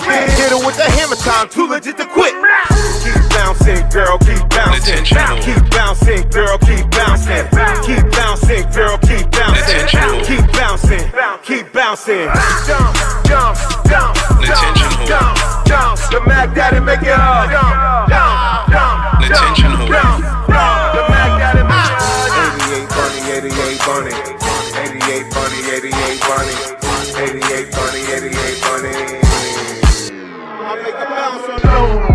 grip. Hit her with the hammer time, too legit to quit. Keep bouncing, girl, keep bouncing. Keep bouncing, girl, keep bouncing. Keep bouncing, girl, keep bouncing. Keep bouncing, keep bouncing. Jump, jump, jump, jump, jump, jump. The Mac Daddy make it hard. Jump, jump, jump, jump, jump. The Mac Daddy make it hard. 88 bunny, 88 bunny, 88 bunny, 88 bunny, 88 bunny, 88 bunny. I make a bounce on those.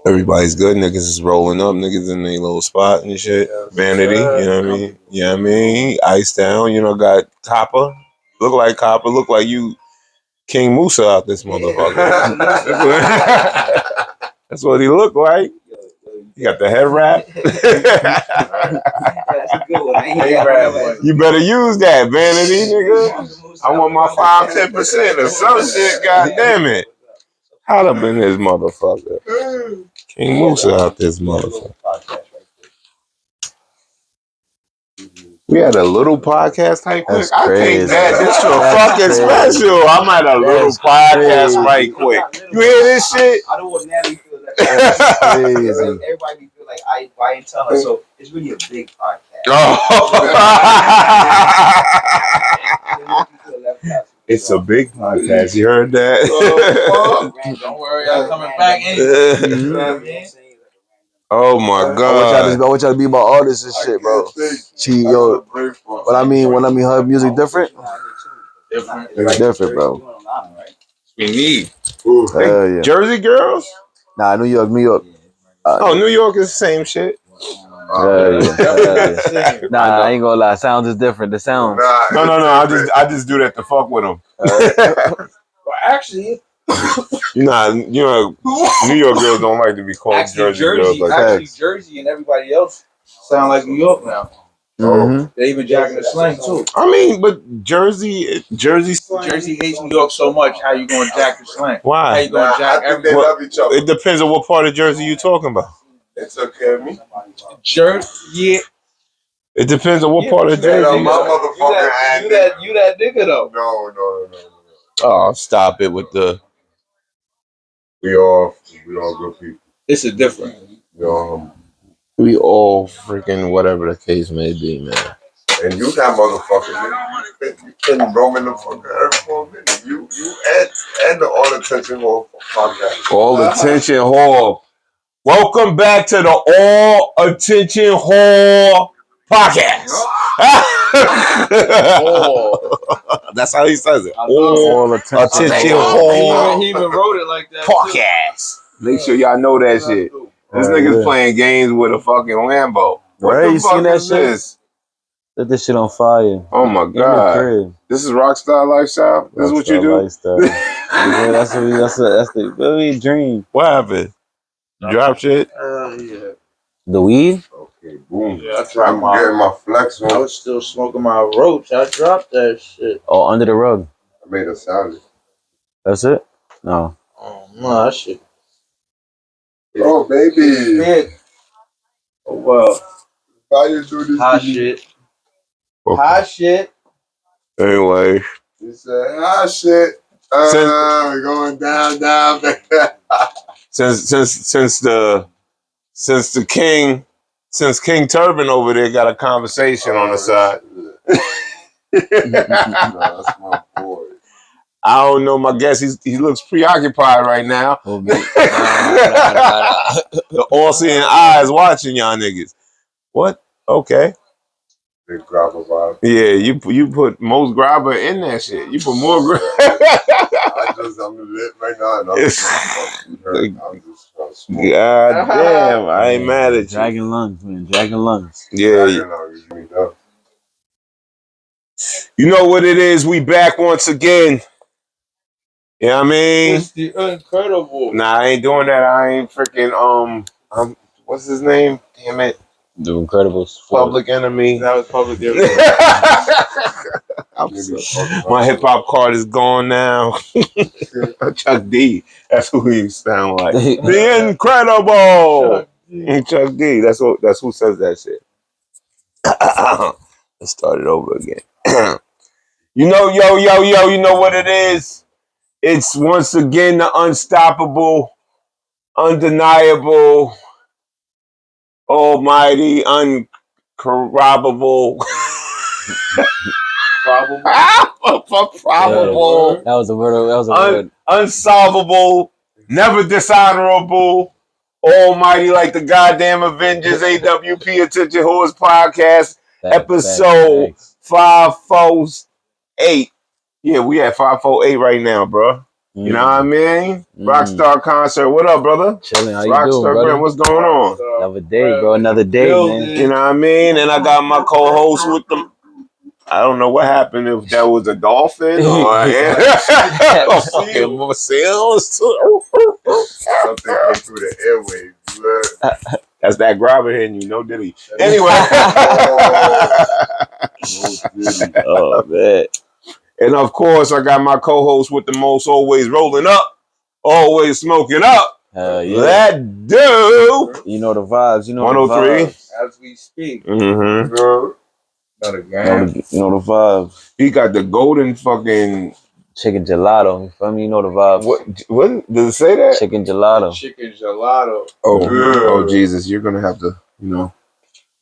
Everybody's good. Niggas is rolling up. Niggas in their little spot and shit. Vanity, you know what I mean? You know what I mean? Ice down, you know, got Copper. Look like Copper. Look like you King Musa out this motherfucker. That's what he looked like. You got the head wrap. You better use that, Vanity, nigga. I want my 5-10% or some shit, goddamn it. Hot up in this motherfucker. King Musa out this motherfucker. We had a little podcast type quick. I think that this to a fucking special. I'm at a little podcast right quick. You hear this shit? I don't want Natalie to feel that. Everybody feel like I ain't tell her, so it's really a big podcast. It's a big podcast. You heard that? Don't worry, I'm coming back in. Oh my god! I want y'all to be my artists and shit, bro. Yo, when I mean her music different. It's different, bro. We need yeah. Jersey girls. Nah, New York. New York is the same shit. Nah, I ain't gonna lie. Sounds is different. The sound. No. I just do that to fuck with them. Well, actually, you know, New York girls don't like to be called Jersey girls like that. Jersey and everybody else sound like New York now. Mm-hmm. They even jacking the slang too. I mean, but Jersey hates New York so much. How you gonna jack the slang? Why? How you gonna jack everything? They love each other. It depends on what part of Jersey you're talking about. It's okay with me. Jersey, yeah. It depends on what part of Jersey. You that nigga though. No. Oh, stop it with the. We all good people. It's a different. We all freaking whatever the case may be, man. And you that motherfucker, you can roam in the fucking earth for a minute. You and the All Attention Hall podcast. All Attention Hall. Welcome back to the All Attention Hall podcast. That's how he says it. All Attention Hall. He even wrote it like that. Podcast. Make sure y'all know that shit. This nigga's playing games with a fucking Lambo. Right, you seen that shit? Set this shit on fire. Oh my god! This is Rockstar lifestyle. This is what you do. Yeah, that's the dream. What happened? You drop shit? Yeah. The weed? Okay, boom. Yeah, I'm getting my flex on. I was still smoking my roach. I dropped that shit. Oh, under the rug. I made a sound. That's it? No. Oh no, that shit. Oh baby. Big. Oh well. Why you do this? Hot shit. Okay. Hot shit. Anyway. You said hot shit. We're going down, baby. Since King Turban over there got a conversation on the side. That's my boy. I don't know. My guess he looks preoccupied right now. Oh, The all-seeing eyes watching y'all niggas. What? Okay. Big grabber vibe. Yeah, you put most grabber in that shit. You put more grabber. I'm lit right now. And I'm just God damn, I ain't mad at you. Dragon lungs, man. Dragon lungs. Yeah. You know what it is? We back once again. You know what I mean? It's the incredible. Nah, I ain't doing that. I ain't freaking what's his name? Damn it. The Incredibles. Public Enemy. That was Public Enemy. My hip hop card is gone now. Chuck D. That's who he sound like. The Incredible. Chuck D. That's who says that shit. Let's start it over again. You know, yo, you know what it is? It's once again the unstoppable, undeniable, almighty, uncorroborable. Probable. That was a word. Unsolvable, never dishonorable, almighty like the goddamn Avengers, AWP Attention Whores Podcast, episode 548. Yeah, we at 548 right now, bro. You know what I mean? Rockstar concert. What up, brother? Chilling. How you Rockstar doing, brother? Grant, what's going on? Another day, bro. Another day, man. You know what I mean? And I got my co-host with them. I don't know what happened, if that was a dolphin or fucking seals. Something came through the airwaves. That's that grabber hitting you, no Diddy. Anyway. Oh, man. And of course, I got my co-host with the most, always rolling up, always smoking up. Yeah. That dude. You know the vibes. You know 103. the vibes. As we speak. Mm-hmm. Not again. You know the vibes. He got the golden fucking Chicken gelato. You feel me? You know the vibes. What does it say that? Chicken gelato. Chicken gelato. Oh Jesus! You're gonna have to,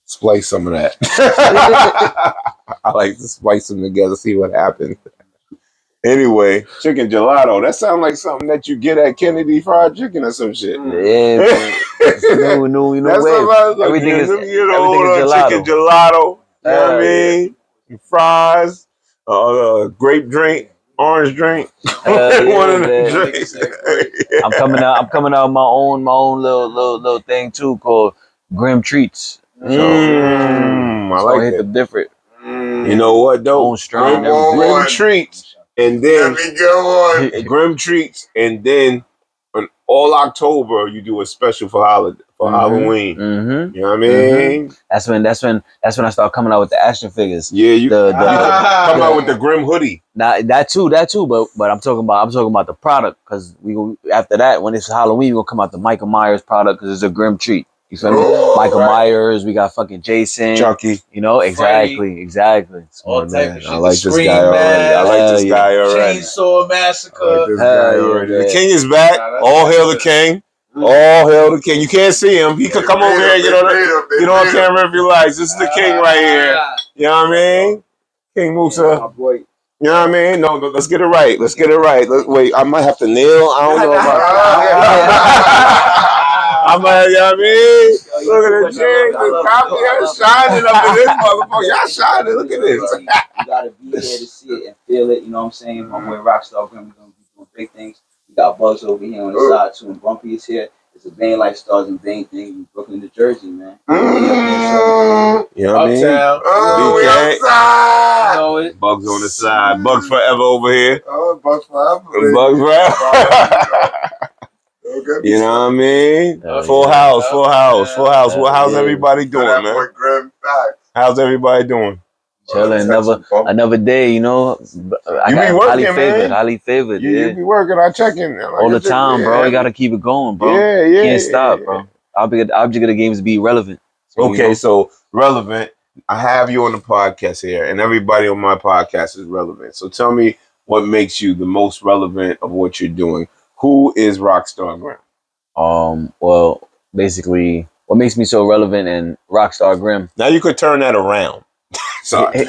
splice some of that. I like to splice them together, see what happens. Anyway, chicken gelato. That sounds like something that you get at Kennedy Fried Chicken or some shit. Yeah, no way. Everything is gelato. Chicken gelato. You know what I mean? Fries, grape drink, orange drink. One of the drinks. I'm coming out with my own little thing too called Grim Treats. I like hit that. them different. You know what though? Own strain. Grim Treats, and then Grim Treats, and then on all October you do a special for Halloween. Mm-hmm. You know what I mean? That's when I start coming out with the action figures. Yeah, you come out with the Grim hoodie. Now that too. But I'm talking about the product, because after that, when it's Halloween, we're gonna come out the Michael Myers product, because it's a Grim treat. You feel me? Michael Myers, we got fucking Jason, Chucky. Exactly. All type of shit. I like this Scream guy already. Man. I like this guy already. Chainsaw Massacre. I like this guy already. Yeah. The king is back. All hail the king. All hail the king. You can't see him. He could come over here and get on camera if he likes. This is the king right here. You know what I mean? King Musa. You know what I mean? No, let's get it right. Wait, I might have to kneel. I don't know about I might, you know what I mean? Look at the chick, the copy, y'all shining up in this motherfucker. Y'all shining, look at this. You gotta be here to see it and feel it, you know what I'm saying? My boy Rockstar Grim, we're gonna be doing big things. We got Bugs over here on the side too, and Bumpy is here. It's a Bane Like Stars and Bane thing in Brooklyn, New Jersey, man. You know what I mean? Uptown. We outside. You know it. Bugs on the side. Bugs forever over here. Bugs forever. Bugs forever. You know what I mean? Full house. Well, how's everybody doing, man? How's everybody doing? Chilling, another day, You be working, highly favored. You be working, I check in. All the time, bro. You gotta keep it going, bro. Yeah. Can't stop, bro. The object of the game is to be relevant. So relevant. I have you on the podcast here, and everybody on my podcast is relevant. So tell me what makes you the most relevant of what you're doing. Who is Rockstar Grim? Well, basically, what makes me so relevant in Rockstar Grim? Now you could turn that around. Sorry.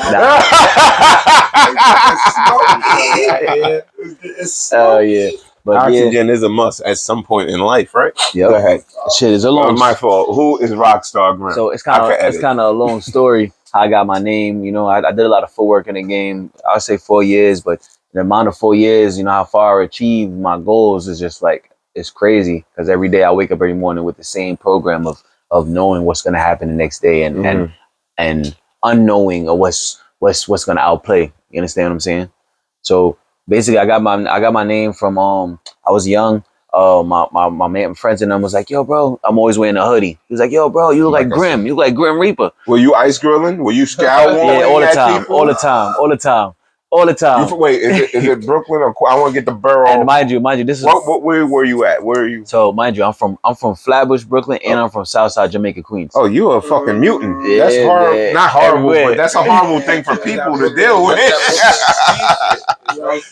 Yeah. But oxygen is a must at some point in life, right? Yep. Go ahead. Shit is a long. My fault. Who is Rockstar Grim? So it's kind of a long story. How I got my name. I did a lot of footwork in the game. I'll say 4 years, but the amount of 4 years, how far I achieved my goals is just like, it's crazy, because every day I wake up every morning with the same program of knowing what's gonna happen the next day and unknowing of what's gonna outplay. You understand what I'm saying? So basically, I got my name from I was young. My man, friends and them was like, yo, bro, I'm always wearing a hoodie. He was like, yo, bro, you look like Grim. You look like Grim Reaper. Were you ice grilling? Were you scowling? Yeah, all the time. all the time. Wait, is it Brooklyn or I want to get the borough? And mind you, this is where were you at? Where are you? So mind you, I'm from Flatbush, Brooklyn, and I'm from Southside Jamaica, Queens. Oh, you a fucking mutant. Yeah, That's horrible. Not horrible, everywhere. but that's a horrible thing for people to deal with.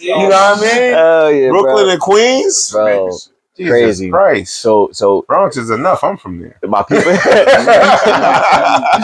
You know what I mean? Oh yeah, Brooklyn bro. and Queens, Bro. Jesus Crazy. Christ. So Bronx is enough. I'm from there. my people.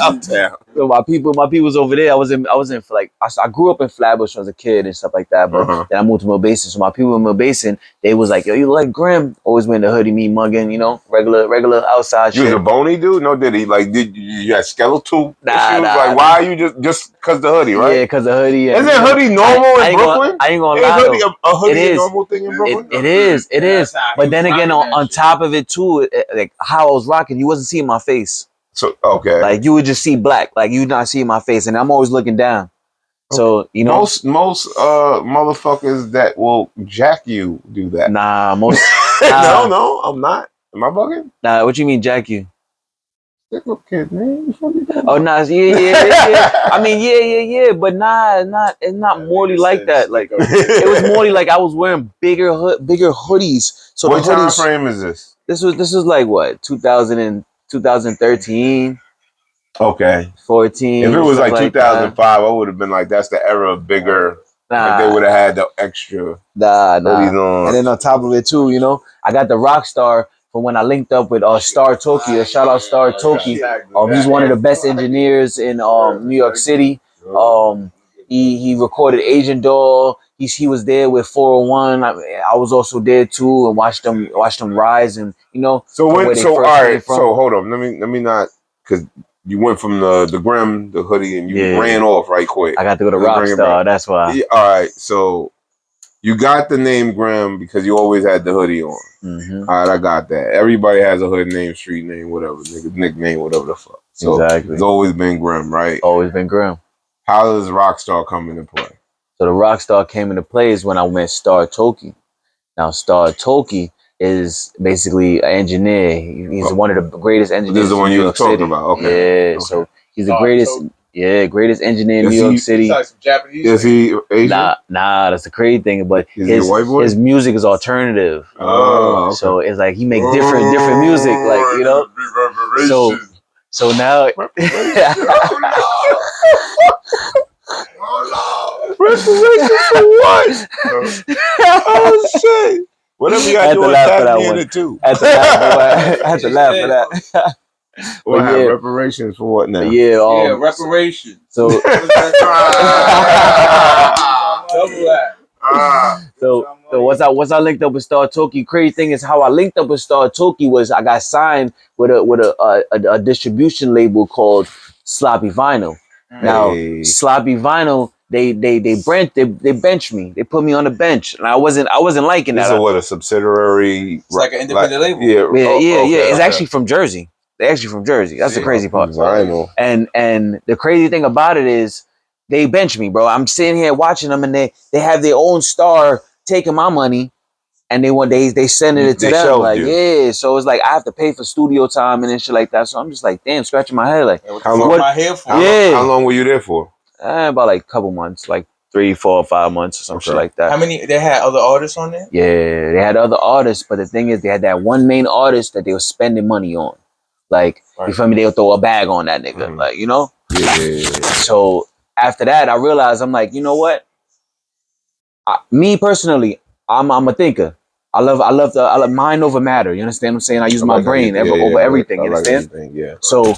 Uptown. So my people's over there. I was in for like I grew up in Flatbush as a kid and stuff like that. But then I moved to Mill Basin. So my people in Mill Basin, they was like, yo, you like Grim? Always wearing the hoodie, me mugging, you know, regular outside You shit. was a bony dude? No, did he? Like, did you had skeletal issues? Nah, like, why are you just because the hoodie, right? Yeah, because the hoodie. Isn't hoodie normal in Brooklyn? I ain't gonna Ain't lie. hoodie a hoodie It a is. normal thing in Brooklyn? It is. But then again, on top of it too, like how I was rocking, you wasn't seeing my face. So okay, Like you would just see black, like you not see my face, and I'm always looking down. So you know, most motherfuckers that will jack you do that. nah, most. No, I'm not. Am I bugging? Nah, what you mean, jack you? Stick up, kid, man. Oh, nah, yeah. I mean, yeah, but it's not morely like that. Like it was morely like I was wearing bigger hoodies. So what the hoodies, time frame is this? This was like what 2013. Okay. 14. If it was like like 2005, I would have been like, that's the era of bigger. Like they would have had the extra. Nah. hoodies on. And then on top of it too, you know, I got the Rockstar from when I linked up with Star Toki. Shout out Star Toki. He's one of the best engineers in New York City. He recorded Asian Doll. He was there with 401. I was also there too and watched them rise, and you know. So all right. So hold on. Let me not, because you went from the Grim, the hoodie, and you ran off right quick. I got to go to Rockstar. That's why. Yeah, all right. So you got the name Grim because you always had the hoodie on. Mm-hmm. All right, I got that. Everybody has a hood name, street name, whatever, nigga, nickname, whatever the fuck. So exactly. It's always been Grim, right? Always been Grim. How does Rockstar come into play? So the Rockstar came into play is when I met Star Toki. Now Star Toki is basically an engineer. He's one of the greatest engineers. This is the one you were talking about. Okay. Yeah. Okay. So he's the greatest. Yeah, greatest engineer in New York City. Like some Japanese. Is he Asian? Nah, that's the crazy thing. But his music is alternative. Oh, okay. So it's like he make different music, like you know. So now. Reparations for what? Oh shit! Whatever you gotta do, attack me in it too. I had to laugh for that. Well, reparations for what now? Yeah, reparations. So, so once I linked up with Star Toki, crazy thing is how I linked up with Star Toki was I got signed with a distribution label called Sloppy Vinyl. Now Sloppy Vinyl, they benched me. They put me on the bench, and I wasn't liking that. This is what, a subsidiary? It's like an independent label. Yeah. It's actually from Jersey. They're actually from Jersey. That's the crazy part. Vinyl. And the crazy thing about it is they bench me, bro. I'm sitting here watching them, and they have their own star taking my money, and they sending it to them. Like, yeah. So it's like I have to pay for studio time and shit like that. So I'm just like, damn, scratching my head. Like, how long? How long were you there for? About like a couple months, like 3, 4, 5 months or some shit like that. How many? They had other artists on there? Yeah, they had other artists, but the thing is, they had that one main artist that they were spending money on. Like, you feel me? They'll throw a bag on that nigga, like, you know? Yeah. So after that, I realized, I'm like, you know what? Me personally, I'm a thinker. I love mind over matter. You understand what I'm saying? I use my brain over everything. You understand? Yeah. So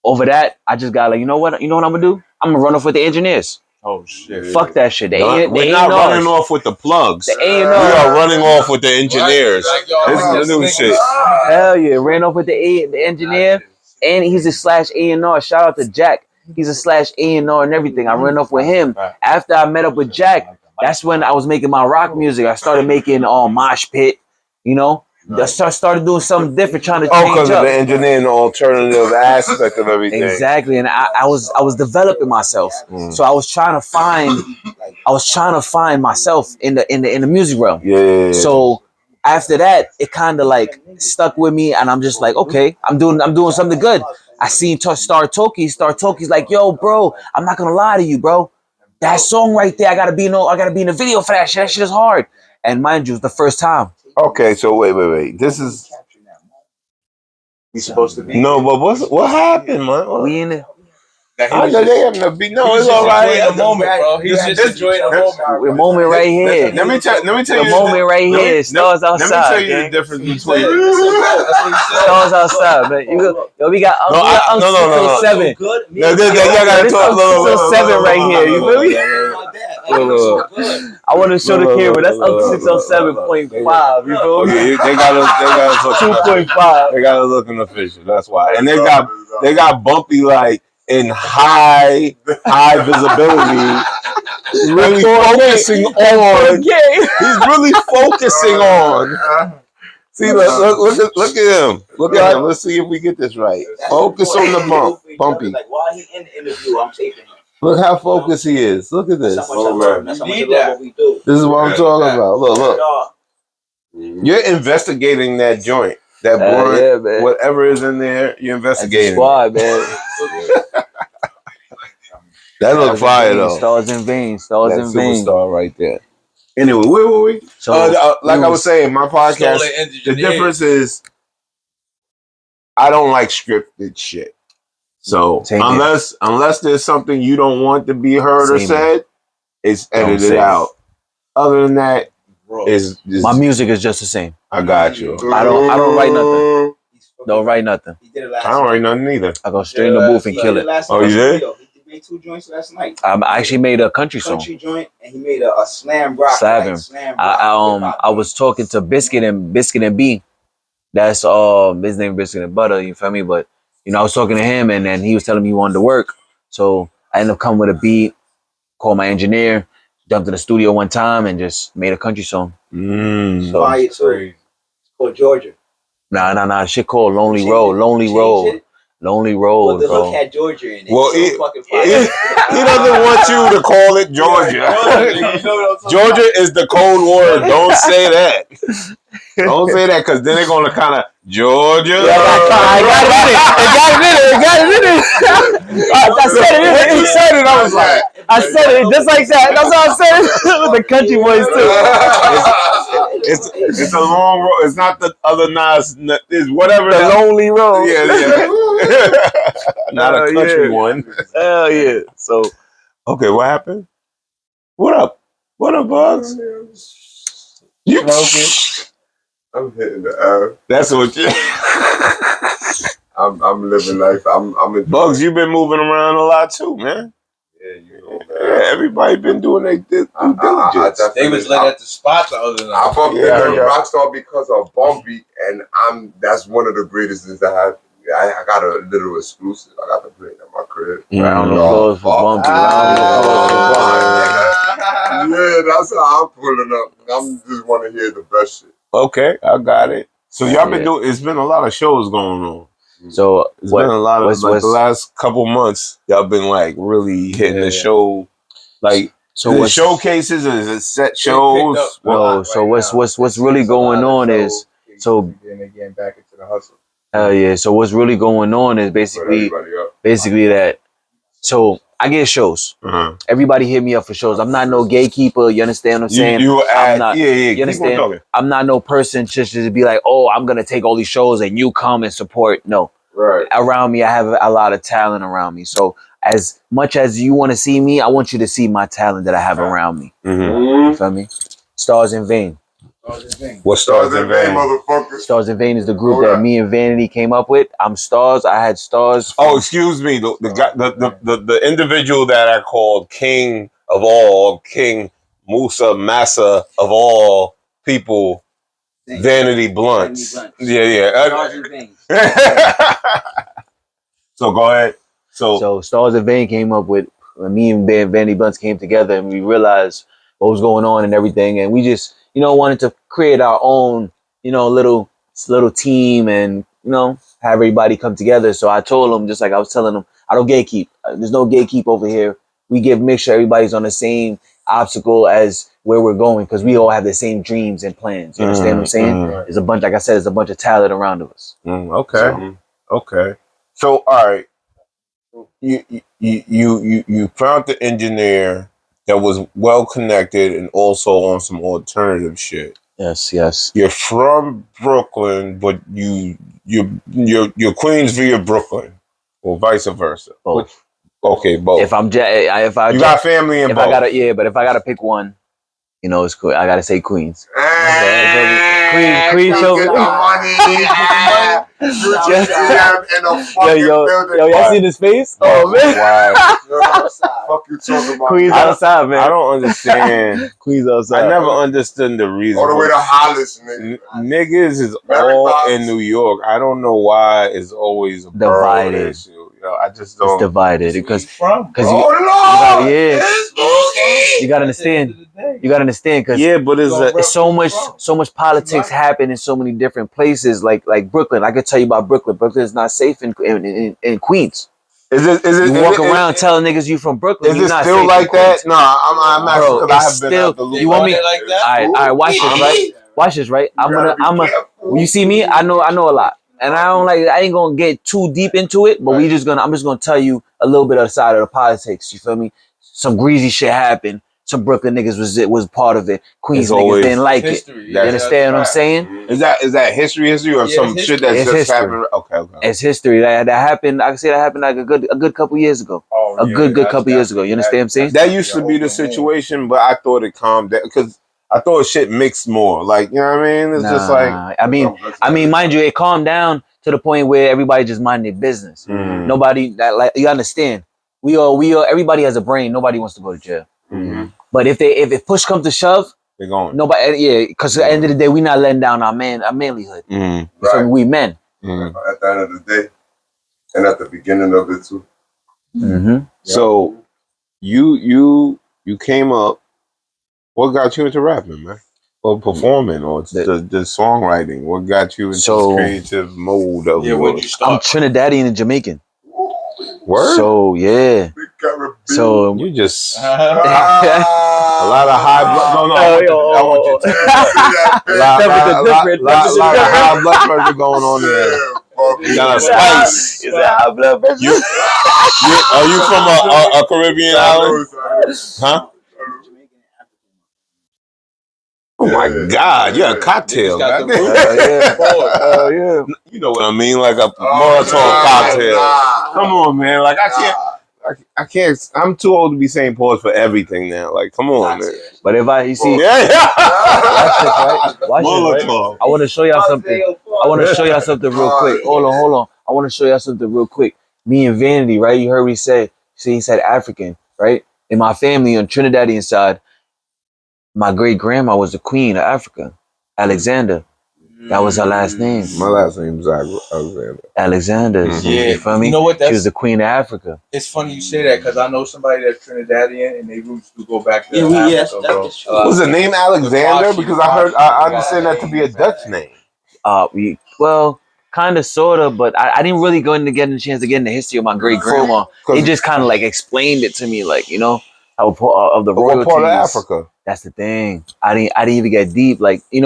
over that, I just got like, you know what I'm gonna do? I'm gonna run off with the engineers. Oh shit! Fuck that shit. We're not running off with the plugs. We are running off with the engineers. This is the new shit. Hell yeah, ran off with the engineer, and he's a /A&R. Shout out to Jack. He's a /A&R and everything. I ran off with him. After I met up with Jack, that's when I was making my rock music. I started making Mosh Pit, you know. I started doing something different, trying to change up. Because of the engineering, the alternative aspect of everything. Exactly, and I was developing myself. So I was trying to find myself in the music realm. Yeah. So after that, it kind of like stuck with me, and I'm just like, okay, I'm doing something good. I seen Star Toki. Star Toki's like, yo, bro, I'm not gonna lie to you, bro. that song right there, I gotta be in the video for that shit. That shit is hard. And mind you, it's the first time. Okay, so wait. This is He's supposed to be. no, but what happened, man? We in it. I know they having a beat. No, it's all right. Enjoying the moment, bro. He's just enjoying the moment. The moment right here. Let me tell The you moment right here. Stars Let me tell outside. you the difference between. Stars outside, man. Yo, we got No, no. 7. No, y'all gotta This talk. Uncle 607 right here. You feel me? I want to show the camera. That's Uncle 607.5. You feel me? They gotta look 2.5. They gotta look official. That's why. And they got Bumpy like in high visibility. Really focusing on. He's really focusing on. See, look at him. Look at him. Let's see if we get this right. Focus on the Bumpy. Like while he in the interview, I'm taping him. Look how focused he is. Look at this. That's how much I love him. That's how much I love what we do. This is what I'm talking about. Look. You're investigating that joint. That blunt, yeah, man. whatever is in there, you're investigating. Squad, man. That look fire though. Stars in vain. Stars in vain. Superstar right there. Anyway, where were we? So like I was saying, my podcast. The difference is, I don't like scripted shit. So unless there's something you don't want to be heard or said, it's edited out. Other than that, is my music is just the same. I got you. I don't write nothing. Don't write nothing. I don't write nothing either. I go straight in the booth and kill it. Oh, you did? He made 2 joints last night. I actually made a country song. Country joint, and he made a slam rock. I was talking to Biscuit and B. That's his name, Biscuit and Butter. You feel me? But you know, I was talking to him, and then he was telling me he wanted to work. So I ended up coming with a beat, called my engineer, jumped to the studio one time, and just made a country song. So it's called Georgia. Nah. Shit called Lonely Road. Lonely Road. Lonely Road, well, the bro. hook had Georgia in it. Well, he doesn't want you to call it Georgia. Georgia is the code word. Don't say that. Don't say that, because then they're going to kind of, Georgia. I got it in it. I said it. He said it. I was like, I said it just like that. That's what I said. With the country voice, too. It's a long road. It's not the other Nas. It's whatever. The Lonely Road. Yeah. Not a country one. Hell yeah. So, okay, what happened? What up? What up, Bugs? You I'm hitting the air. That's what you. I'm living life. I'm Bugs, you've been moving around a lot too, man. Yeah, you know, man. Yeah, everybody been doing their due diligence. They was lit at the spot the other night. I bumped into Rockstar because of Bumpy, and that's one of the greatest things I have. I got a little exclusive. I got to play it at my crib. Round of applause for Bumpy. Yeah, that's how I'm pulling up. I'm just want to hear the best shit. Okay, I got it. So y'all been doing. It's been a lot of shows going on. So it's been a lot of the last couple months. Y'all been like really hitting the show, like the showcases. Is it set shows? Well, so what's really going on is getting back into the hustle. Yeah. So what's really going on is basically that. So I get shows. Everybody hit me up for shows. I'm not no gatekeeper. You understand what I'm saying? You understand? I'm not no person just to be like, oh, I'm gonna take all these shows and you come and support. No. Right. Around me, I have a lot of talent around me. So as much as you want to see me, I want you to see my talent that I have around me. You feel me? Stars in Vain. What Stars in Vain, motherfucker? Stars in Vain is the group that me and Vanity came up with. I'm Stars. I had Stars. Oh, excuse me. The individual that I called King of all, King Musa Massa of all people, Vanity Blunts. Yeah. So go ahead. So Stars in Vain came up with, when me and Vanity Blunts came together and we realized what was going on and everything, and we just wanted to create our own, little team and, have everybody come together. So I told them, just like I was telling them, I don't gatekeep. There's no gatekeep over here. We make sure everybody's on the same obstacle as where we're going, because we all have the same dreams and plans. You understand what I'm saying? There's a bunch, like I said, there's a bunch of talent around us. Okay. So, all right. You found the engineer. that was well connected and also on some alternative shit. Yes, yes. You're from Brooklyn, but you're Queens via Brooklyn, or vice versa. Both. Okay, both. If I'm you got family in if both. but if I gotta pick one, you know, it's cool. I gotta say Queens. Queens show get the money. Yo, y'all seen his face? Oh man. Fuck you talking about? Queens outside, man. I don't understand. Queens outside. I never understood the reason. All the way to Hollis, nigga. Niggas is all in New York. I don't know why it's always a divided issue. You know, I just don't. It's divided because you gotta understand. You gotta understand because but it's so much politics happen in so many different places. Like Brooklyn, I could tell you about Brooklyn. Brooklyn is not safe in Queens. Is it? You walk around telling niggas you from Brooklyn. Is it still like that? No, I'm asking because I have been out the loop. You want me like that? All right, watch this, right? Watch this, right? When you see me, I know a lot. And I ain't gonna get too deep into it, but I'm just gonna tell you a little bit of the side of the politics. You feel me? Some greasy shit happened. Some Brooklyn niggas was part of it. Queens niggas didn't like it. You understand what I'm saying? Is that history or some shit that just happened? Okay. It's history. That happened. I can say that happened like a good couple years ago. A good couple years ago. You understand what I'm saying? That used to be the situation, but I thought it calmed down because I thought shit mixed more. Like, you know what I mean? It's just like I mean, mind you, it calmed down to the point where everybody just mind their business. Mm-hmm. Nobody you understand. We all everybody has a brain. Nobody wants to go to jail. Mm-hmm. But if push comes to shove, they're going. Nobody, because at the end of the day, we not letting down our manlyhood. Mm-hmm. Right. So we men. Mm-hmm. At the end of the day, and at the beginning of it too. Mm-hmm. So you came up. What got you into rapping, man? Or performing, or the songwriting? What got you into the creative mode of where'd you start? I'm Trinidadian and Jamaican. Word? So yeah. So you just a lot of high blood. No, I want you to a lot of high blood pressure going on there. You got a spice. Is that high blood pressure? Are you from a Caribbean island? Huh? Oh my God! You're a cocktail, man. Yeah. You know what I mean? Like a Molotov cocktail. Come on, man. Like I can't. I'm too old to be saying pause for everything now. Like, come on, man. But if watch this, right? Watch this, right? I want to show y'all something. Real quick. Hold on. I want to show y'all something real quick. Me and Vanity, right? You heard what he said. He said African, right? In my family on Trinidadian side, my great grandma was the queen of Africa, Alexander. That was her last name. My last name is Alexander. Alexander. Mm-hmm. Yeah, you feel me? You know what? She was the queen of Africa. It's funny you say that because I know somebody that's Trinidadian and they roots do go back to Africa, bro. Was the name Alexander? Because I understand that to be a Dutch name. Well, kind of, sort of, but I didn't really get a chance to get in the history of my great grandma. They just kind of like explained it to me, like, you know, how of the royalties. What part of Africa? That's the thing. I didn't even get deep. Like, when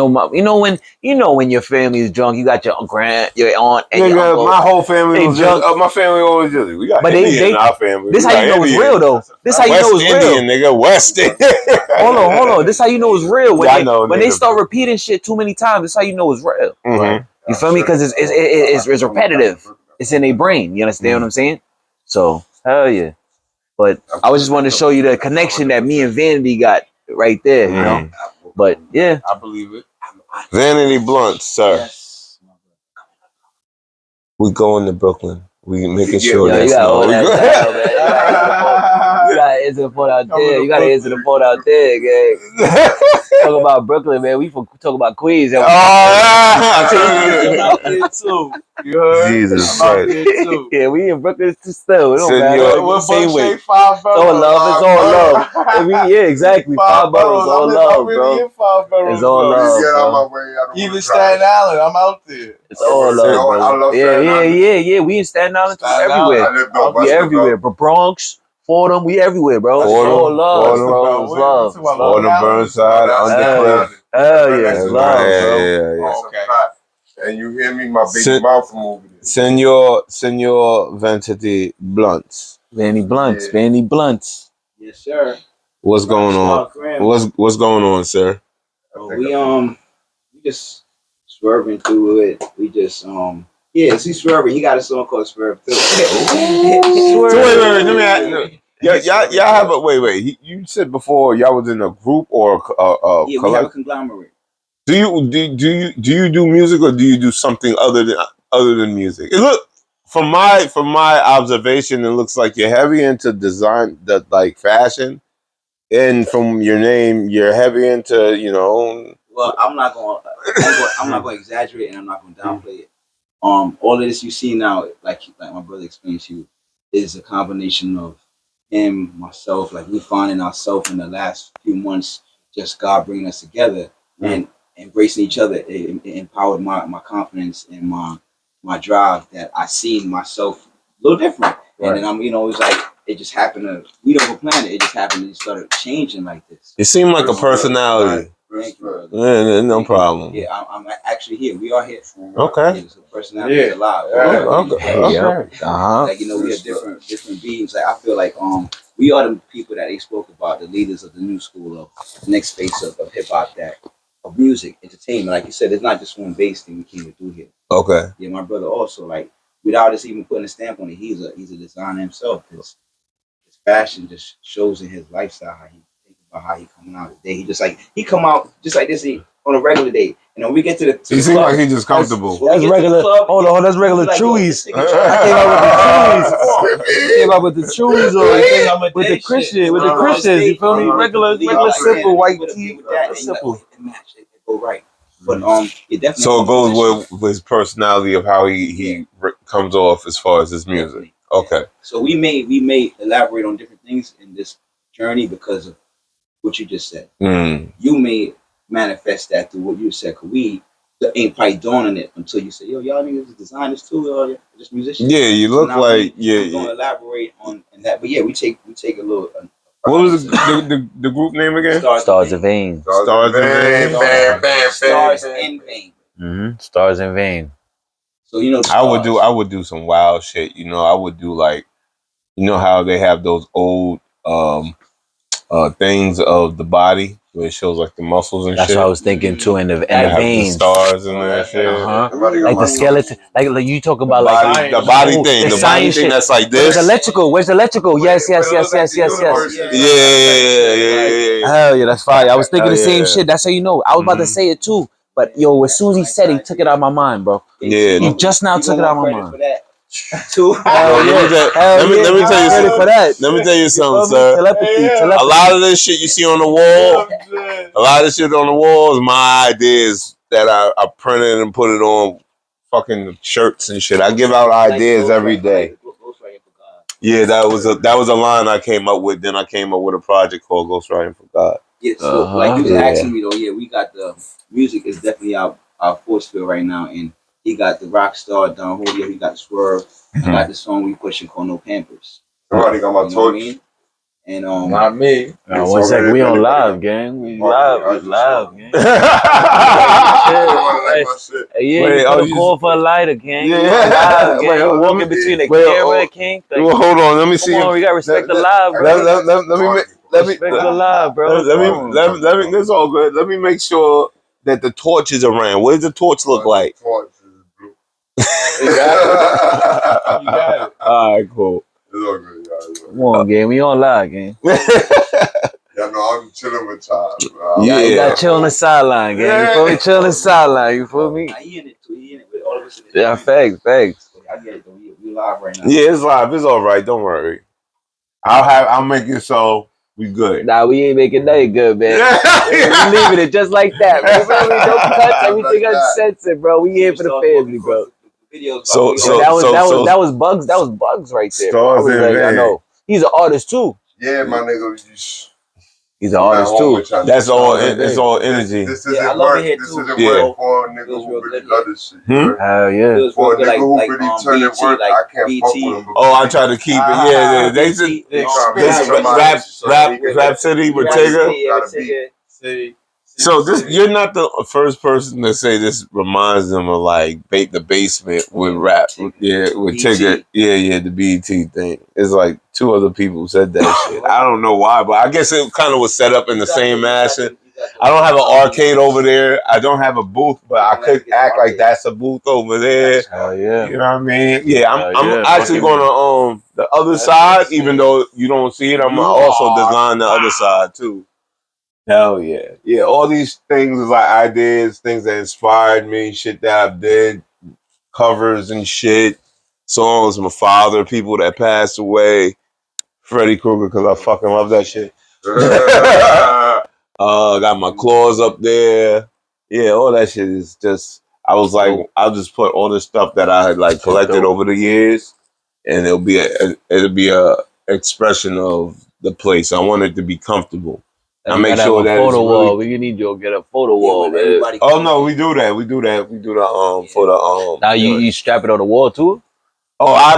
your family is drunk, you got your aunt, and your uncle. My whole family was drunk. My family always just. We got Indian in our family. This how you know it's real, though. This how you know it's real. Indian, nigga, West Indian. Hold on. This how you know it's real. When they start repeating shit too many times, this how you know it's real. Mm-hmm. You feel me? Because it's repetitive. It's in their brain. You understand what I'm saying? So hell yeah. But I was just wanting to show you the connection that me and Vanity got right there, you know. But yeah, I believe it. Vanity Blunt, sir. Yes. We going to Brooklyn. We making sure that's all that style, man. You gotta answer the phone out there. You gotta answer the phone out there, gang. Talk about Brooklyn, man. We talk about Queens. I'm out there too. You heard? Jesus Christ. Yeah, we in Brooklyn still. It don't matter. What same way. $5 boroughs? It's all love. It's all love. Yeah, exactly. 5 boroughs. All love, bro. It's all love, bro. Even Staten Island, I'm out there. It's all love, bro. Yeah. We in Staten Island too. Everywhere. We everywhere. But Bronx, Fordham, we everywhere, bro. It's all love, bro. It's love. Fordham, Burnside, Undercliff. Hell yeah, it's love, bro. Yeah. Okay. And you hear me, my big mouth from over there. Senor Vanity Blunts. Vanity Blunts. Yes, sir. What's going on? What's going on, sir? We just swerving through it. We just yeah, see Swerving. He got a song called Swerve too. So wait, let me ask. Y'all have a wait. You said before y'all was in a group or yeah, we have a conglomerate. Do you do music or do you do something other than music? It look from my observation, it looks like you're heavy into design, like fashion, and from your name, you're heavy into Well, I'm not gonna exaggerate, and I'm not gonna downplay it. All of this you see now, like my brother explained to you, is a combination of him, myself, like we finding ourselves in the last few months, just God bringing us together and embracing each other. It empowered my confidence and my drive that I seen myself a little different. Right. And then it was like it just happened to, we don't go plan it. It just happened to start changing like this. It seemed like a personality. Thank you, yeah, no problem. Yeah, I'm actually here. We are here. Okay. Yeah, so personality is alive. Okay. Like we are different beings. Like I feel like we are the people that they spoke about, the leaders of the new school of the next phase of hip hop, of music, entertainment. Like you said, it's not just one base thing we came to do here. Okay. Yeah, my brother also, like, without us even putting a stamp on it, he's a designer himself. His fashion just shows in his lifestyle how he thinks about how he coming out today. He come out just like this on a regular day. And when we get to the he seems like he's just comfortable. That's regular. Hold on, that's regular Chewies. I came out with the Chewies or with the Christians. You feel me? Regular simple white tee. Simple. It match. It go right. But it definitely. So it goes with his personality of how he comes off as far as his music. Okay. So we may elaborate on different things in this journey because of what you just said. You may manifest that through what you said. Cause we ain't probably dawning it until you say, "Yo, y'all niggas designers too, or just musicians." Yeah, you look like we're gonna elaborate on that. But yeah, we take a little. What was the group name again? Stars and Vein. Stars and Vein. Stars and Vein. Stars and Vein. So I would do some wild shit. I would do like, how they have those old things of the body where it shows like the muscles and That's shit. That's what I was thinking too, in the veins. The stars and that shit. Like the skeleton, like you talk about the body thing. The body thing that's like this. Where's the electrical? Yes. Yeah. Hell yeah, that's fire. I was thinking the same shit. That's how you know. I was about to say it too. But yo, as soon as he said it, he took it out of my mind, bro. Yeah. He just now took it out of my mind. Let me tell you something. Let me tell you something, sir. Telepathy. A lot of this shit you see on the wall, a lot of this shit on the wall is my ideas that I printed and put it on fucking shirts and shit. I give out ideas every day. Yeah, that was a line I came up with. Then I came up with a project called Ghostwriting for God. Yeah, so like you was asking me though, yeah, we got the music is definitely our force field right now, and he got the Rockstar, Don Julio, he got Swerve, he got the song we pushing called No Pampers. Somebody got my torch. And not me. No, one second, we on live, gang. We live, gang. Yeah, call for a lighter, gang. Yeah. Wait, walking between the camera, king. Well, hold on, let me see. Come on, we gotta respect the live, bro. Let me respect the live, bro. Let me. This all good. Let me make sure that the torch is around. What does the torch look like? Torch is blue. You got it. All right, cool. It's all good, y'all. Come on, gang. We on live, gang. Y'all know I'm chilling with y'all, bro. Yeah, you gotta chill on the sideline, gang. You feel me? Chill on the sideline. You feel me? He in it too. He in it with all of us. Yeah, facts. I get it though. We live right now. Yeah, it's live. It's all right. Don't worry. I'll make it so we good. Nah, we ain't making nothing good, man. We leaving it just like that. You feel me? Don't cut everything uncensored, bro. We here for the family, bro. So that was bugs. That was bugs right there. Stars and I know. He's an artist too. Yeah, my nigga. He's an artist too. That's all. It's all energy. This isn't work. This isn't work for a nigga who really love this shit. Hell yeah. For a nigga who really turn it work, I can't fuck with him. Oh, I try to keep it. Yeah, they just rap city with Tigger. So you're not the first person to say this reminds them of like the basement with rap. Yeah, with Tigger. Yeah, the BET thing. It's like 2 other people said that shit. I don't know why, but I guess it kind of was set up in the same fashion. I don't have an arcade over there. I don't have a booth, but I could act like that's a booth over there. Hell yeah. You know what I mean? Yeah, I'm yeah, actually going to the other side, even though you don't see it. I'm also design the other side too. Hell yeah. Yeah, all these things is like ideas, things that inspired me, shit that I did, covers and shit, songs, my father, people that passed away, Freddy Krueger, because I fucking love that shit. Got my claws up there. Yeah, all that shit is just, I was like, I'll just put all the stuff that I had like collected over the years, and it'll be a expression of the place. I want it to be comfortable. I make sure that photo it's wall. We need you to get a photo wall, man. Oh no, we do that. We do the for the Now you strap it on the wall too. Oh, I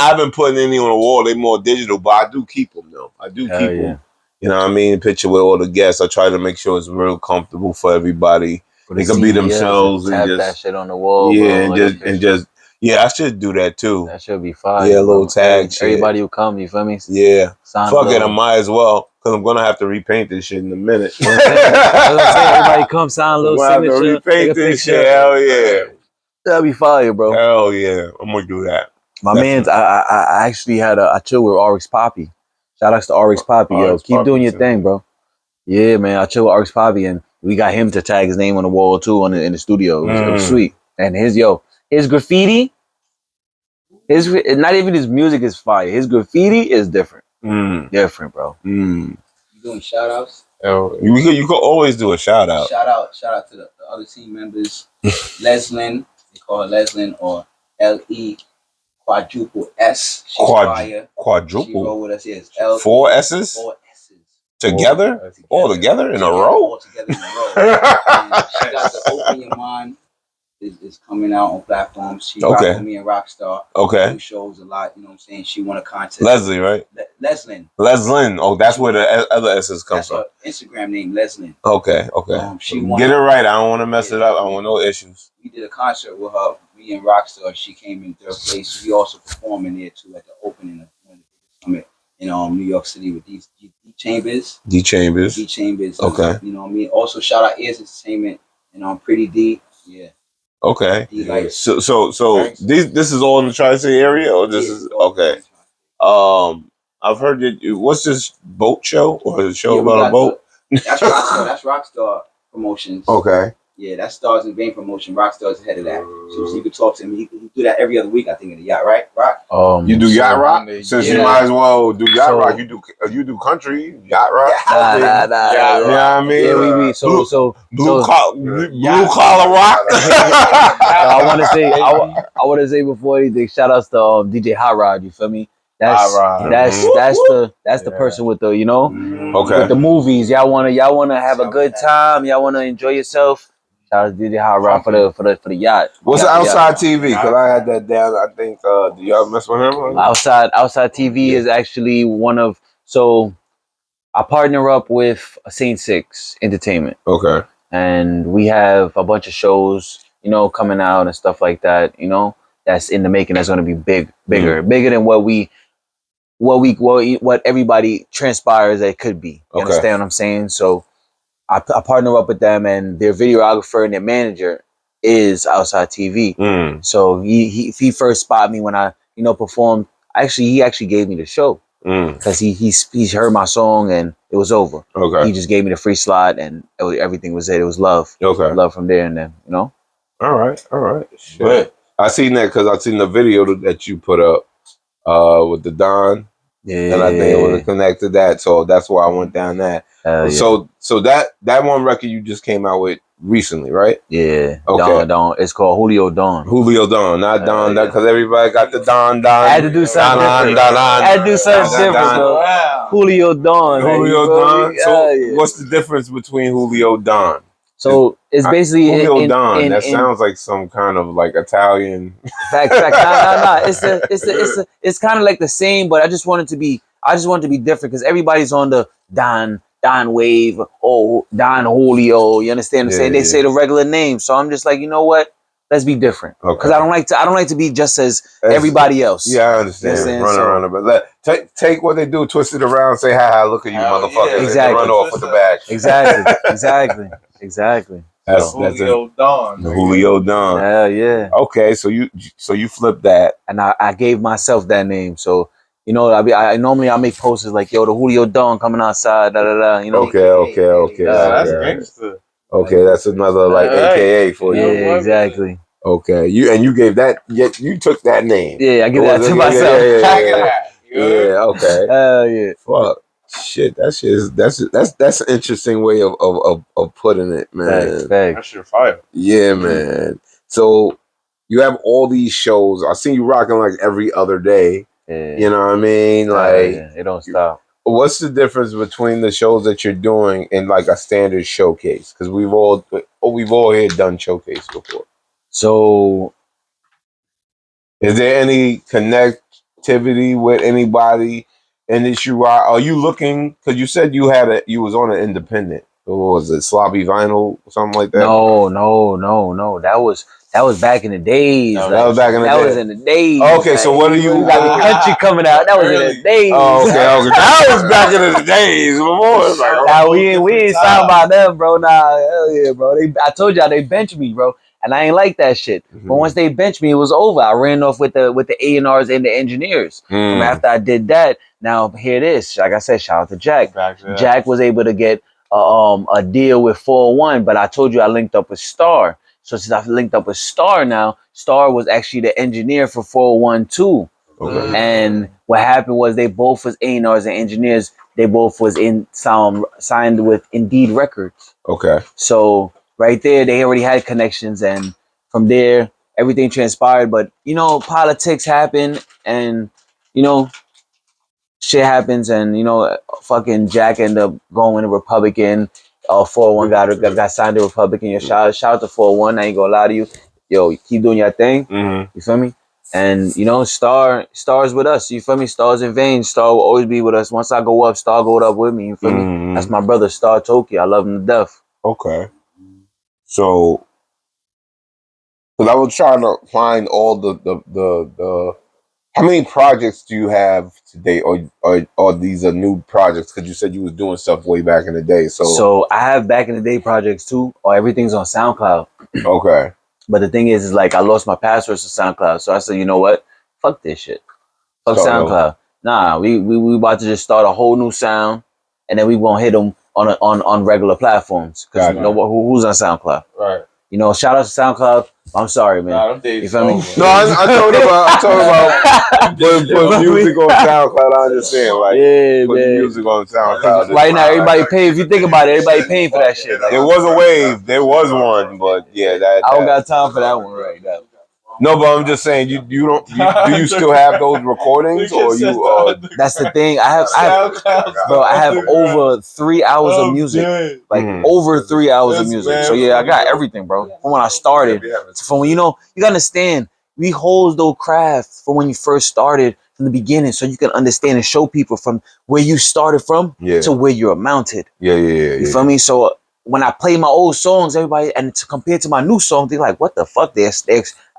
haven't put any on the wall. They more digital, but I do keep them though. I do keep them. You know what I mean? Picture with all the guests. I try to make sure it's real comfortable for everybody. They can be themselves and tap just that shit on the wall. Yeah, bro, and just yeah, I should do that too. That should be fine. Yeah, a little tag shit. Everybody will come. You feel me? Yeah. Fuck it, I might as well, because I'm gonna have to repaint this shit in a minute. Everybody come sign a little signature. I'm gonna repaint this shit. Hell yeah. That'll be fire, bro. Hell yeah, I'm gonna do that. My man's, I actually had I chill with RX Poppy. Shout outs to RX Poppy, yo. Keep doing your thing, bro. Yeah, man. I chill with RX Poppy, and we got him to tag his name on the wall too in the studio. It was sweet. And his graffiti, not even his music is fire. His graffiti is different. Different, bro. You doing shout outs? You could always do a shout out. Shout out to the other team members. Leslin, they call her Leslin, or LE quadruple S. She's fire. Quadruple. She roll with us. Yes. L-E, 4 S's? 4 S's. Together? All together in a row? All together in a row. And she got the Open Your Mind is coming out on platforms. She rocked with me and Rockstar. Okay. She shows a lot, you know what I'm saying? She won a contest. Leslie, right? Leslin. Leslin. Oh, that's where the other S's come from. That's her Instagram name, Leslin. Okay. She won. Get it right. I don't want to mess it up. I don't want no issues. We did a concert with her, me and Rockstar. She came in 3rd place. We also performing there too at the opening of the summit in New York City with these D Chambers. D Chambers. Okay. You know what I mean? Also shout out Ears Entertainment and Pretty D. Yeah. Okay. So this is all in the Tri-State area, or this is okay? I've heard that. What's this boat show or a show about a boat? That's Rockstar. That's Rockstar Promotions. Okay. Yeah, that's Stars and Vein Promotion. Rockstar's the head of that. So you could talk to him. He do that every other week, I think, in the yacht, right? Rock? You do yacht rock? Since you might as well do yacht rock. You do country, yacht rock. Nah. You know what I mean? Yeah, we blue collar rock. I want to say before anything, shout outs to DJ Hot Rod, you feel me? That's the person with the, with the movies. Y'all wanna have a good time, y'all wanna enjoy yourself. Shout out to DJ Hot Rod for the yacht. What's Outside TV? Because I had that down. I think do y'all mess with him? Outside TV is actually so I partner up with Saint Six Entertainment. Okay. And we have a bunch of shows, coming out and stuff like that, that's in the making. That's gonna be bigger than what everybody transpires that it could be. You understand what I'm saying? So I partner up with them, and their videographer and their manager is Outside TV. So he first spotted me when I performed. He actually gave me the show because he heard my song and it was over. Okay. He just gave me the free slot and everything was it. It was love. Okay. Love from there and then All right. Shit. But I seen that because I seen the video that you put up with the Don. Yeah. And I think it was connected to that, so that's why I went down that. So that one record you just came out with recently, right? Yeah. Okay. Don. It's called Julio Don. Julio Don, not Don, because everybody got the Don. I had to do something different. I had to do something different, bro. Wow. Julio Don. So what's the difference between Julio Don? So it's basically Julio Don. That sounds like some kind of like Italian. Fact. Nah. It's kind of like the same, but I just want it to be different because everybody's on the Don wave. Oh, Don Julio. You understand what I'm saying? They say the regular name, so I'm just like, you know what? let's be different. Okay. Because I don't like to be just as everybody else. Yeah, I understand. You know Run around, but take what they do, twist it around, say, "Ha ha, look at you, motherfuckers!" Yeah. Exactly. And run off with the bag. Exactly. That's Julio Don. the Julio Don. Hell yeah. Okay, so you flip that, and I gave myself that name. So, you know, I normally I make posters like, yo, the Julio Don coming outside, da da da. You know. Okay. That's gangster. Okay, that's another like AKA for you. Yeah, exactly. Okay, you gave that. You took that name. Yeah, I give that to myself. Yeah. Okay. Hell yeah. Fuck. Shit. That's an interesting way of putting it, man. Thanks. That shit fire. Yeah, man. So you have all these shows. I see you rocking like every other day. Yeah. You know what I mean? Like it don't stop. what's the difference between the shows that you're doing and like a standard showcase? Because we've all here done showcase before. So is there any connectivity with anybody in this you are you looking, because you said you was on an independent. What was it, Sloppy Vinyl or something like that? No. That was back in the days. That was back in the days. That was in the days. Okay, so what are you got the country coming out? That was in the days. Oh, okay. That was back in the days before. Nah, we ain't talking about them, bro. Nah, hell yeah, bro. I told y'all they benched me, bro. And I ain't like that shit. Mm-hmm. But once they benched me, it was over. I ran off with the A&Rs and the engineers. From after I did that, now here it is. Like I said, shout out to Jack. Jack was able to get a deal with 401, but I told you I linked up with Star. So since I've linked up with Star now, Star was actually the engineer for 401 too. Okay. And what happened was they both was A&Rs and engineers. They both was signed with Indeed Records. Okay. So right there, they already had connections, and from there, everything transpired. But, you know, politics happen, and, you know, shit happens, and, you know, fucking Jack ended up going to Republican. 401 got signed to Republican. Yo, shout out to 401. I ain't gonna lie to you. Yo, you keep doing your thing. Mm-hmm. You feel me? And, you know, Star's with us. You feel me? Star's in vain. Star will always be with us. Once I go up, Star go up with me. You feel me? That's my brother, Star Tokyo. I love him to death. Okay. So, because I was trying to find all the how many projects do you have today, or these are new projects? Because you said you was doing stuff way back in the day. So I have back in the day projects too, or everything's on SoundCloud. Okay. But the thing is like I lost my passwords to SoundCloud, so I said, you know what? Fuck this shit. Fuck SoundCloud. Nah, we about to just start a whole new sound, and then we gonna hit them on regular platforms. Because you know who's on Sauncloud, right? You know, shout out to SoundCloud. I'm sorry, man. Nah, you feel me? No, I'm talking about put music on SoundCloud. I understand, like put music on SoundCloud. Right now, everybody paying. If you think about it, everybody paying for that shit. There was a wave. There was one, but yeah, I don't got time for that one right now. No, but I'm just saying, do you still have those recordings, or you? That's the thing. I have over 3 hours of music, like over 3 hours of music. So yeah, I got everything, bro. From when I started, from when you gotta understand, we hold those crafts from when you first started from the beginning, so you can understand and show people from where you started from to where you're mounted. Yeah. You feel me? So when I play my old songs, everybody, and compared to my new song, they're like, "What the fuck?" They're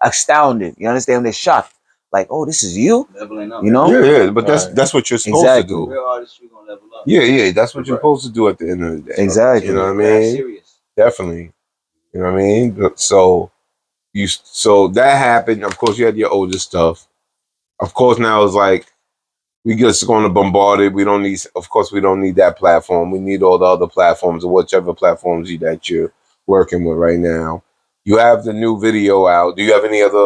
astounded. You understand? They're shocked. Like, "Oh, this is you." You know? Yeah. But that's what you're supposed to do. Real artists, you're gonna level up. Yeah. That's what you're supposed to do at the end of the day. Exactly. You know what I mean? Serious. Definitely. You know what I mean? So that happened. Of course, you had your older stuff. Of course, now it's like we just going to bombard it. We don't need that platform. We need all the other platforms, or whichever platforms that you're working with right now. You have the new video out. Do you have any other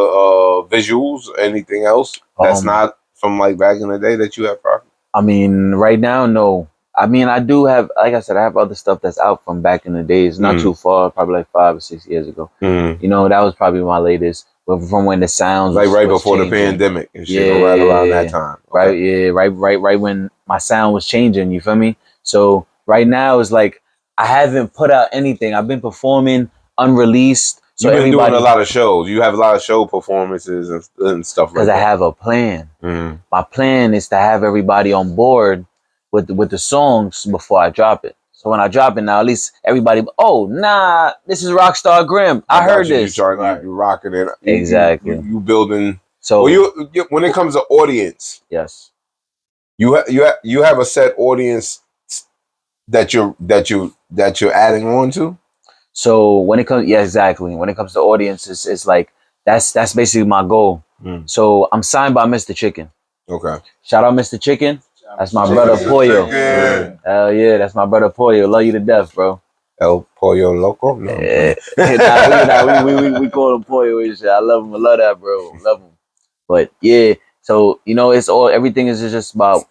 visuals, anything else that's not from like back in the day that you have? I mean, right now, no. I mean, I do have, like I said, I have other stuff that's out from back in the days, not too far, probably like 5 or 6 years ago. You know, that was probably my latest, but from when the sounds like right before the pandemic and shit, right around that time. Okay. Right when my sound was changing. You feel me? So right now it's like I haven't put out anything. I've been performing unreleased. So you've been doing a lot of shows. You have a lot of show performances and stuff like that. Because I have a plan. My plan is to have everybody on board with the songs before I drop it. So when I drop it now, at least everybody, oh nah, this is Rockstar Grimm. I heard this. You rocking it. Exactly. You building. So Well, you when it comes to audience, yes. you have a set audience that you're adding on to. So when it comes, yeah, exactly. When it comes to audiences, it's like that's basically my goal. So I'm signed by Mr. Chicken. Okay. Shout out Mr. Chicken. That's my brother Pollo. Hell yeah, that's my brother Pollo. Love you to death, bro. El Pollo Loco? No. We call him Pollo and shit. I love him. I love that, bro. Love him. But yeah, so you know, everything is just about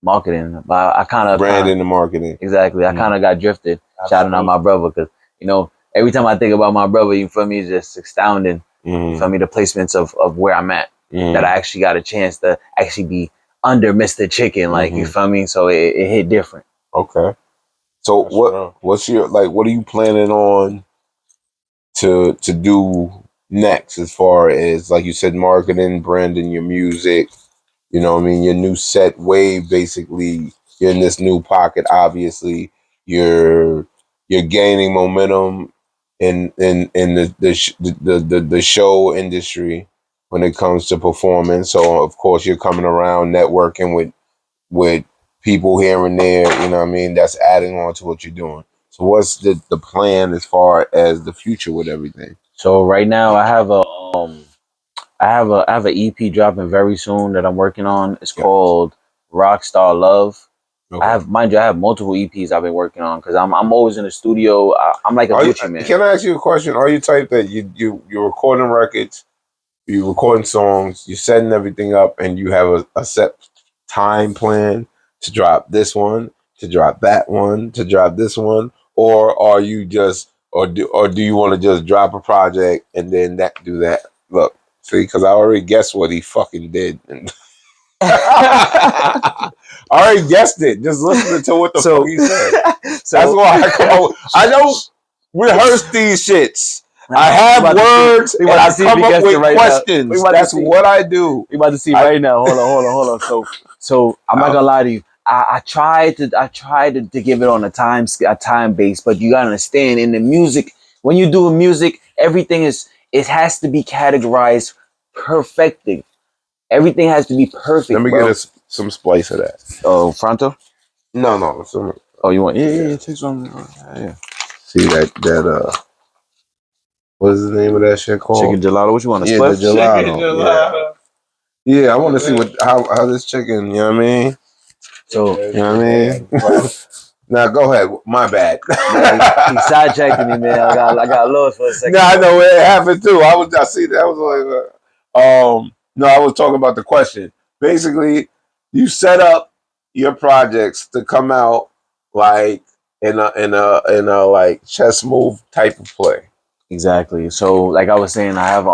marketing. But I kind of branding and marketing. Exactly. I kind of got drifted. Shouting out my brother because you know every time I think about my brother, you feel me, it's just astounding. You feel me, the placements of where I'm at. That I actually got a chance to actually be under Mr. Chicken, like you feel me. So it hit different. Okay. So what's your what are you planning on to do next as far as like you said, marketing, branding your music, you know what I mean, your new set wave, basically you're in this new pocket, obviously. You're gaining momentum in the show industry when it comes to performing. So of course you're coming around networking with people here and there, you know what I mean, that's adding on to what you're doing. So what's the plan as far as the future with everything? So right now I have an EP dropping very soon that I'm working on. It's called Rockstar Love. Okay. I have multiple EPs I've been working on because I'm always in the studio. I'm like a Gucci man. Can I ask you a question? Are you type that you're recording records, you're recording songs, you're setting everything up, and you have a set time plan to drop this one, to drop that one, to drop this one, or are you just do you want to just drop a project and then do that? Look, see, because I already guessed what he fucking did. I already guessed it. Just listening to what the fuck he said. That's why I come up. I don't rehearse these shits. I have words and I come up with questions. That's what I do. We about to see right now. Hold on. So I'm not gonna lie to you. I tried to give it on a time base, but you gotta understand in the music, when you do music, everything it has to be categorized perfecting. Everything has to be perfect. Let me get us some splice of that. Oh, Fronto? No. Oh, you want? Yeah. Take some. Yeah. See that what is the name of that shit called? Chicken gelato. What you want? The gelato. Yeah, I want to see how this chicken. You know what I mean? So you know what I mean? Now go ahead. My bad. He sidetracked me, man. I got lost for a second. I know it happened too. I see that. I was like, no, I was talking about the question. Basically, you set up your projects to come out like in a like chess move type of play. Exactly. So like I was saying, I have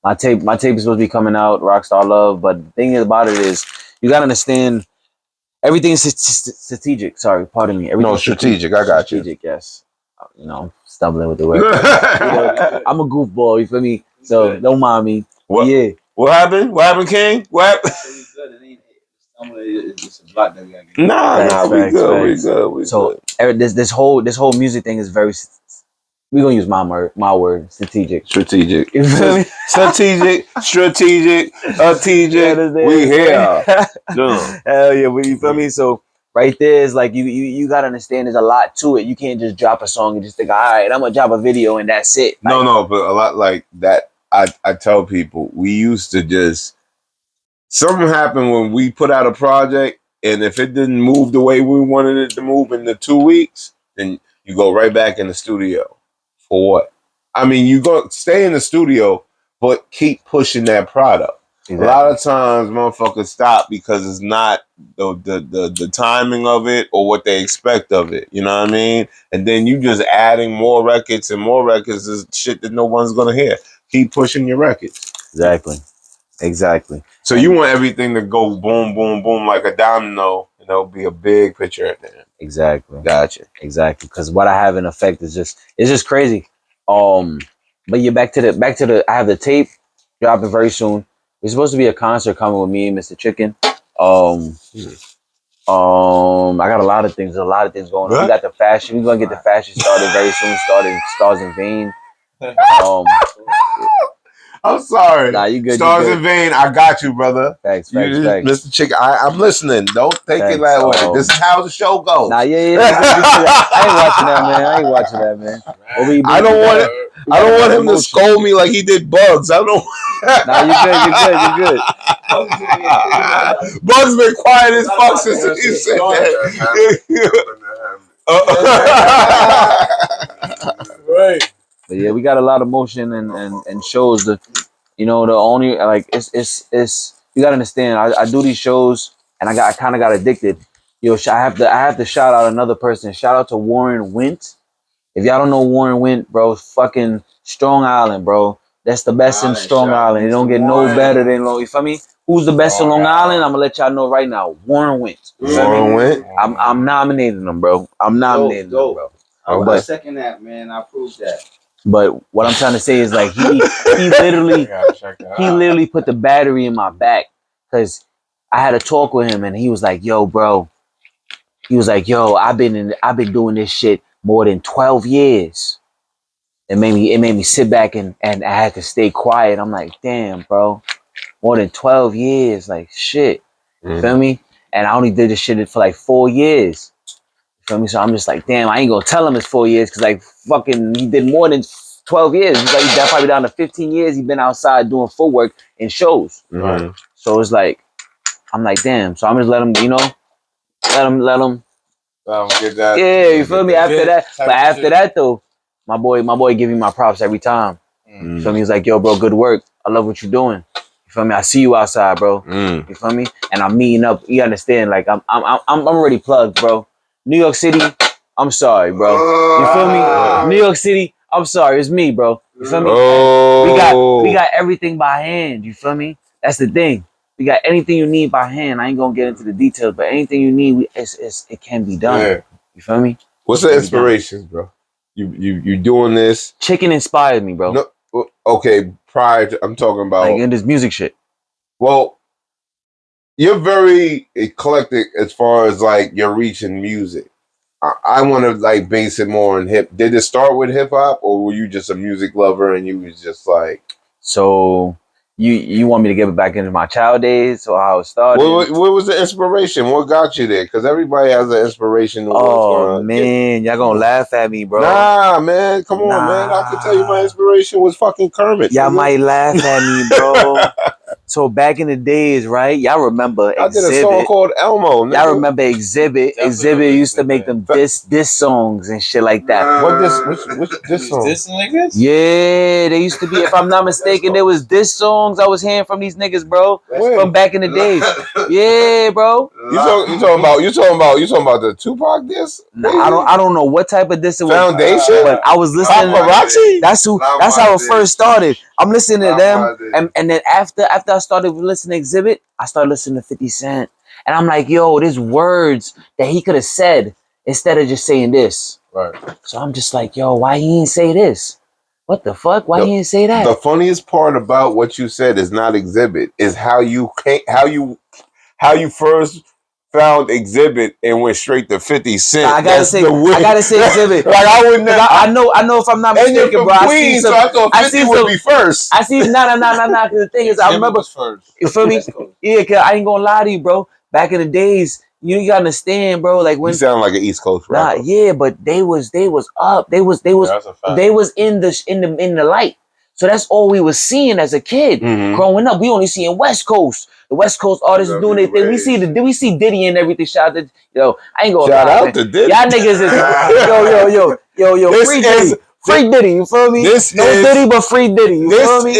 my tape is supposed to be coming out, Rockstar Love, but the thing about it is you gotta understand everything is strategic. Sorry, pardon me. No, strategic. I got strategic, yes. You know, stumbling with the word. I'm a goofball, you feel me? So don't mind me. What? Yeah. What happened? What happened, King? What? Nah, we good. So this whole music thing is very. We're gonna use my word, strategic. Strategic. You feel me? Strategic. We here. Hell yeah, but you feel me? So right there is like you gotta understand there's a lot to it. You can't just drop a song and just think, all right, I'm gonna drop a video and that's it. Like, no, but a lot like that. I tell people we used to just something happened when we put out a project, and if it didn't move the way we wanted it to move in the 2 weeks, then you go right back in the studio. For what? I mean, you go stay in the studio, but keep pushing that product. Exactly. A lot of times, motherfuckers stop because it's not the timing of it or what they expect of it. You know what I mean? And then you just adding more records and more records is shit that no one's gonna hear. Keep pushing your records. Exactly. So you want everything to go boom, boom, boom like a domino, and there'll be a big picture at the end. Exactly. Gotcha. Exactly. Because what I have in effect is just crazy. But yeah, back to the I have the tape dropping very soon. It's supposed to be a concert coming with me and Mr. Chicken. I got a lot of things. There's a lot of things going on. We got the fashion. We're gonna get the fashion started very soon. Stars in Vain. I'm sorry. Nah, you good. Stars in Vain. I got you, brother. Thanks. Mr. Chick, I'm listening. Don't take it that way. This is how the show goes. Nah, yeah. I ain't watching that, man. I don't want him to scold me like he did Bugs. I don't. Nah, you good. Bugs been quiet as fuck since he said that. Right. But yeah, we got a lot of motion and shows. The only like it's you gotta understand. I do these shows and I kind of got addicted. I have to shout out another person. Shout out to Warren Wint. If y'all don't know Warren Wint, bro, fucking Strong Island, bro. That's the best in Strong Island. It don't get no better than you feel me? Who's the best in Long Island? I'm gonna let y'all know right now. Warren Wint. Warren Wint. I'm nominating him, bro. I'm nominating him, bro. I second that, man. I proved that. But what I'm trying to say is like he literally put the battery in my back because I had a talk with him and he was like, "Yo, bro," he was like, "Yo, I've been doing this shit more than 12 years." It made me sit back and I had to stay quiet. I'm like, "Damn, bro, more than 12 years, like shit." You feel me? And I only did this shit for like 4 years. Feel me? So I'm just like, damn, I ain't gonna tell him it's 4 years because like fucking he did more than 12 years. He's like he's probably down to 15 years. He's been outside doing footwork in shows. Mm-hmm. So it's like, I'm like, damn. So I'm just let him get that. Yeah, you feel me? After that, but after that though, my boy give me my props every time. You feel me? He's like, yo, bro, good work. I love what you're doing. You feel me? I see you outside, bro. You feel me? And I'm meeting up. You understand? Like I'm already plugged, bro. New York City, I'm sorry, bro. You feel me? New York City, I'm sorry, it's me, bro. You feel me? We got everything by hand. You feel me? That's the thing. We got anything you need by hand. I ain't gonna get into the details, but anything you need, it can be done. Yeah. You feel me? What's the inspirations, bro? You doing this? Chicken inspired me, bro. No, okay. Prior to, I'm talking about like in this music shit. Well, you're very eclectic as far as like your reach in music. I want to like base it more on hip. Did it start with hip hop, or were you just a music lover and you was just like? So you want me to get it back into my child days or how it started? What was the inspiration? What got you there? Because everybody has an inspiration. Oh man, y'all gonna laugh at me, bro. Nah, man, come on, man. I can tell you my inspiration was fucking Kermit. Y'all might laugh at me, bro. So back in the days, right? Y'all remember Exhibit. I did a song called Elmo. Y'all remember Exhibit? Exhibit used to make them diss songs and shit like that. What which diss song? Diss niggas? Yeah, they used to be. If I'm not mistaken, there was diss songs I was hearing from these niggas, bro. From back in the days. Yeah, bro. You talking about the Tupac diss? I don't know what type of diss it was. Foundation? But I was listening. Paparazzi? That's how it first started. I'm listening to them, and then after I started listening to Exhibit, I started listening to 50 Cent, and I'm like, yo, there's words that he could have said instead of just saying this. Right. So I'm just like, yo, why he didn't say this? What the fuck? Why he didn't say that? The funniest part about what you said is not Exhibit, is how you first found Exhibit and went straight to 50 Cent. I gotta say Exhibit. Like I wouldn't. I know if I'm not mistaken, bro. Queens, so I thought 50 would be first. I see. No. Cause the thing is, I remember first. You feel me? Yeah, cause I ain't gonna lie to you, bro. Back in the days, you gotta understand, bro. Like when you sound like an East Coast rapper. Yeah, but they was up. They was in the light. So that's all we was seeing as a kid growing up. We only seeing West Coast. The West Coast artists doing their thing. We see Diddy and everything. Shout out to I ain't gonna shout out to Diddy. Y'all niggas is yo. Free Diddy. You feel me? Diddy, but free Diddy. You feel me?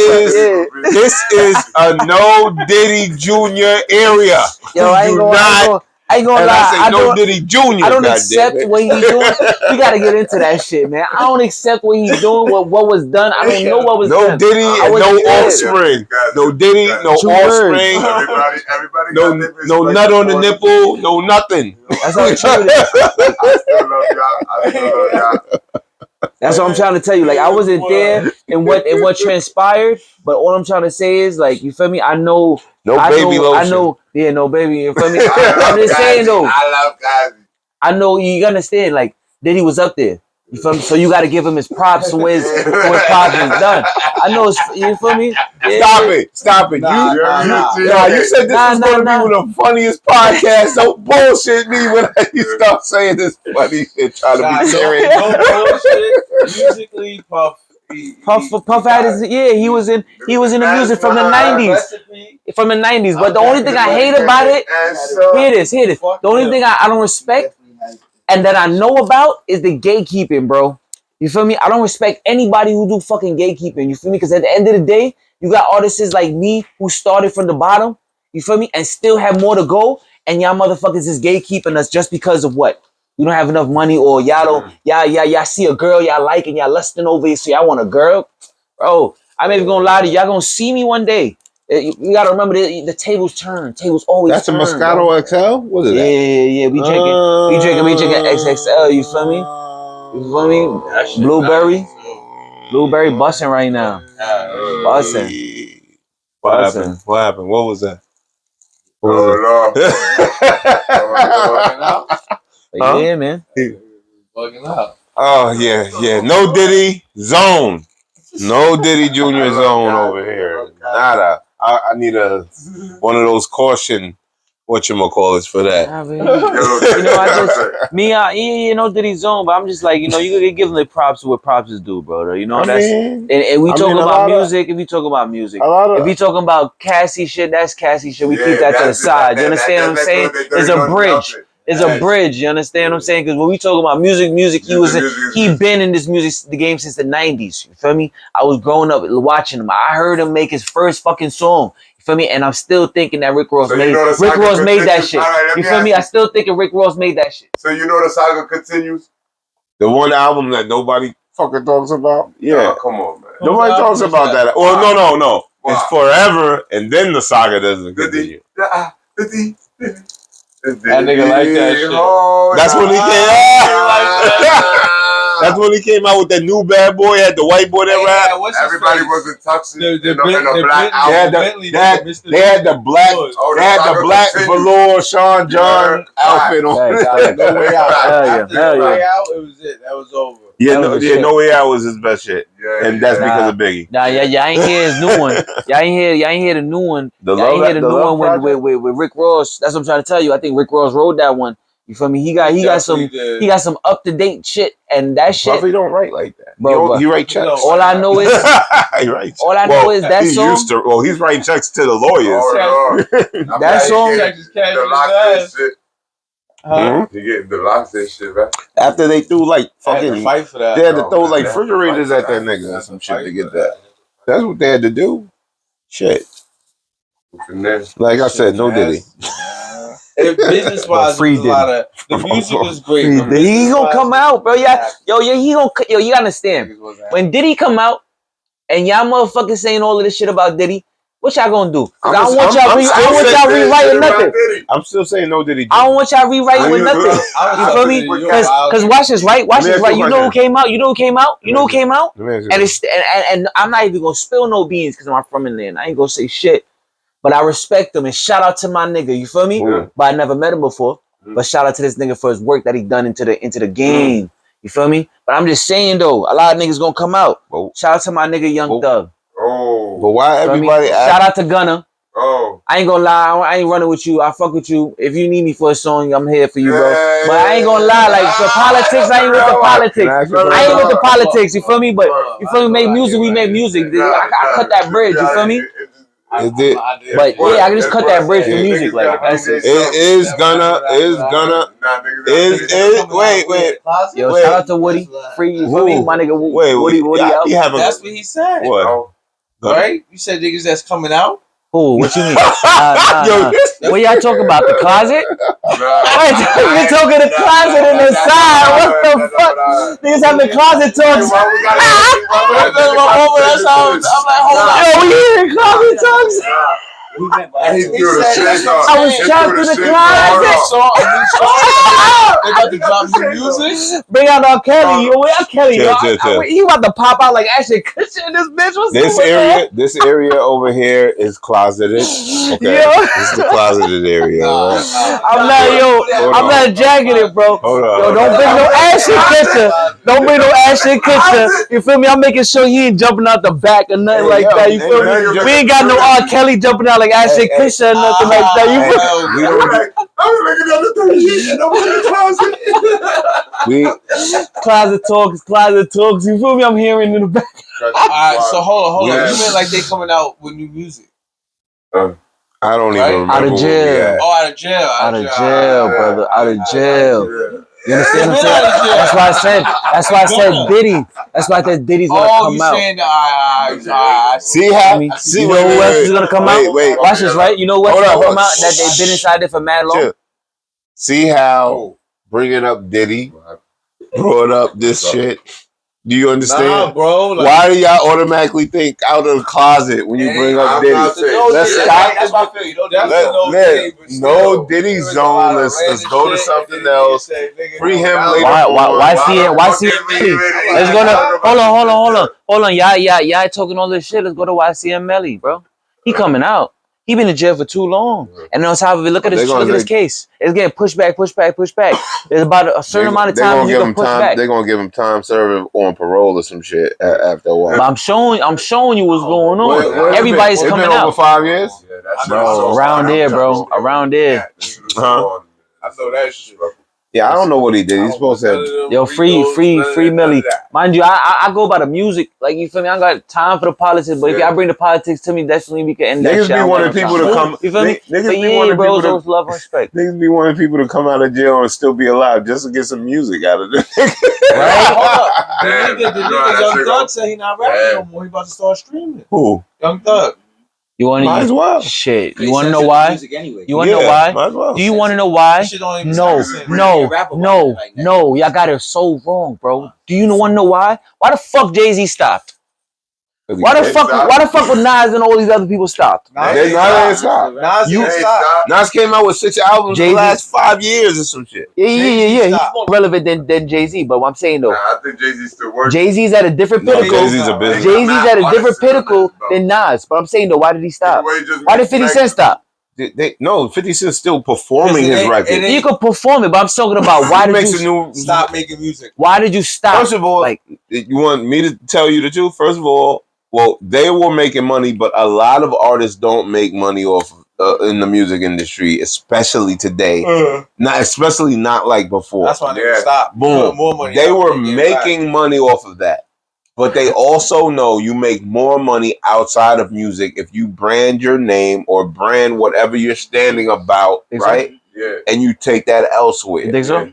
This is a no Diddy Jr. area. Yo, I ain't gonna lie. I no Diddy Jr. I don't accept what he's doing. We gotta get into that shit, man. I don't accept what he's doing. What was done. I don't know what was done. No Diddy and no offspring. No Diddy, no offspring. Everybody no nut on the nipple. No nothing. That's how true it is. I still love y'all. That's what I'm trying to tell you. Like I wasn't there in what transpired, but all I'm trying to say is like you feel me. I know. No I baby know, lotion. I know. Yeah, no baby. You feel me? I'm just saying though. I love Gazi. I know you understand. Like Diddy was up there. You feel me? So you got to give him his props for his props is done. I know. You feel me? Yeah. Stop it. Nah, You said this was going to be one of the funniest podcasts. Don't bullshit me when you start saying this funny shit, trying to be serious. No bullshit. Musically, Puff had his he was in the music from the 90s. From the 90s. But the only thing I hate about it, hear this. The only thing I don't respect and that I know about is the gatekeeping, bro. You feel me? I don't respect anybody who do fucking gatekeeping. You feel me? Because at the end of the day, you got artists like me who started from the bottom. You feel me? And still have more to go. And y'all motherfuckers is gatekeeping us just because of what? You don't have enough money or y'all see a girl y'all like and y'all lusting over it, so y'all want a girl. Bro, I'm even gonna lie to you. Y'all gonna see me one day. You gotta remember the tables turn. Tables always That's turn. a Moscato XL? What is that? Yeah. We drinking XXL, you feel me? You feel me? Blueberry busting right now. Busting. What happened? What was that? Yeah, man. Bugging out. Oh yeah. No Diddy zone. No Diddy Jr. zone over here. Nada. I need one of those caution whatchamacallits for that. Diddy zone, but I'm just like, you could give them the props to what props is due, bro. You know, and we talking about music, if we talking about music. If we talking about Cassie shit, that's Cassie shit. We keep that to the side. You understand what I'm saying? It's a bridge. It's a bridge. You understand what I'm saying? Because when we talk about music, he been in the game since the 90s. You feel me? I was growing up watching him. I heard him make his first fucking song. You feel me? And I'm still thinking that Rick Ross made that shit. You feel me? I still thinking Rick Ross made that shit. So you know the saga continues? The one album that nobody fucking talks about? Yeah. Nah, come on, man. Nobody talks about that. Well, no. It's forever, and then the saga doesn't continue. That nigga like that shit. That's when he came out. That's when he came out with that new bad boy. Had the white boy that rap. Everybody was in tuxes The black outfit. They had the black velour Sean John outfit on. No Way Out. No Way Out. It was it. That was over. No Way Out was his best shit, and that's because of Biggie. Y'all ain't hear his new one. Y'all ain't hear the new one. Y'all ain't hear the new one with Rick Ross. That's what I'm trying to tell you. I think Rick Ross wrote that one. You feel me? He got some up to date shit, and that shit. Puffy don't write like that, bro. He write checks. All I know is he writes. All I know is that he song. He's writing checks to the lawyers. That song. You getting the locks and shit, man. After they threw like fucking fight for that. They had to throw like refrigerators at that nigga or some shit to get that. That's what they had to do. Shit. Like I said, no Diddy. Business wise, a lot of the music is great. He gonna come out, bro. He gonna. You understand? When Diddy come out, and y'all motherfuckers saying all of this shit about Diddy, what y'all gonna do? I don't want y'all rewriting nothing. I'm still saying no Diddy. I don't want y'all rewriting with nothing. You feel me? Because watch this, right? Watch this, right? You know who came out? And I'm not even gonna spill no beans because I'm from in there. And I ain't gonna say shit. But I respect him and shout out to my nigga. You feel me? Yeah. But I never met him before. But shout out to this nigga for his work that he done into the game. You feel me? But I'm just saying though, a lot of niggas gonna come out. Shout out to my nigga Young Thug. But why everybody? Shout out to Gunna. Oh. I ain't gonna lie, I ain't running with you. I fuck with you. If you need me for a song, I'm here for you, bro. But I ain't gonna lie, like for politics, I ain't with the politics. I ain't with the politics. You feel me? But you feel me? Make music, we make music. I cut that bridge. You feel me? But yeah, I can just cut that bridge for music. Like that's it. Is gonna. Wait. Yo, shout out to Woody. Free, you feel me? My nigga Woody out. That's what he said. What? Right? You said niggas that's coming out. Who? What you mean? Nah. What y'all talking about? The closet? You talking the closet in the side? What the fuck? Niggas have the closet talks. That's how I'm like, hold on. Yo, we hearing closet talks. And he threw the shit on. I was trapped in the closet. They about to drop new music. Bring out R. Kelly. Yo, where R. Kelly? Chill, Yo, chill, chill. he about to pop out like Ashton Kutcher in this bitch. What's This area over here is closeted. Okay, Yo. this is the closeted area. Right? I'm not jacking it, bro. Hold on. Yo, don't bring no Ashton Kutcher. Don't bring no Ashton Kutcher. You feel me? I'm making sure he ain't jumping out the back or nothing like that. You feel me? We ain't got no R. Kelly jumping out like Ashton Kutcher or nothing like that. You feel me? I was making another 30 years and I'm in the closet. Closet talks. You feel me? I'm hearing in the back. Alright, so hold on. Yeah. You mean like they coming out with new music? I don't Right? even remember. Out of jail. Oh, out of jail. Out of jail, brother. Out of jail. You understand what I'm Been out of saying? jail. That's why I said Diddy. That's why I said Diddy's gonna come out. Saying that, See how? You See, know who else is gonna come out? Wait. Watch this, right? You know what's Hold gonna on, come out that they've been inside there for mad long? Chill. See how bringing up Diddy brought up this shit? Do you understand? Nah, bro. Like, Why do y'all automatically think out of the closet when you bring up Diddy? Let's stop. That's my feeling. No Diddy zone. Let's go to something else. Free him later. Why see? Let's go to. Hold on. Y'all talking all this shit. Let's go to YCM Melly, bro. He coming out. He been in jail for too long. And on top of it, look at this case. It's getting pushed back. There's about a certain amount of time you can push back. They're gonna give him time serving on parole or some shit after a while. But I'm showing you what's going on. Everybody's coming out. Over 5 years? Bro, around there, bro. Around there. Huh? I know that shit. Yeah, I don't know what he did. He's supposed to have... Yo, free Millie. Mind you, I go by the music. Like, you feel me? I got time for the politics, but if y'all bring the politics to me, definitely we can end that shit. Niggas be wanting people to come... You feel me? Niggas But be wanting bro, people it's love and respect. Niggas be wanting people to come out of jail and still be alive just to get some music out of them. Right? Hold up. The nigga Young Thug said he not rapping no more. He about to start streaming. Who? Young Thug. You want Might as well. Shit. You want to know why? You want to know why? Might as well. Do you want to know why? No. Y'all got it so wrong, bro. Do you want to know why? Why the fuck Jay-Z stopped? Why the fuck would Nas and all these other people stopped? Nas came out with 6 albums in the last 5 years or some shit. Yeah. He's more relevant than Jay-Z, but what I'm saying though, I think Jay-Z's still working. Jay-Z's at a different pinnacle. Jay-Z's a business. Jay-Z's at a different pinnacle than Nas. But I'm saying though, why did he stop? Why did 50 Cent stop? No, 50 Cent's still performing his record. You could perform it, but I'm talking about why did you stop making music? Why did you stop? First of all, like, you want me to tell you the truth? First of all, well, they were making money, but a lot of artists don't make money off in the music industry, especially today. Not like before. That's why they stopped. Boom. More money. They were making money off of that. But they also know you make more money outside of music if you brand your name or brand whatever you're standing about, right? Yeah. And you take that elsewhere. You think so?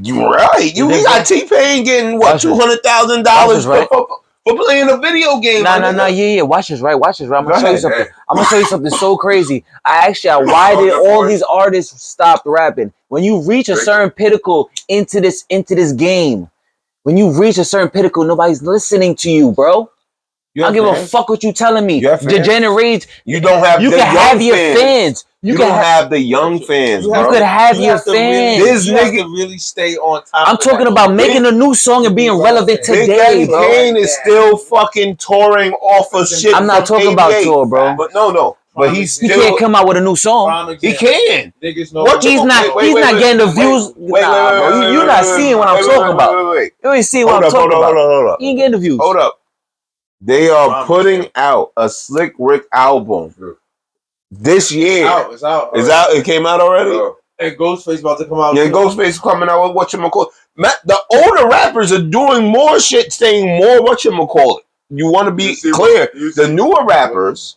You right. You got T-Pain getting what, $200,000 for playing a video game. Yeah. Watch this, right? I'm gonna show you something. I'm gonna show you something so crazy. Why did all these artists stop rapping? When you reach a certain pinnacle into this game, when you reach a certain pinnacle, nobody's listening to you, bro. I don't give a fuck what you telling me. Degenerate. You don't have. You can have your fans. You can have the young fans. You could have your fans. This nigga really stay on top. I'm talking about making a new song and being relevant today, bro. Kane is still fucking touring off of shit. I'm not talking about tour, bro. But no. But he can't come out with a new song. He can. He's not getting the views. Bro. You're not seeing what I'm talking about. Wait. You ain't seeing what I'm talking about. Hold up. You ain't getting the views. Hold up. They are putting out a Slick Rick album this year. It's out. It came out already? And Ghostface about to come out. Yeah, Ghostface coming out with whatchamacallit. The older rappers are doing more shit, saying more whatchamacallit. You want to be clear. The newer rappers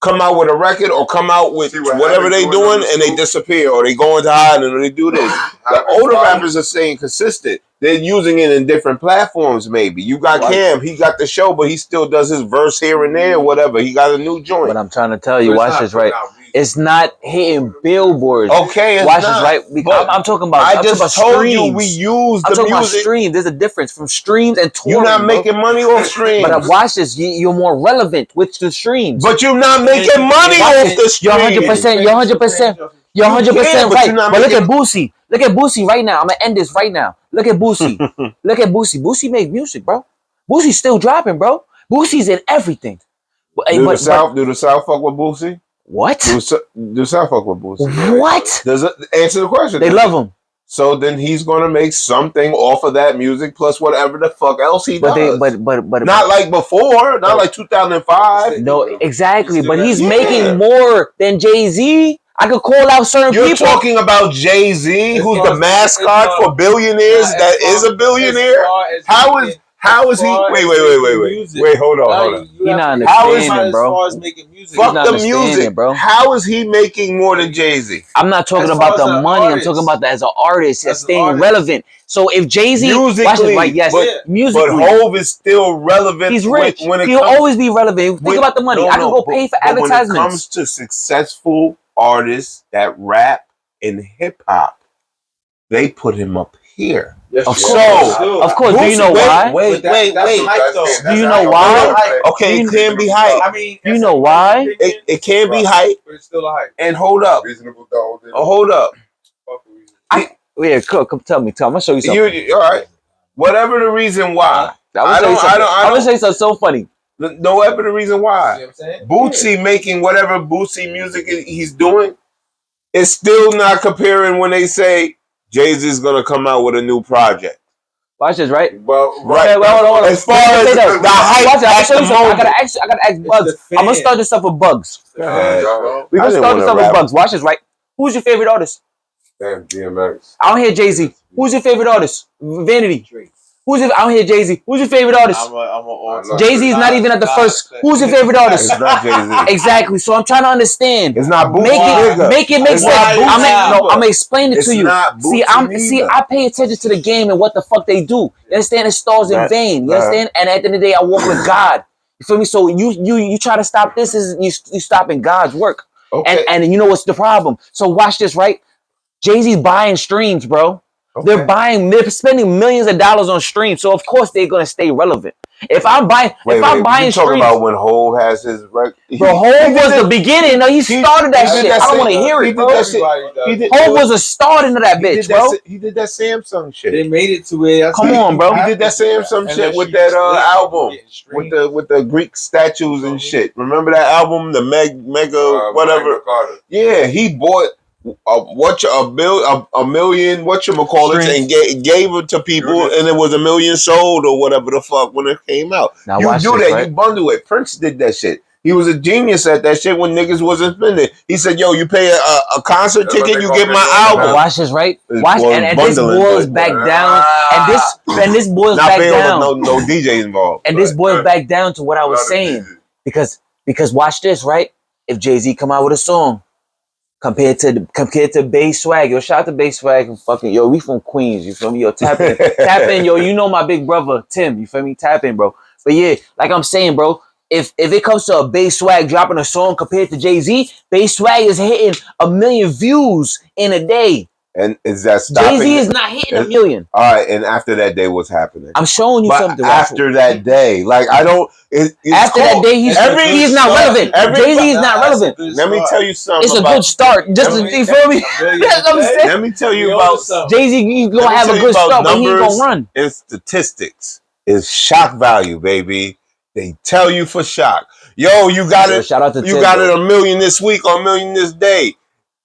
come out with a record or come out with whatever they doing and they disappear or they go into hiding or they do this. The older rappers are staying consistent. They're using it in different platforms maybe. You got Cam, he got the show, but he still does his verse here and there or whatever. He got a new joint. But I'm trying to tell you, watch this, right? It's not hitting billboards. Okay, it's Watch not. this, right? Because I'm talking about. I I'm just talking about told streams. you we use I'm the talking about music. streams. There's a difference from streams and touring. You're not making money off streams. But watch this. You're more relevant with the streams. But you're not making money off the streams. You're 100%. You're 100%. You're 100% right. But look at Boosie. Look at Boosie right now. I'm gonna end this right now. Look at Boosie. Look at Boosie. Boosie makes music, bro. Boosie's still dropping, bro. Boosie's in everything. Do the South fuck with Boosie? What? Do South fuck with Boosie? What? Does it answer the question? They love him. So then he's gonna make something off of that music plus whatever the fuck else he does. But not like before, not like 2005. No, exactly. But he's making more than Jay-Z. I could call out certain people. You're talking about Jay-Z, who's the mascot for billionaires that is a billionaire? How is he? Wait, hold on. You're not understanding, bro. Fuck the music, bro. How is he making more than Jay-Z? I'm not talking about the money. I'm talking about that as an artist, as staying relevant. So if Jay-Z, musically, right? Yes, musically, but Hov is still relevant. He's rich. When He'll always be relevant. Think about the money. I can go pay for advertisements. When it comes to successful artists that rap in hip hop, they put him up here. Of course. Do you know why? Wait. Do you know why? Okay, it can be hype. I mean, do you know why? It can be hype, but it's still a hype. And hold up. Hold up. Come tell me. I'm gonna show you something. All right. Whatever the reason why. I'm gonna show you something so funny. No, whatever the reason why. Bootsy making whatever Bootsy music he's doing, it's still not comparing when they say Jay-Z's gonna come out with a new project. Watch this, right? Well, hold on. As far as the hype, I gotta ask Bugs. I'm gonna start this up with Bugs. I'm gonna start this up with Bugs. Watch this, right? Who's your favorite artist? Damn, DMX. I don't hear Jay-Z. Who's your favorite artist? Vanity. I don't hear Jay-Z. Who's your favorite artist? Jay-Z is not even at the first. Who's your favorite artist? It's not Jay-Z. Exactly. So I'm trying to understand. It's not Bootsy. Make it make sense. I'm gonna explain it It's to you. not Bootsy I pay attention to the game and what the fuck they do. You understand? It stars in vain. You understand? And at the end of the day, I walk with God. You feel me? So you try to stop this, you stopping God's work. Okay. And you know what's the problem? So watch this, right? Jay-Z's buying streams, bro. Okay. They're spending millions of dollars on streams, so of course they're gonna stay relevant. If I'm buying you streams, talking about when Hov has his record? Bro, Hov was the beginning. No, he started that shit. I don't want to hear it, bro. Hov was a start into that bitch, bro. He did that Samsung shit. They made it to where. Come on, bro. He did that Samsung shit with that album with the Greek statues and shit. Remember that album, the Mega whatever? Yeah, he bought a million and gave it to people, and it was a million sold or whatever the fuck when it came out. Now you do this, that, right? You bundle it. Prince did that shit. He was a genius at that shit when niggas wasn't spending. He said, "Yo, you pay a concert ticket, you get my album." Watch this, right? Watch, and this boils back down, and this boils back down. No DJ involved. And this boils back down to what I was saying, because watch this, right? If Jay-Z come out with a song. Compared to Bass Swag, yo, shout out to Bass Swag and fucking yo, we from Queens, you feel me? Yo, tap in, yo, you know my big brother Tim, you feel me? Tap in, bro. But yeah, like I'm saying, bro, if it comes to a Bass Swag dropping a song compared to Jay-Z, Bass Swag is hitting 1 million views in a day. And is that stopping? Jay-Z is not hitting 1 million. All right, and after that day, what's happening? I'm showing you something. After that day, like I don't. After that day, he's not relevant. Jay-Z is not relevant. Let me tell you something. It's a good start. You feel me? That's what I'm saying. Let me tell you about Jay-Z. He's gonna have a good start, but he ain't gonna run. It's statistics. It's shock value, baby. They tell you for shock. Yo, you got it. Shout out to you got it 1 million this week or 1 million this day.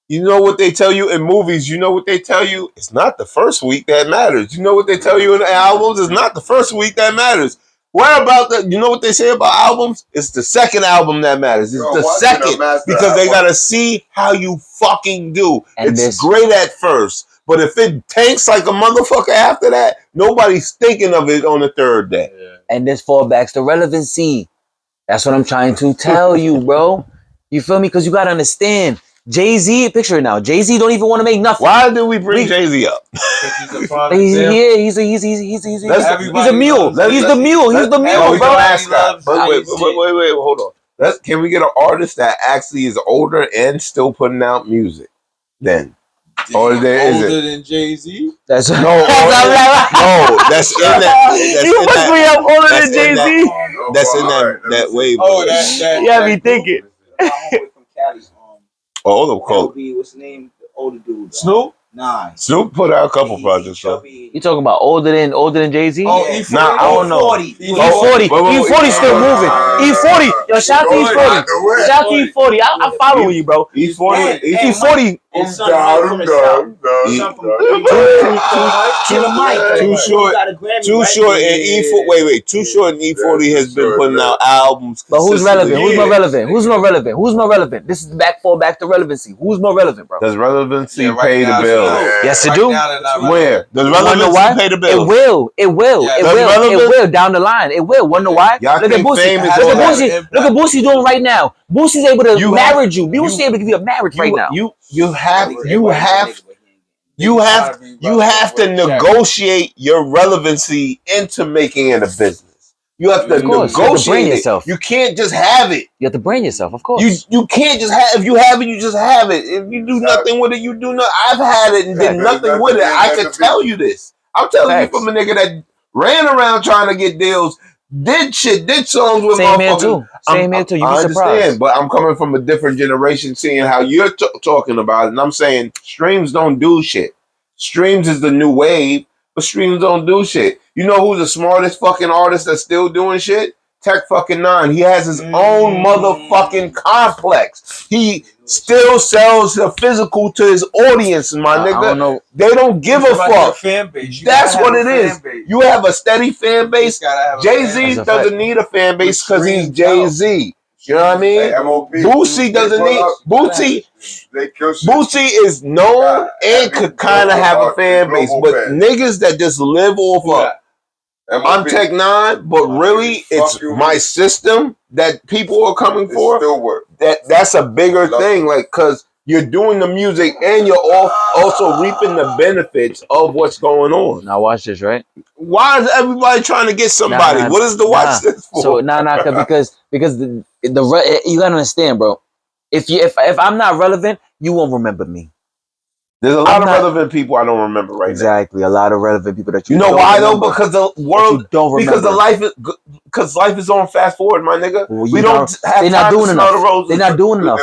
You know what they tell you in movies? You know what they tell you? It's not the first week that matters. You know what they tell you in the albums? It's not the first week that matters. What about the? You know what they say about albums? It's the second album that matters. It's the second because they gotta see how you fucking do. And it's great at first, but if it tanks like a motherfucker after that, nobody's thinking of it on the third day. Yeah. And this fallbacks to relevancy. That's what I'm trying to tell you, bro. You feel me? Because you gotta understand. Jay-Z, picture it now. Jay-Z don't even want to make nothing. Why did we bring Jay-Z up? He's a mule. He's the mule. He's the mule, bro. Wait, hold on. Can we get an artist that actually is older and still putting out music? Then, or there is older it? than Jay-Z? That's No, no. that's in that. You must be up older than Jay-Z. Jay-Z. That's in that wave. Oh, that. Yeah, me thinking. My homeboy from Cali. Oh, cool. What's the name? The older dude. Snoop? Nah. Snoop put out a couple projects, though. You talking about older than Jay-Z? Oh, Yeah. E40. Nah, I don't know. E40. E40 still moving. E40. Yo, shout out to E40. Shout out to E40. I'm following you, bro. E40. E40. Too short, and E40. Wait. Too short and E40 has been putting out albums. But who's relevant? Who's more Yeah. relevant? Who's more relevant? Who's more relevant? This is back to relevancy. Who's more relevant, bro? Does relevancy Yeah, right pay the now, bill? Yes, it Right do. now, they're not Where? Does You wanna know relevancy why? pay the It bill? will. Yeah. It will down the line. It will. Wanna know why? Y'all Look at think Boosie. fame is Look all at that? Boosie. Look at Boosie doing right now. Boosie's able to You marry have- you. Boosie's able to give you a marriage right now. You have to negotiate your relevancy into making it a business. You have to Of course, you have to negotiate bring it. yourself. You can't just have it. You have to brand yourself, of course. You can't just have. If you have it, you just have it. If you do nothing with it, you do nothing. I've had it and did nothing with it. I could tell you this. I'm telling you from a nigga that ran around trying to get deals, did songs with Same here motherfuckers. too. Same here too. You I be understand, surprised. but I'm coming from a different generation, seeing how you're talking about it, and I'm saying streams don't do shit. Streams is the new wave, but streams don't do shit. You know who's the smartest fucking artist that's still doing shit? Tech fucking 9. He has his own motherfucking complex. He still sells the physical to his audience, my nigga. I don't know. They don't give a fuck. Fan base. That's what it is. You have a steady fan base. Jay-Z That's a doesn't fact. need a fan base because he's Jay-Z. You know what I mean? Boosie doesn't need Boosie is known and could kind of have a fan base, but niggas that just live off of I'm Tech 9, but really it's my system that people are coming for. That's a bigger thing, like, cause you're doing the music and you're also reaping the benefits of what's going on. Now watch this, right? Why is everybody trying to get somebody? Nah, what is the watch this for? So because the you gotta understand, bro. If I'm not relevant, you won't remember me. There's a lot of relevant people I don't remember right now. Exactly, a lot of relevant people that you know why though? Because the world don't remember. Because life is on fast forward, my nigga. Well, we don't have they're time not doing to enough. smell the roses. They're not doing enough.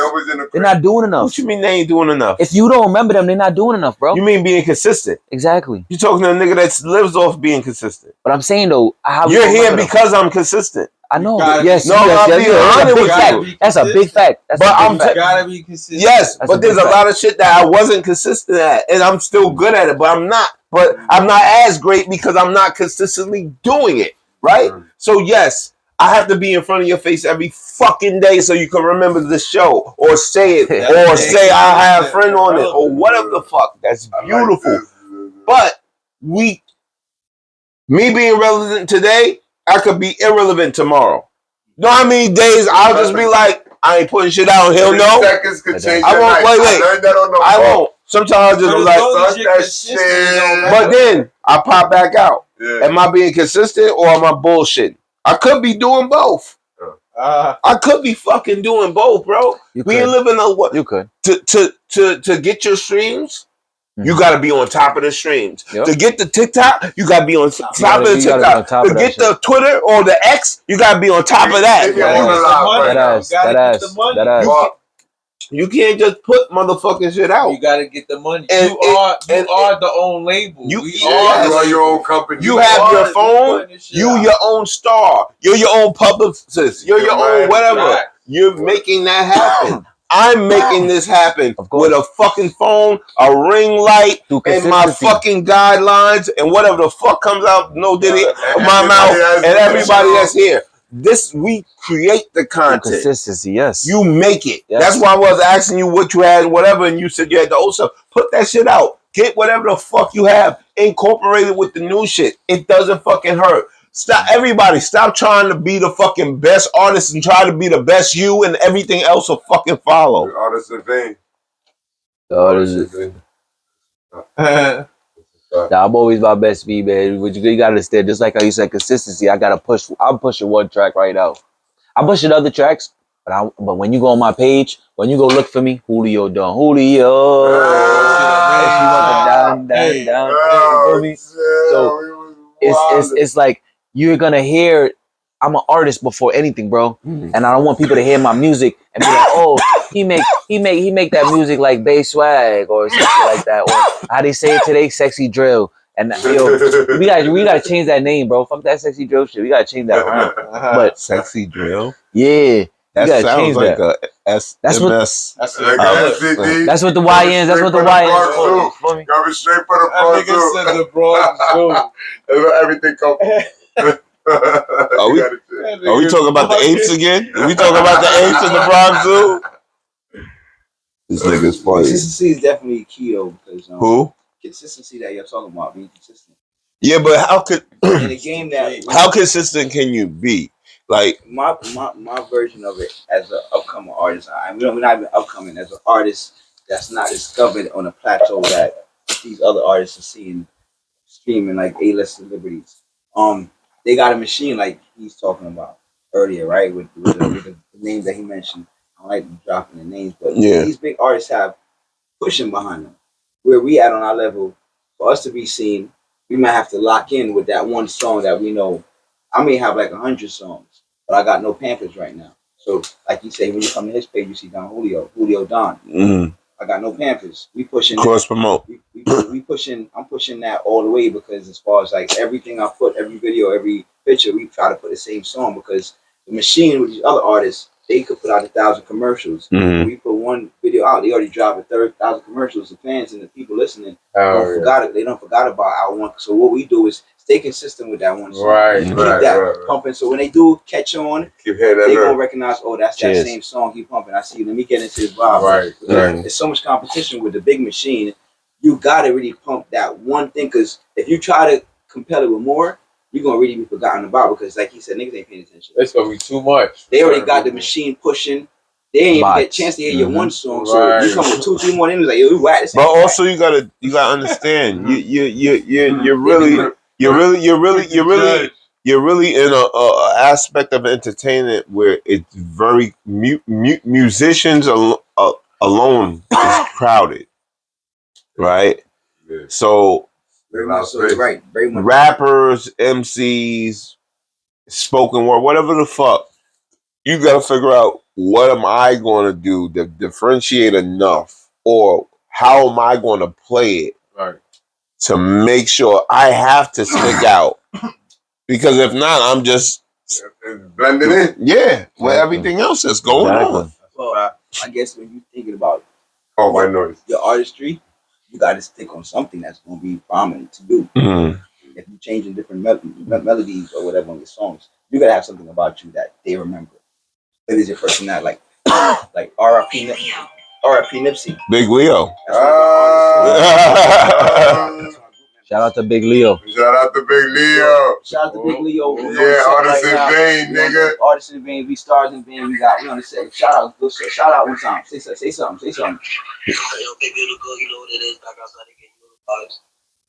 They're not doing enough. What you mean they ain't doing enough? If you don't remember them, they're not doing enough, bro. You mean being consistent? Exactly. You talking to a nigga that lives off being consistent. But I'm saying though, how you're here because I'm consistent. I know. Yes, that's a big fact. That's but a big fact. Gotta be consistent. Yes, but there's a lot of shit that I wasn't consistent at, and I'm still good at it, but I'm not. But I'm not as great because I'm not consistently doing it, right? So yes, I have to be in front of your face every fucking day so you can remember the show, or say it, or say I have a friend on it, or whatever the fuck. That's beautiful. But me being relevant today, I could be irrelevant tomorrow. You know how many days I'll just be like, I ain't putting shit out. He'll know. Seconds could change I won't. Wait. I won't. Sometimes I'll just be like, but then I pop back out. Yeah. Am I being consistent or am I bullshitting? I could be doing both. I could be fucking doing both, bro. We ain't living on what you could to get your streams. You gotta be on top of the streams. Yep. To get the TikTok, you gotta be on top of the TikTok. To get the Twitter or the X, you gotta be on top of that. You can't just put motherfucking shit out. You gotta get the money. And you are the own label. You are your own company. You have your phone. You your own star. You're your own publicist. You're your own whatever. You're making that happen. I'm making this happen with a fucking phone, a ring light, and my fucking guidelines, and whatever the fuck comes out, no diddy, of my mouth, and everybody that's here. We create the content. Consistency, yes. You make it. Yes. That's why I was asking you what you had and whatever, and you said you had the old stuff. Put that shit out. Get whatever the fuck you have. Incorporate it with the new shit. It doesn't fucking hurt. Stop, everybody, stop trying to be the fucking best artist and try to be the best you, and everything else will fucking follow. The artist in vain. I'm always my best me, man. But you gotta understand, just like how you said consistency, I'm pushing one track right now. I'm pushing other tracks, But when you go on my page, when you go look for me, Julio Don. Julio. She went down. You feel me? So it's like you're gonna hear. I'm an artist before anything, bro, and I don't want people to hear my music and be like, "Oh, he make that music like Bay Swag or something like that," or how they say it today, sexy drill. And yo, we gotta change that name, bro. Fuck that sexy drill shit. We gotta change that around. But sexy drill. Yeah, that sounds like that. That's what the Y is. That's what the Y is. Coming straight for the Bronx Zoo. Nigga said the Bronx Zoo. That's where everything comes from. Are we talking about the apes again? Are we talking about the apes in the Bronx Zoo? This nigga's funny. Consistency is definitely key, though. Because, who? Consistency that you're talking about, being consistent. Yeah, but how could in a game that how consistent can you be? Like my version of it as an upcoming artist. We're not even upcoming as an artist that's not discovered on a plateau that these other artists are seeing streaming like A-list celebrities. They got a machine like he's talking about earlier, right? With the names that he mentioned. I don't like dropping the names, but these big artists have pushing behind them. Where we at on our level, for us to be seen, we might have to lock in with that one song that we know. I may have like 100 songs, but I got no Pampers right now. So, like you say, when you come to his page, you see Don Julio Don. Mm-hmm. I got no Pampers. We pushing cross promote. We pushing. I'm pushing that all the way because as far as like everything I put, every video, every picture, we try to put the same song because the machine with these other artists, they could put out 1,000 commercials. Mm-hmm. We put one video out, they already dropped 30,000 commercials. The fans and the people listening they don't forgot about our one. So what we do is stay consistent with that one song. Keep that pumping. So when they do catch on, they gonna recognize, oh, that's that same song he pumping. I see. Let me get into his vibe. There's so much competition with the big machine. You gotta really pump that one thing because if you try to compel it with more, you're gonna really be forgotten about because, like he said, niggas ain't paying attention. It's gonna be too much. They already got the machine pushing. They ain't even get a chance to hear your one song. So you come with 2, 3 more in, like yo, you whack. But also you gotta understand, you're really in a aspect of entertainment where it's very musicians alone is crowded, right? Yeah. So. Very much so, right. Very much rappers, MCs, spoken word, whatever the fuck. You gotta figure out what am I gonna do to differentiate enough, or how am I gonna play it to make sure I have to stick out. Because if not, I'm just blending in. Yeah, with everything else that's going on. Well, I guess when you're thinking about my noise, your artistry, you got to stick on something that's going to be prominent to do. Mm-hmm. If you're changing different melodies or whatever on your songs, you got to have something about you that they remember. It is your personality, like R.I.P. Nipsey. Big Leo. Shout out to Big Leo. Shout out to Big Leo. Shout out to Big Leo. Yeah, Artists in Vain, nigga. Artists in Vain, we stars in Vain. We on the set. Shout out one time. Say something.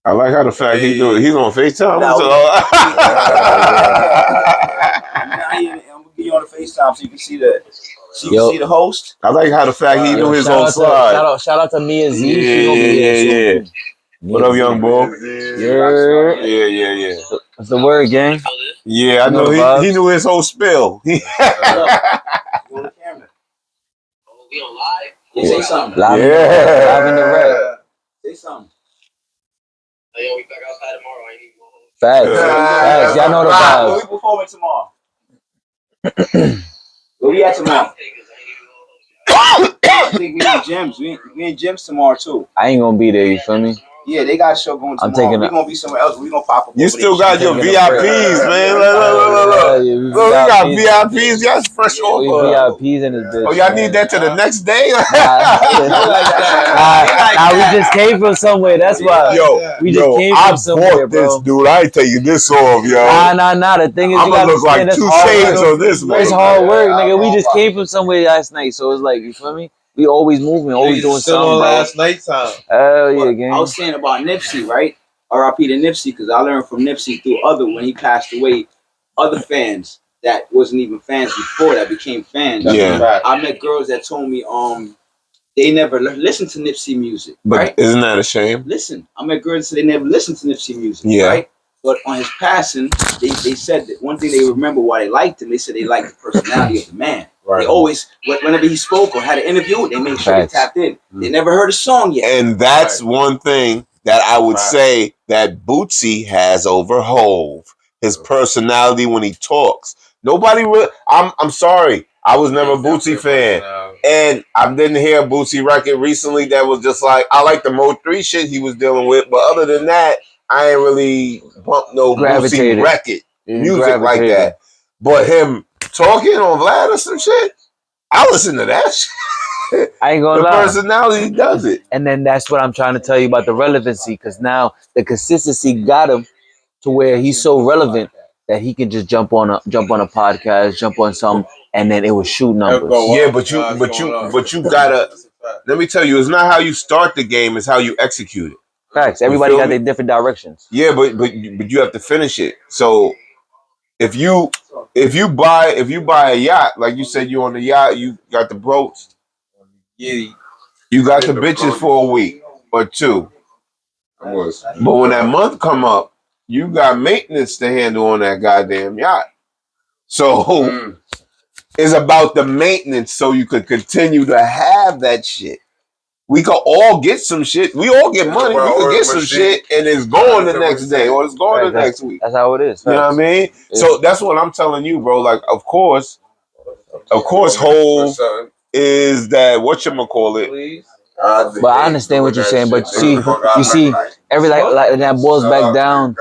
I like how the fact he's on FaceTime. I'm gonna get you on the FaceTime so you can see the host. I like how the fact he knew his own slide. Shout out to Mia Z. Yeah. What up, young boy? Yeah. What's the word, gang? Yeah, I know he knew his whole spill. You on the camera? Oh, we on live? Yeah, say something. Live in the red. Say something. Hey, yo, we back outside tomorrow. I ain't even Facts. Y'all know the vibes. Where we performing tomorrow? Where we at tomorrow? I think we in gyms. We in gyms tomorrow too. I ain't gonna be there. You feel me? Yeah, they got a show going tomorrow. We're gonna be somewhere else. We're gonna pop up. You still got your VIPs, man. Look. We got VIPs. Y'all fresh over. VIPs in this bitch. Oh, y'all need that to the next day? We just came from somewhere. That's why. We just came from somewhere, bro. This dude, I ain't taking this off, yo. Nah. The thing is, I'm gonna look like 2 shades on this one. It's hard work, nigga. We just came from somewhere last night, so it's like, you feel me? We always moving, always doing still something. On last night time. Hell yeah, gang. I was saying about Nipsey, right? R.I.P. to Nipsey, because I learned from Nipsey through when he passed away, other fans that wasn't even fans before that became fans. Yeah. I met girls that told me they never listened to Nipsey music. But right? isn't that a shame? Listen, I met girls that said they never listened to Nipsey music. Yeah. Right? But on his passing, they said that one thing they remember why they liked him. They said they liked the personality of the man. Right. They always, whenever he spoke or had an interview, they made sure they tapped in. They never heard a song yet. And that's one thing that I would say that Bootsy has over Hove. His personality when he talks. Nobody really. I'm sorry. I was never a Bootsy fan, and I didn't hear a Bootsy record recently that was just like I like the Mo 3 shit he was dealing with, but other than that, I ain't really bumped no Bootsy record music like that. But him talking on Vlad or some shit, I listen to that shit. I ain't gonna lie. The personality does it. And then that's what I'm trying to tell you about the relevancy, because now the consistency got him to where he's so relevant that he can just jump on a podcast, jump on something, and then it will shoot numbers. Yeah, but you gotta. Let me tell you, it's not how you start the game; it's how you execute it. Facts. Everybody got their different directions. Yeah, but you have to finish it. So if you buy a yacht, like you said, you on the yacht, you got the boats. Yeah, you got the bitches for a week or two. But when that month come up, you got maintenance to handle on that goddamn yacht. So it's about the maintenance so you could continue to have that shit. We could all get some shit. We all get money. We could get some shit and it's going the next day or it's going the next week. That's how it is. You know what I mean? So that's what I'm telling you, bro. Like, of course, Hov is that whatchamacallit. But I understand what you're saying. But you see, every like that boils back down.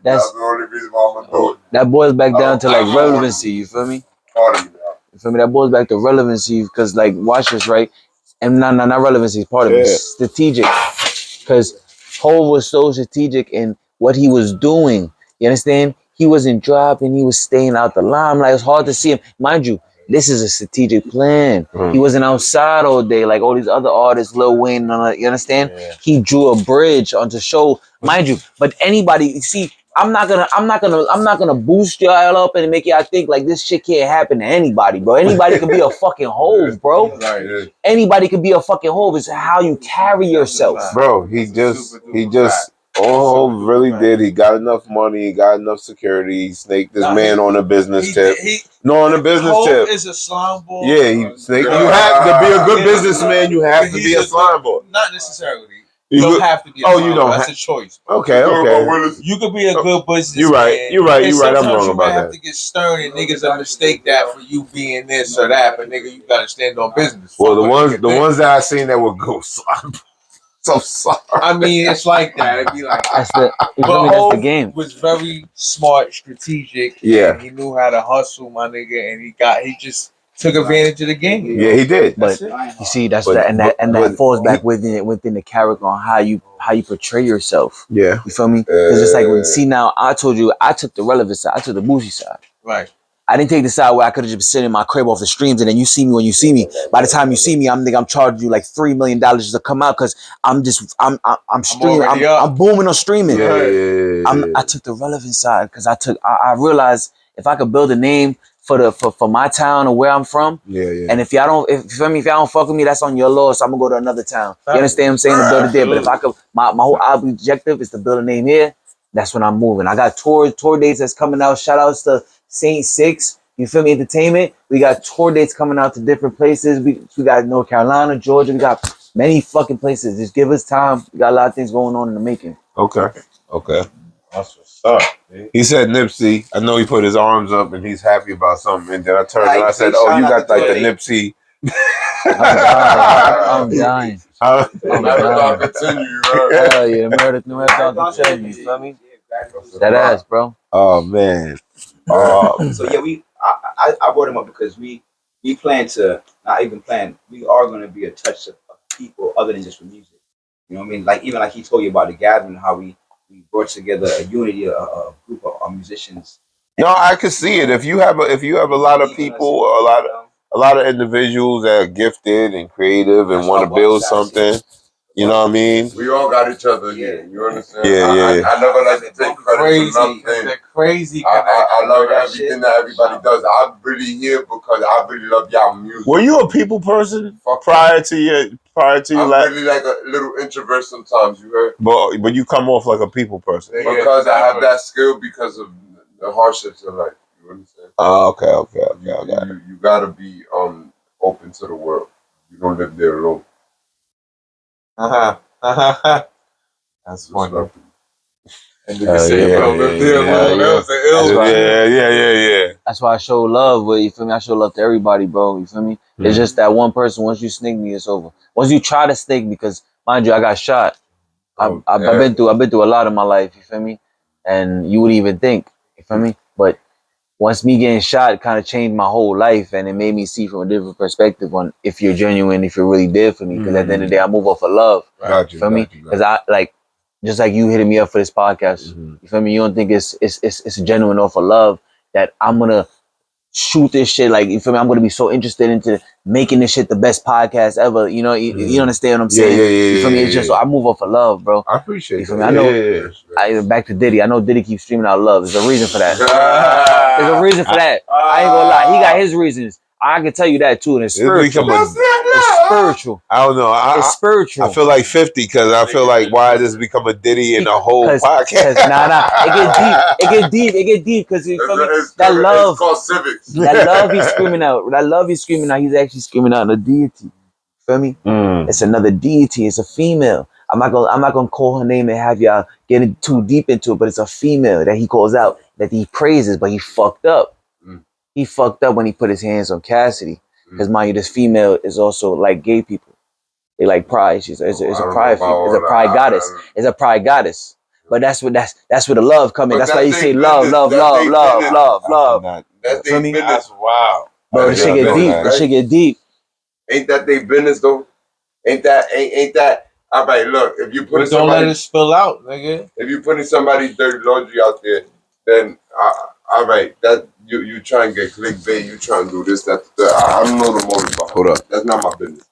That's the only reason why I'm gonna do it. That boils back down to like relevancy. You feel me? You feel me? That boils back to relevancy because like watch this, right? And not relevancy is part of it. Strategic. Because Hov was so strategic in what he was doing. You understand? He wasn't dropping. He was staying out the limelight. It's hard to see him. Mind you, this is a strategic plan. He wasn't outside all day like all these other artists, Lil Wayne. You understand? Yeah. He drew a bridge onto show, mind you. But anybody, see, I'm not gonna boost y'all up and make y'all think like this shit can't happen to anybody, bro. Anybody could be a fucking Hov, bro. Anybody could be a fucking Hov. It's how you carry yourself, bro. He just all Hov really did. He got enough money. He got enough security. He snaked this man on a business tip. On a business tip. Is a slime ball. Yeah, he snaked. You have to be a good businessman. You have to be a slime ball. Not necessarily. You don't have to be. You don't. That's a choice. Okay. You could be a good businessman. You're right. I'm wrong about that. You have to get stern, and niggas will mistake that for you being this or that. But nigga, you gotta stand on business. Well, the ones that I seen that would go slime. So sorry. I mean, it's like that. It'd be like that's the game. Was very smart, strategic. Yeah, and he knew how to hustle, my nigga, and he just took advantage of the game. Yeah, he did. But you see, that falls back within the character on how you portray yourself. Yeah, you feel me? It's just like see now. I told you I took the relevant side. I took the bougie side. Right. I didn't take the side where I could have just been sitting in my crib off the streams and then you see me when you see me. By the time you see me, I'm charging you like $3 million just to come out because I'm streaming. I'm booming on streaming. Yeah. I took the relevant side because I realized if I could build a name for my town or where I'm from. And if y'all don't fuck with me, that's on your loss. I'm gonna go to another town. You understand what I'm saying? To build it there. But if I could, my whole objective is to build a name here. That's when I'm moving. I got tour dates that's coming out. Shout outs to Saint Six, you feel me? Entertainment. We got tour dates coming out to different places. We got North Carolina, Georgia. We got many fucking places. Just give us time. We got a lot of things going on in the making. Okay. That's what's up. He said Nipsey. I know he put his arms up and he's happy about something. And then I turned and I said, "Oh, you got like the Nipsey." I'm dying. Continue, bro. Hell yeah, the murder through continue. You feel me? That ass, bro. Oh man. So yeah, I brought him up because we plan to not even plan. We are going to be a touch of people other than just for music. You know what I mean? Like even like he told you about the gathering, how we brought together a unity, a group of musicians. No, I could see it. If you have a lot of people, or a lot of individuals that are gifted and creative and want to build something, You know what I mean? We all got each other here. You understand? Yeah. I never like to take credit Crazy. for nothing. The crazy I love everything that everybody does. I'm really here because I really love y'all music. Were you a people person prior to your I'm really like a little introvert sometimes, you heard? But you come off like a people person. Because I have that skill because of the hardships in life. You understand? Oh, okay. You gotta be open to the world. You don't live there alone. That's funny. And Yeah. That's why I show love, but you feel me? I show love to everybody, bro. You feel me? It's just that one person. Once you snake me, it's over. Once you try to snake me, because mind you, I got shot. I've been through a lot in my life. You feel me? And you wouldn't even think. You feel me? But once me getting shot kind of changed my whole life, and it made me see from a different perspective on if you're genuine, if you're really there for me. Because at the end of the day, I move off of love. Right. You feel me? Because I like, just like you hitting me up for this podcast. You feel me? You don't think it's genuine off of love that I'm gonna shoot this shit, like, you feel me? I'm gonna be so interested into making this shit the best podcast ever. You know, you understand what I'm saying? You feel me? It's just I move off of love, bro. I appreciate you feel that. me? I know. Back to Diddy. I know Diddy keeps streaming out love. There's a reason for that. There's a reason for that. I ain't gonna lie. He got his reasons. I can tell you that too, and it's spiritual. It's spiritual. I don't know. It's spiritual. I feel like 50 because I feel like why does this become a Diddy in the whole podcast? Nah. It get deep because you feel me? That love. It's called civics. That love he's screaming out. That love he's screaming out. He's actually screaming out in a deity. Feel me? It's another deity. It's a female. I'm not gonna call her name and have y'all get too deep into it, but it's a female that he calls out, that he praises, but he fucked up. He fucked up when he put his hands on Cassidy. Because mind you, this female is also like gay people. They like pride. It's a pride female. It's a pride goddess. It's a pride goddess. But that's where the love comes in. That's why you say love. That's their business. Wow. Bro, this shit get deep. This shit get deep. Ain't that their business though? Ain't that all right, look, if you put don't let it spill out, nigga. If you putting somebody's dirty laundry out there, then all right, that you try and get clickbait, you try and do this, that. I don't know the motive behind. Hold up. That's not my business.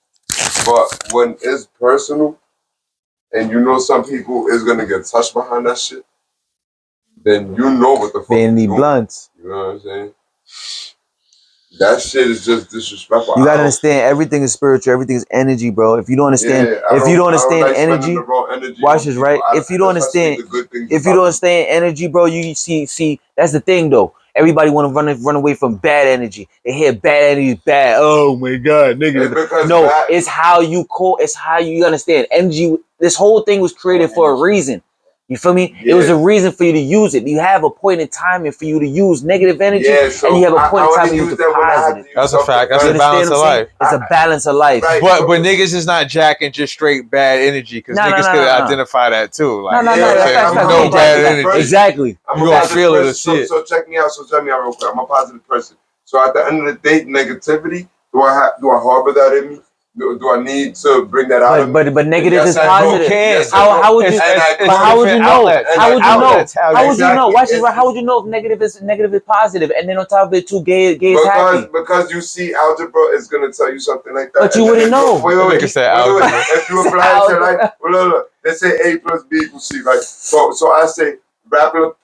But when it's personal, and you know some people is gonna get touched behind that shit, then you know what the fuck. Vanity blunts. You know what I'm saying? That shit is just disrespectful. You gotta understand, everything is spiritual, everything is energy, bro. If you don't understand, energy, watch this, right? If you don't understand energy, bro, you see, that's the thing though. Everybody want to run away from bad energy. They hear bad energy is bad. Oh my god, nigga. No, it's how you understand. Energy, this whole thing was created for a reason. You feel me? Yeah. It was a reason for you to use it. You have a point in time and for you to use negative energy, and you have a point in time to use the positive. That's a fact. That's a balance of life. It's a balance of life. Right. But niggas is not jacking just straight bad energy, because niggas could identify that too. Like, no bad energy. Exactly. You gonna feel it as shit. So check me out. So check me out real quick. I'm a positive person. So at the end of the day, negativity, do I harbor that in me? Do I need to bring that out? But negative is positive. How would you? How would you know? How would you know? How would you know? Watch this. How would you know if negative is positive, and then on top of it, too, gay is happy? Because you see, algebra is gonna tell you something like that. But you wouldn't know. Wait. If you apply it to like, look, let's say A plus B equals C, right? So I say rapper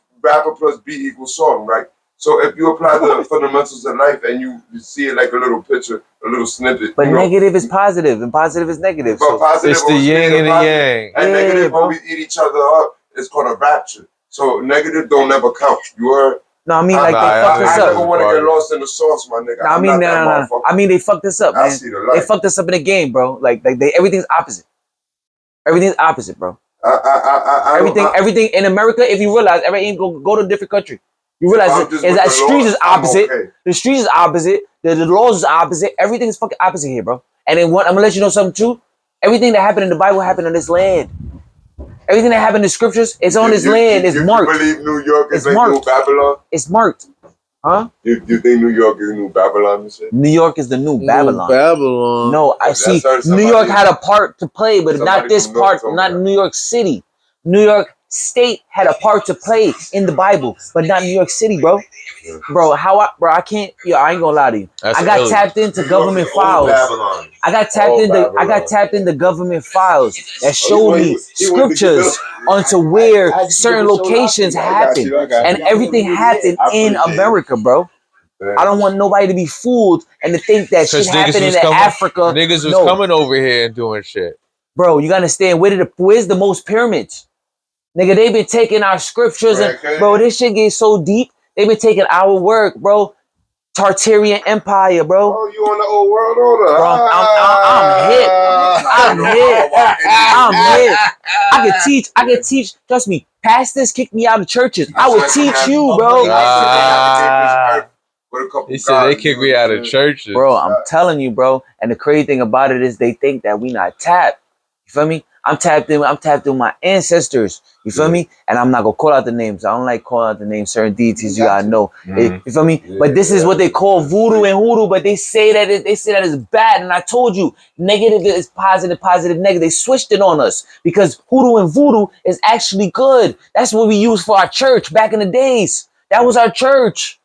plus B equals song, right? So if you apply the fundamentals of life and you see it like a little picture, a little snippet. But negative is positive and positive is negative. But positive it's the yin and the yang. And negative always eat each other up. It's called a rapture. So negative don't never count. You heard? No, I mean like they fucked us up. I never want to get lost in the sauce, my nigga. No. I mean they fucked us up, man. They fucked us up in the game, bro. Like everything's opposite. Everything's opposite, bro. Everything in America, if you realize, everything go to a different country. You realize is that streets is opposite. Okay. The streets is opposite. The laws is opposite. Everything is fucking opposite here, bro. And then I'm gonna let you know something too. Everything that happened in the Bible happened on this land. Everything that happened in the scriptures is on this land. It's marked. You believe New York is like New Babylon? It's marked. Huh? You think New York is New Babylon and shit? New York is the new Babylon. Babylon. No, I see. New York had a part to play, but not this part. Not New York City. New York state had a part to play in the Bible, but not New York City, bro. Bro, I can't. Yo, I ain't gonna lie to you. That's I got ill. tapped into government files. Babylon. I got tapped into government files that showed me scriptures onto where certain locations happen, and everything happened in America, bro. I don't want nobody to be fooled and to think that shit happened in Africa. Niggas was coming over here and doing shit. Bro, you gotta understand, where's the most pyramids? Nigga, they been taking our scriptures and bro, this shit gets so deep. They been taking our work, bro. Tartarian Empire, bro. Oh, you on the old world order? Bro, I'm hip. I can teach. Trust me, pastors kick me out of churches. I would teach you, bro. He said they kick me out of churches. Bro, I'm telling you, bro. And the crazy thing about it is they think that we not tapped. You feel me? I'm tapped in with my ancestors. You feel me? And I'm not gonna call out the names. I don't like calling out the names, certain deities you gotta know. You feel me? But this is what they call voodoo and hoodoo, but they say that it's bad. And I told you, negative is positive, positive, negative. They switched it on us because hoodoo and voodoo is actually good. That's what we used for our church back in the days. That was our church.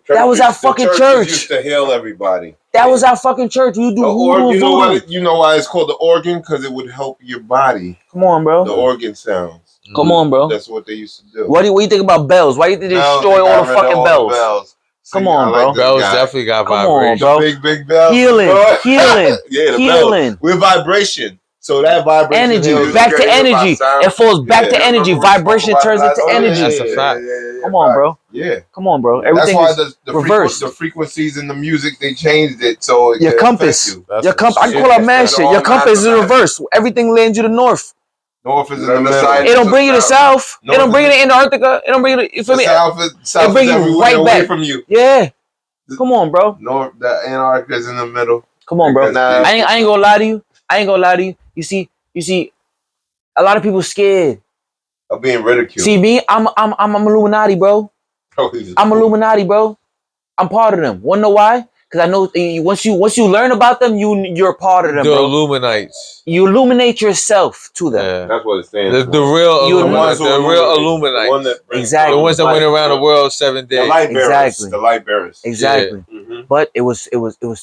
That was our fucking church. Used to heal everybody. That was our fucking church. We do voodoo. You know why it's called the organ? Because it would help your body. Come on, bro. The organ sounds. Come on, bro. That's what they used to do. What do you think about bells? Why you think they destroy all the fucking bells? Come on, bro. Bells definitely got vibration. Come on, bro. Big bells. Healing. Yeah, the healing. With vibration. So that vibration. Energy. Back to energy. It falls back to energy. Vibration turns into energy. That's a fact. Come on, bro. Yeah. Come on, bro. Everything That's why the reversed. The frequencies in the music, they changed it so it your compass. Your compass. I can call out mad shit. Your compass is reversed. Everything lands you to north. North is in the middle. It don't bring you to south. It don't bring you to Antarctica. It don't bring you to, you feel me? South it bring you right back from you. Yeah. Come on, bro. North, the Antarctica is in the middle. Come on, bro. I ain't gonna lie to you. You see, a lot of people scared of being ridiculed. See me, I'm Illuminati, bro. I'm Illuminati, bro. I'm part of them. Wanna know why? Because I know once you learn about them, you're a part of them, the bro. Illuminates. You illuminate yourself to them. Yeah. That's what it stands for. The real Illuminates. The real Illuminates. Exactly. The ones that went around the world 7 days. The light bearers. Exactly. The light bearers. Exactly. Yeah. Mm-hmm. But it was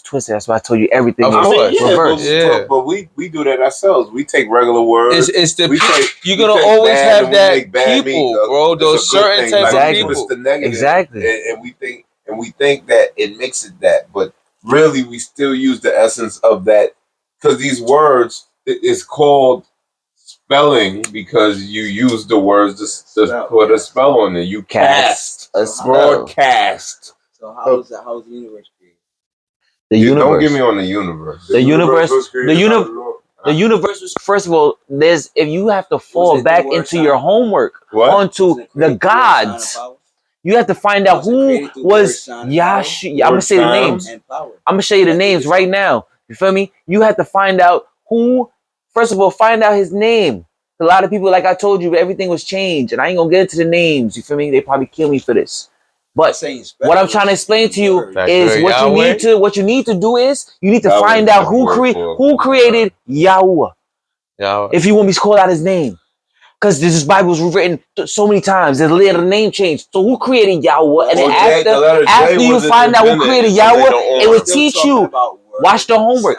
twisted. That's why I told you everything was reversed. But we do that ourselves. We take regular words. It's the you're gonna always have that people, bro. Those certain types of people. It's the negative. Exactly. And we think that it mixes that, but really we still use the essence of that because these words it's called spelling because you use the words to put a spell on it. You cast a broadcast. So how is the universe created? The universe. Don't get me on the universe. The universe was, first of all, if you have to fall back into your homework onto the gods. You have to find out who was Yashi. I'm gonna say the names. I'm gonna show you the names right now. You feel me? You have to find out who. First of all, find out his name. A lot of people, like I told you, everything was changed, and I ain't gonna get into the names. You feel me? They probably kill me for this. But what I'm trying to explain to you is what you need to do is you need to find out who created Yahweh. If you want me to call out his name. Because this Bible was written so many times. The name changed. So who created Yahweh? And then after you find out who created Yahweh, it will teach you. Watch the homework.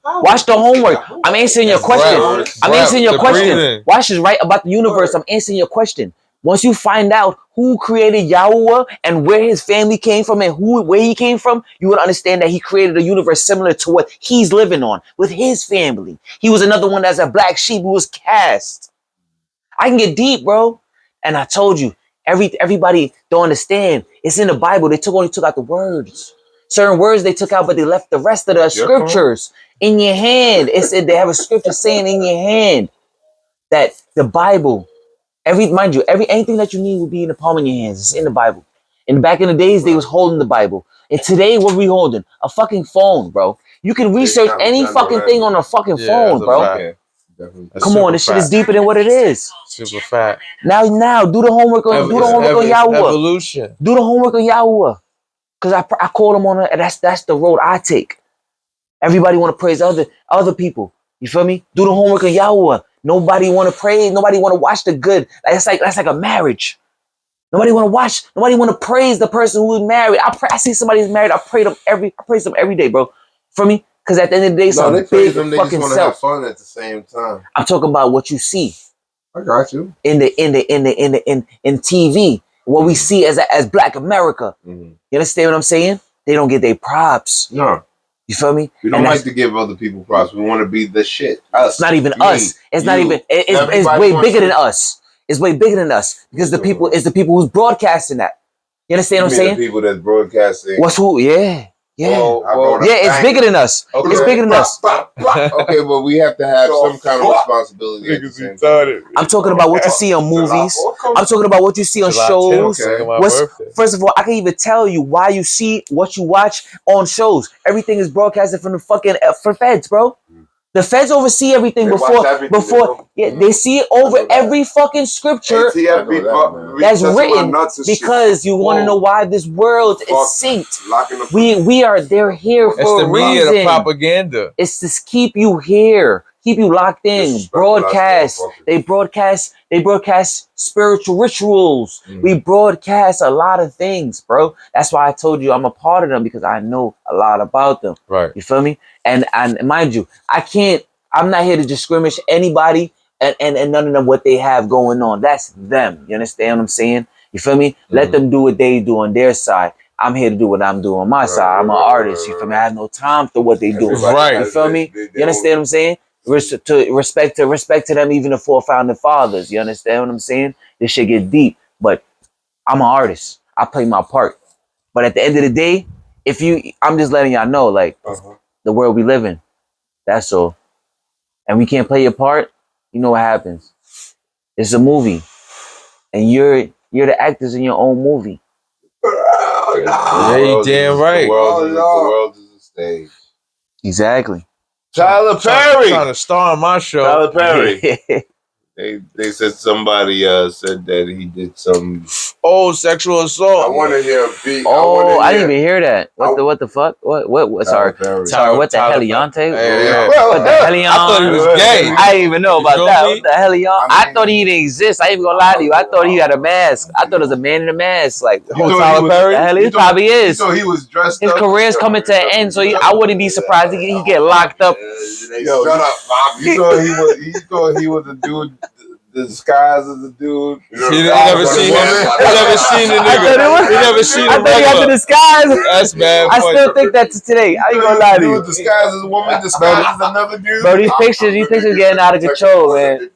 Watch the homework. I'm answering your question. I'm answering your question. Watch this right about the universe. I'm answering your question. Once you find out who created Yahweh and where his family came from and where he came from, you would understand that he created a universe similar to what he's living on with his family. He was another one that's a black sheep who was cast. I can get deep, bro. And I told you, everybody don't understand. It's in the Bible. They only took out the words. Certain words they took out, but they left the rest of the scriptures in your hand. It said they have a scripture saying in your hand that the Bible, anything that you need will be in the palm of your hands. It's in the Bible. And back in the days, they was holding the Bible. And today, what are we holding? A fucking phone, bro. You can research any fucking thing on a fucking phone, bro. Come on, this shit is deeper than what it is. Super fat. Now, do the homework on Yahweh. Evolution. Do the homework on Yahweh. Because I call them on it, and that's the road I take. Everybody want to praise other people. You feel me? Do the homework on Yahweh. Nobody want to praise. Nobody want to watch the good. That's like a marriage. Nobody want to watch. Nobody want to praise the person who is married. I see somebody who's married. I praise them every day, bro. For me, because at the end of the day, No, they big praise them. They just fucking want to have self. fun at the same time. I'm talking about what you see I got you. in TV. What we see as Black America. Mm-hmm. You understand what I'm saying? They don't get their props. No. You feel me? We don't like to give other people props. We want to be the shit. Us. It's not even us. It's not even. It's Everybody way wants bigger to- than us. It's way bigger than us because it's the people who's broadcasting that. You understand what I'm saying? The people that's broadcasting. What's who? Yeah. Well, It's bigger than us. Okay. It's bigger than us. Okay, but we have to have some kind of responsibility. At the same time. I'm talking about what you see on movies. I'm talking about what you see on shows. First of all, I can even tell you why you see what you watch on shows. Everything is broadcasted from the fucking for feds, bro. The feds oversee everything they see it over every fucking scripture that's written because you want to know why this world is synced. They're here for It's the a media, reason. the propaganda. It's to keep you here, keep you locked in. Broadcast. They broadcast spiritual rituals. We broadcast a lot of things, bro. That's why I told you I'm a part of them because I know a lot about them. Right. You feel me? And mind you, I'm not here to discriminate anybody and none of them what they have going on. That's them. You understand what I'm saying? You feel me? Let them do what they do on their side. I'm here to do what I'm doing on my side. I'm an artist. You feel me? I have no time for what they do. Right. You feel me? You understand what I'm saying? Respect to them, even the four founding fathers. You understand what I'm saying? This shit get deep, but I'm an artist. I play my part. But at the end of the day, I'm just letting y'all know, like, the world we live in. That's all. And we can't play your part, you know what happens. It's a movie. And you're the actors in your own movie. Yeah, you damn right. The world is a stage. Exactly. Tyler Perry trying to star on my show. Tyler Perry. They said somebody said that he did some sexual assault. I want to hear a beat. I didn't even hear that. What the fuck? What sorry, what the heliante? Yeah. What the helion? I thought he was gay. I didn't even know about that. me? What the helion? I thought he didn't exist. I ain't even gonna lie to you. I thought he had a mask. I thought it was a man in a mask. Like Tyler Perry? The hell he probably is. So he was dressed His up. career's coming to an end, so I wouldn't be surprised he get locked up. Yo, shut up, Bob. You thought he was a dude disguised as a dude. He never seen the nigga. He never seen I him. thought he had the disguise. That's bad. I still think that to today. I ain't gonna lie to you. Dude disguised as a woman, disguised as another dude. Bro, these pictures getting out of control, man.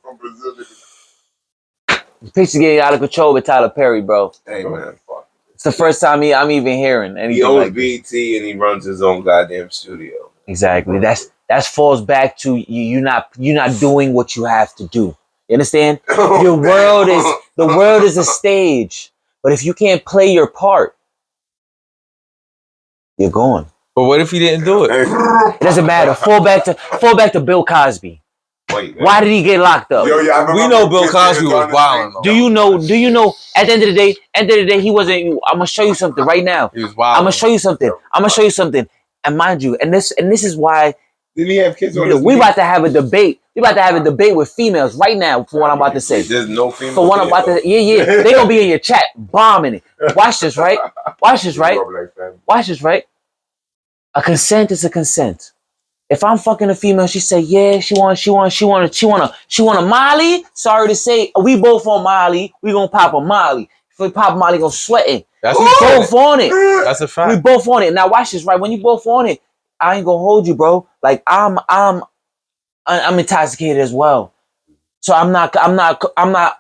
These pictures getting out of control with Tyler Perry, bro. Hey man, fuck. It's the first time I'm even hearing anything He owns like this. BET and he runs his own goddamn studio. Exactly. That falls back to you're not doing what you have to do. You understand? The world is a stage. But if you can't play your part, you're gone. But what if he didn't do it? It doesn't matter. Fall back to Bill Cosby. Why did he get locked up? We know Bill Cosby was wild. Do you know at the end of the day he wasn't. I'm gonna show you something right now. He was wild. I'm gonna show you something. And mind you, and this is why did he have kids on his we about to have a debate. We about to have a debate with females right now for what I'm about to say. There's no female. For what I'm about to they gonna be in your chat bombing it. Watch this, right? Watch this, right? A consent is a consent. If I'm fucking a female, she say, yeah, she want a Molly. Sorry to say, we both on Molly. We gonna pop a Molly. If we pop Molly, gonna sweat it. That's we both on it. That's a fact. We both on it. Now watch this, right? When you both on it, I ain't gonna hold you, bro. Like I'm intoxicated as well. So I'm not.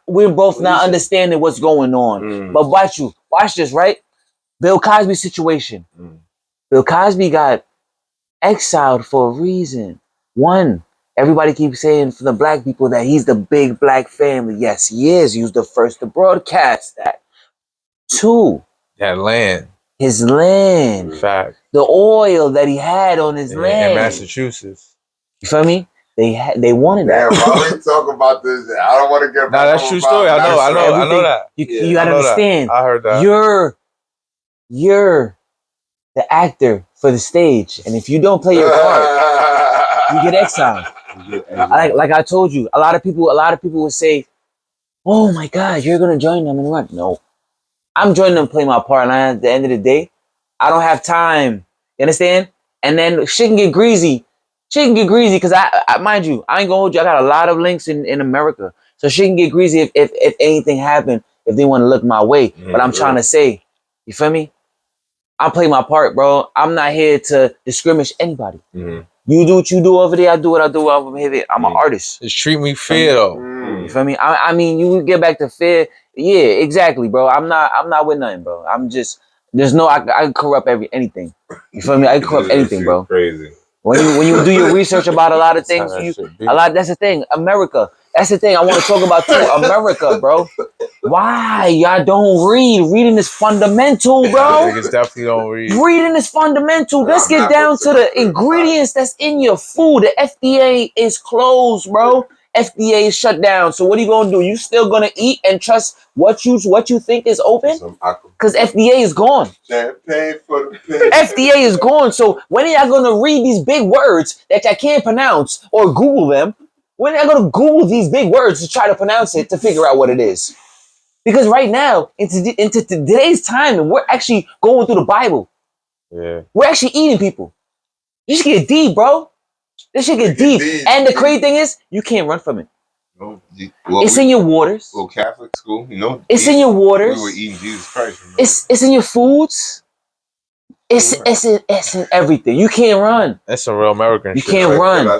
We're both not understanding what's going on. But watch this, right? Bill Cosby situation. Bill Cosby got exiled for a reason. One, everybody keeps saying for the black people that he's the big black family. Yes, he is. He was the first to broadcast that. Two, that land. His land. Fact. The oil that he had on his land. In Massachusetts. You feel me? They wanted that. Yeah, why we talk about this? I don't want to get. Nah, that's true story. I know that. You gotta understand. I heard that. You're the actor for the stage, and if you don't play your part, you get exiled. Like I told you, a lot of people would say, "Oh my God, you're gonna join them and run." No, I'm joining them, play my part. And at the end of the day, I don't have time. You understand? And then shit can get greasy. Shit can get greasy because I mind you, I ain't gonna hold you. I got a lot of links in America, so shit can get greasy if anything happened. If they want to look my way, but I'm trying to say, you feel me? I play my part, bro. I'm not here to discriminate anybody. You do what you do over there. I do what I do over here. I'm an artist. Just treat me fair though. You feel me? I mean, you get back to fair. Yeah, exactly, bro. I'm not with nothing, bro. I'm just I can corrupt anything. You feel me? I can corrupt anything, bro. Crazy. When you do your research about a lot of things, that's the thing. America. That's the thing I want to talk about too. America, bro. Why y'all don't read? Reading is fundamental, bro. Niggas definitely don't read. Reading is fundamental. Let's get down to the ingredients that's in your food. The FDA is closed, bro. FDA is shut down. So what are you gonna do? You still gonna eat and trust what you think is open? Because FDA is gone. FDA is gone. So when are y'all gonna read these big words that y'all can't pronounce or Google them? When are y'all gonna Google these big words to try to pronounce it to figure out what it is? Because right now, into today's time, and we're actually going through the Bible. Yeah. We're actually eating people. This should get deep, bro. This should get deep. And the crazy thing is, you can't run from it. Well, it's in your waters. Well, Catholic school, you know. It's in your waters. We were eating Jesus Christ. Remember? It's in your foods. It's in everything. You can't run. That's some real American shit. You can't right? run.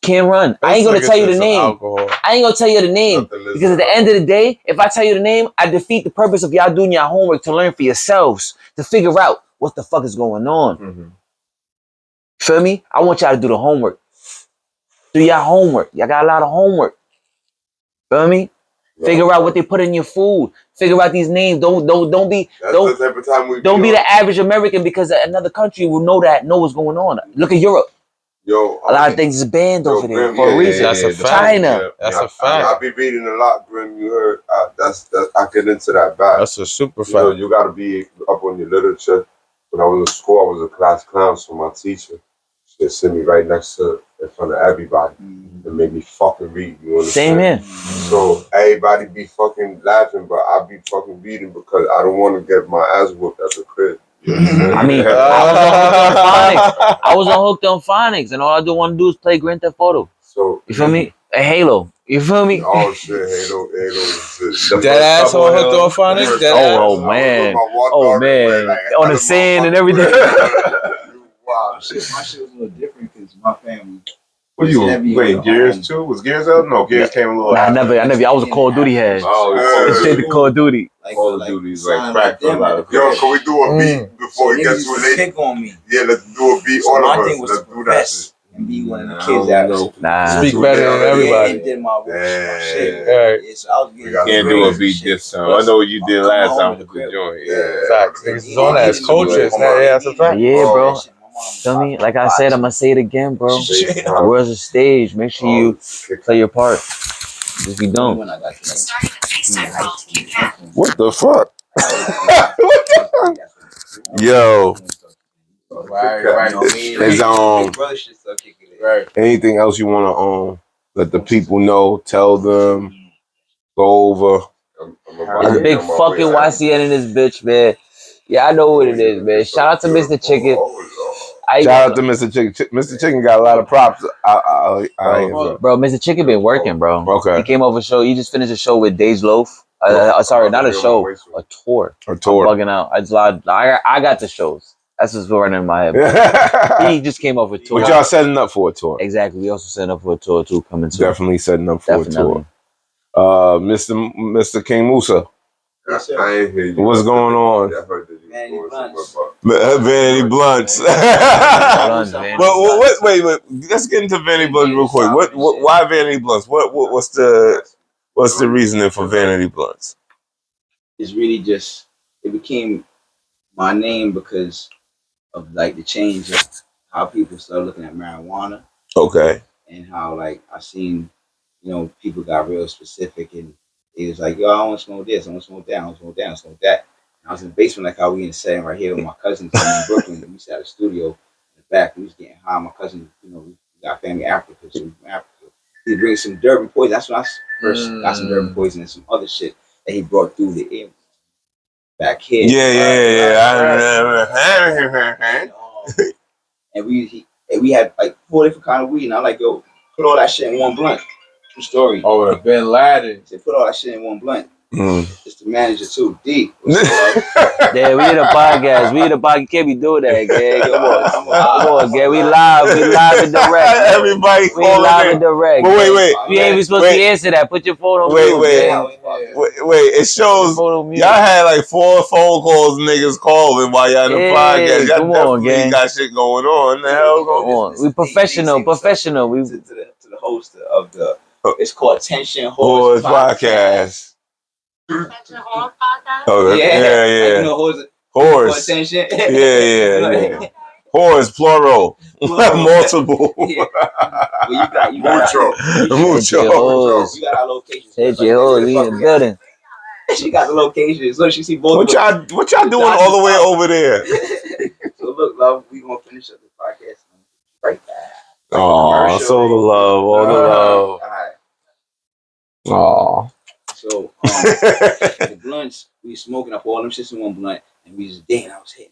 Can't run. I ain't gonna tell you the name. I ain't gonna tell you the name because at the end of the day, if I tell you the name, I defeat the purpose of y'all doing your homework to learn for yourselves to figure out what the fuck is going on. Feel me? I want y'all to do the homework. Do your homework. Y'all got a lot of homework. Feel me? Figure out what they put in your food. Figure out these names. Don't be the average American because another country will know what's going on. Look at Europe. Yo, a lot of things is banned over there for a reason. That's a fact. China. That's a fact. I be reading a lot, Grim. You heard? I get into that back. That's a super fact. You know, you got to be up on your literature. When I was in school, I was a class clown, so my teacher, she'd sit me right next to, in front of everybody, and make me fucking read. You understand? Same here. So everybody be fucking laughing, but I be fucking reading because I don't want to get my ass whooped at the crib. I mean, I was hooked on phonics, and all I want to do is play Grand Theft Auto. So you feel me? A Halo. You feel me? Oh shit, Halo. That ass on hooked on phonics. Oh man. Oh man. On the sand and everything. Wow, shit. My shit was a little different because my family. What you wait? Gears 2? Was Gears out? No, Gears came a little. I never. I was a Call of Duty head. Oh, straight to Call of Duty. Call of Duty is like crack for a lot of people. Yo, can we do a beat before we get to it? Pick on me. Yeah, let's do a beat. So all my of thing us. was Let's do that shit. And be one of the kids that speak better than everybody. And did my shit. Right. Yeah, so I was getting can't do a beat this time. I know what you did last time with the joint. Yeah, facts. Niggas is on that. It's culture. That's a fact. Yeah, bro. Feel me? Like I said, I'm gonna say it again, bro. The world's a stage. Make sure you play your part. If you don't, what the fuck? Yo. Right. Is anything else you wanna let the people know? Tell them. Go over. It's big fucking YCN in this bitch, man. Yeah, I know what it is, man. Shout out to Mr. Chicken. Shout out to Mr. Chicken. Mr. Chicken got a lot of props. Bro, Mr. Chicken been working, bro. Okay. He came over show. He just finished a show with Days Loaf. Sorry, not a show, a tour. I'm bugging out. I got the shows. That's what's running in my head. He just came over a tour. But y'all setting up for a tour. Exactly. We also setting up for a tour too coming soon. Definitely setting up for a tour. Mr. King Musa. Yes, I ain't hear you. What's going on? Vanity Blunts. But wait. Let's get into Vanity Blunts real quick. Why Vanity Blunts? What's the reasoning for Vanity Blunts? It's really just it became my name because of like the change of how people started looking at marijuana. Okay. And how like I seen, people got real specific and it was like, yo, I want to smoke this, I want to smoke that, I want to smoke that, I want to smoke that. And I was in the basement like how we in the setting right here with my cousins in Brooklyn. We sat at the studio in the back. We was getting high. My cousin, we We got family Africa, so from Africa. He brings some Durban poison. That's when I first got some Durban poison and some other shit that he brought through the air back here. I remember. And we had like 4 different kind of weed, and I'm like, yo, put all that shit in one blunt. True story. Oh, the Bin Laden. They put all that shit in one blunt. It's the manager too. D. Yeah, we in a podcast. We in a podcast. Can't be doing that, gang. Come on, gang. We live and direct. Everybody We live and direct. Wait. We ain't even supposed to answer that. Put your phone on mute. Wait. It shows y'all had like 4 phone calls niggas calling while y'all in the podcast. Y'all definitely got shit going on. The hell going on? We professional. We to the host of the. It's called Tension Horse Podcast. Oh, yeah. You know, horse. Attention. Yeah. Horse, plural. Multiple. Well, you got Mucho. You got our locations. Hit your hoes. We in the building. She got the locations. Look, she see both. What y'all doing all the way over there? So look, love, we gonna finish up the podcast right back. Oh, so the love, all the love. All right. Oh. So the blunts, we smoking up all them shits in one blunt, and we just damn, I was hitting.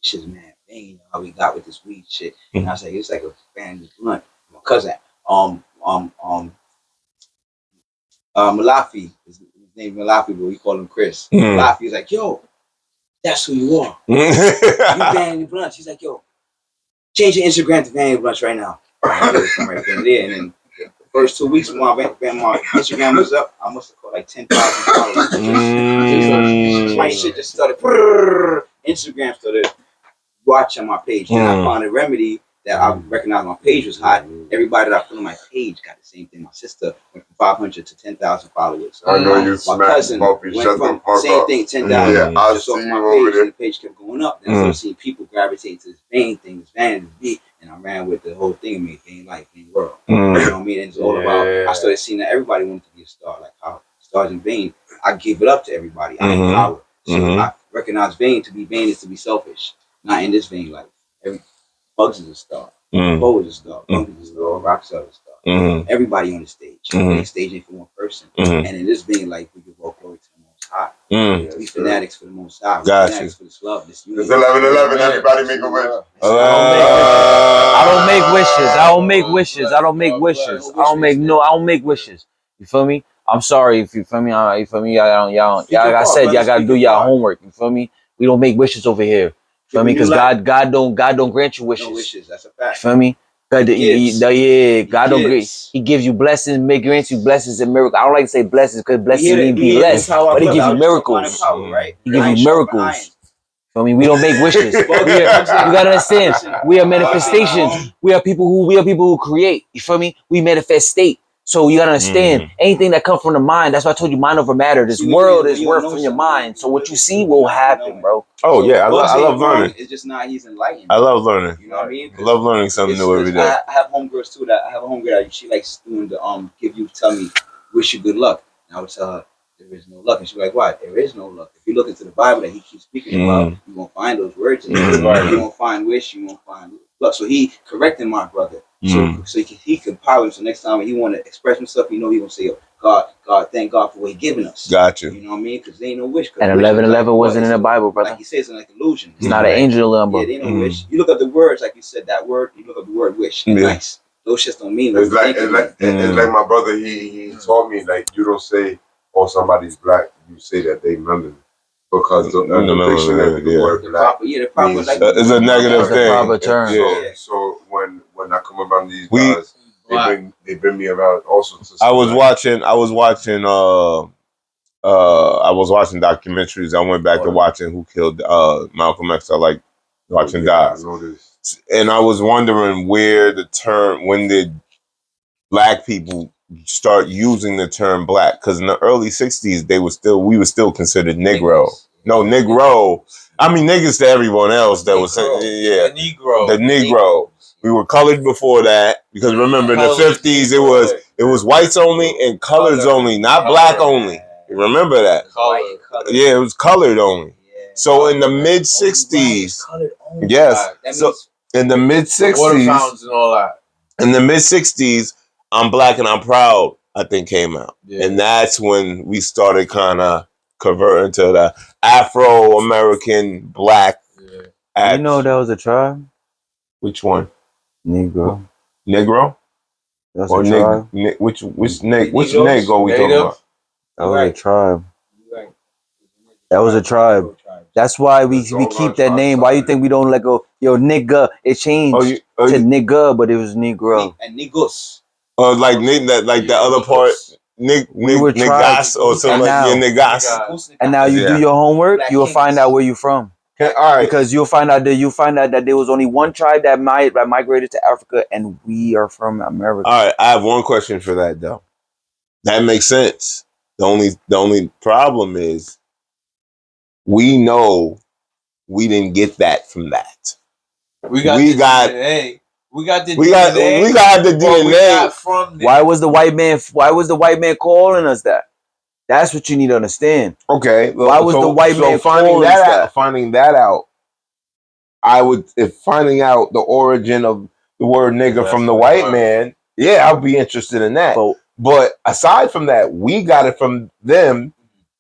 This shit's mad bang, you know how we got with this weed shit. And I was like, it's like a fan blunt. My cousin, Malafi, his name Malafi, but we call him Chris. Malafi is like, yo, that's who you are. You Vanity Blunts. He's like, yo, change your Instagram to Vanity Blunts right now. Right there, and then the first 2 weeks when my Instagram was up, I must have caught like 10,000 followers. My shit just started. Instagram started watching my page. And I found a remedy that I recognized my page was hot. Everybody that I put on my page got the same thing. My sister went from 500 to 10,000 followers. I know you my cousin went from same thing, 10,000. Yeah, I just see off you my over page, there. and the page kept going up. And I started seeing people gravitate to this vein thing, this vanity, this beat, and I ran with the whole thing, made vein life, vein world. You know what I mean? And it's all about. I started seeing that everybody wanted to be a star, like how stars in vein. I give it up to everybody. I empower. So I recognize vein to be vain is to be selfish. Not in this vein life. Bugs is a star. Bo is a star. Bunk is a star. Rockstar is a star. Everybody on the stage. The stage ain't for one person. And in this vein life, we give all glory to the Most High. We fanatics for the Most High. Fanatics for this love. This unity. It's 11/11. Everybody make a wish. I don't make wishes. I don't make wishes. You feel me? I'm sorry if you feel me. Y'all like I said, y'all gotta do y'all homework. You feel me? We don't make wishes over here. Feel me? Because God don't grant you wishes. No wishes, that's a fact. You feel me? God don't grant. He gives you blessings, grants you blessings and miracles. I don't like to say blessings because blessings mean be blessed, but he gives you miracles. He gives you miracles. Feel me? We don't make wishes. You gotta understand. We are manifestations. We are people who create. You feel me? We manifest state. So you gotta understand, anything that comes from the mind, that's why I told you mind over matter. This world is worth from your mind. So what you see will happen, bro. Oh yeah, I love learning. It's just not he's enlightened. I love learning. You know what I mean? I love learning something new every day. I have homegirls too that I have a homegirl that she likes doing the tell me, wish you good luck. And I would tell her there is no luck. And she'd be like, why? There is no luck. If you look into the Bible that he keeps speaking about, you won't find those words in there. You won't find wish, you won't find luck. So he corrected my brother. So he can power him. So next time when he want to express himself, he gonna say, God, thank God for what he given us. Gotcha. You know what I mean? Because they ain't no wish. And 11:11 wasn't in the Bible, brother. Like he says, it's like illusion. It's not an angel number. Yeah, they ain't no wish. You look up the words, like you said, that word. You look up the word wish. Nice. Those shits don't mean. It's like my brother. He taught me, like, you don't say, "Oh, somebody's black." You say that they melanin. Because the dictionary, the word black means it's a negative thing. Proper term. Yeah. So when I come around these guys, they bring me around also. I was watching documentaries. I went back to watching Who Killed Malcolm X. I like watching docs. And I was wondering when did black people start using the term black? Because in the early 60s, we were still considered Negro. No, Negro. I mean, niggas to everyone else that was the Negro. The Negro. We were colored before that because remember in the 50s it was whites only and coloreds only, not black only. You remember that? Yeah, it was colored only. So in the mid 60s, yes. So in the mid 60s, water fountains and all that. In the mid 60s, I'm Black and I'm Proud, I think, came out. Yeah. And that's when we started kind of converting to the Afro-American black acts. You know that was a tribe? Which one? Negro. Negro? That's Or a tribe. which Negro we talking about? That was a tribe. That was a tribe. That's why we keep that name. Why you think we don't let go? Yo, nigga, it changed to nigga, but it was Negro. And nigos. Like the other part, We were niggas or something like niggas. And now you do your homework, you will find out where you're from. All right. Because you'll find out that there was only one tribe that migrated to Africa, and we are from America. All right, I have one question for that though. That makes sense. The only problem is we know we didn't get that from that. We got the DNA. We got the DNA. From why was the white man calling us that? That's what you need to understand. Okay. Well, why was the white man finding that out? Finding out the origin of the word nigga from the white man, yeah, I'll be interested in that. But aside from that, we got it from them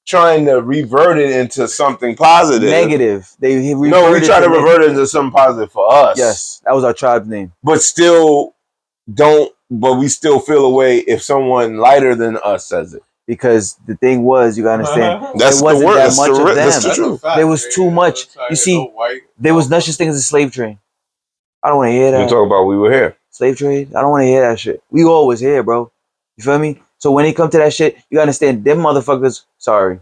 trying to revert it into something positive. Negative. We try to revert it into something positive for us. Yes, that was our tribe's name. But we still feel a way if someone lighter than us says it. Because the thing was, you gotta understand, that's there wasn't the word. that much of them. That's the truth. There was too much. You see, there was no such thing as a slave trade. I don't want to hear that. You talk about we were here. Slave trade? I don't want to hear that shit. We always here, bro. You feel me? So when it come to that shit, you gotta understand, them motherfuckers, sorry.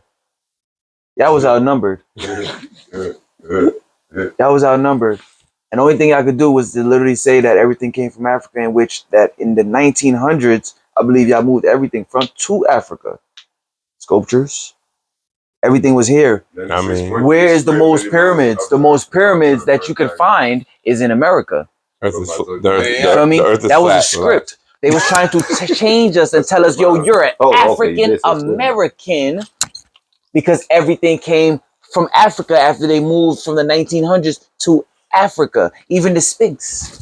That was outnumbered. That was outnumbered. And the only thing I could do was to literally say that everything came from Africa, in which that in the 1900s, I believe y'all moved everything to Africa. Sculptures. Everything was here. I mean, where is the most pyramids? The most pyramids that you can find is in America. You feel me? That was a script. They was trying to change us and tell us, yo, you're an African American, because everything came from Africa after they moved from the 1900s to Africa. Even the Sphinx.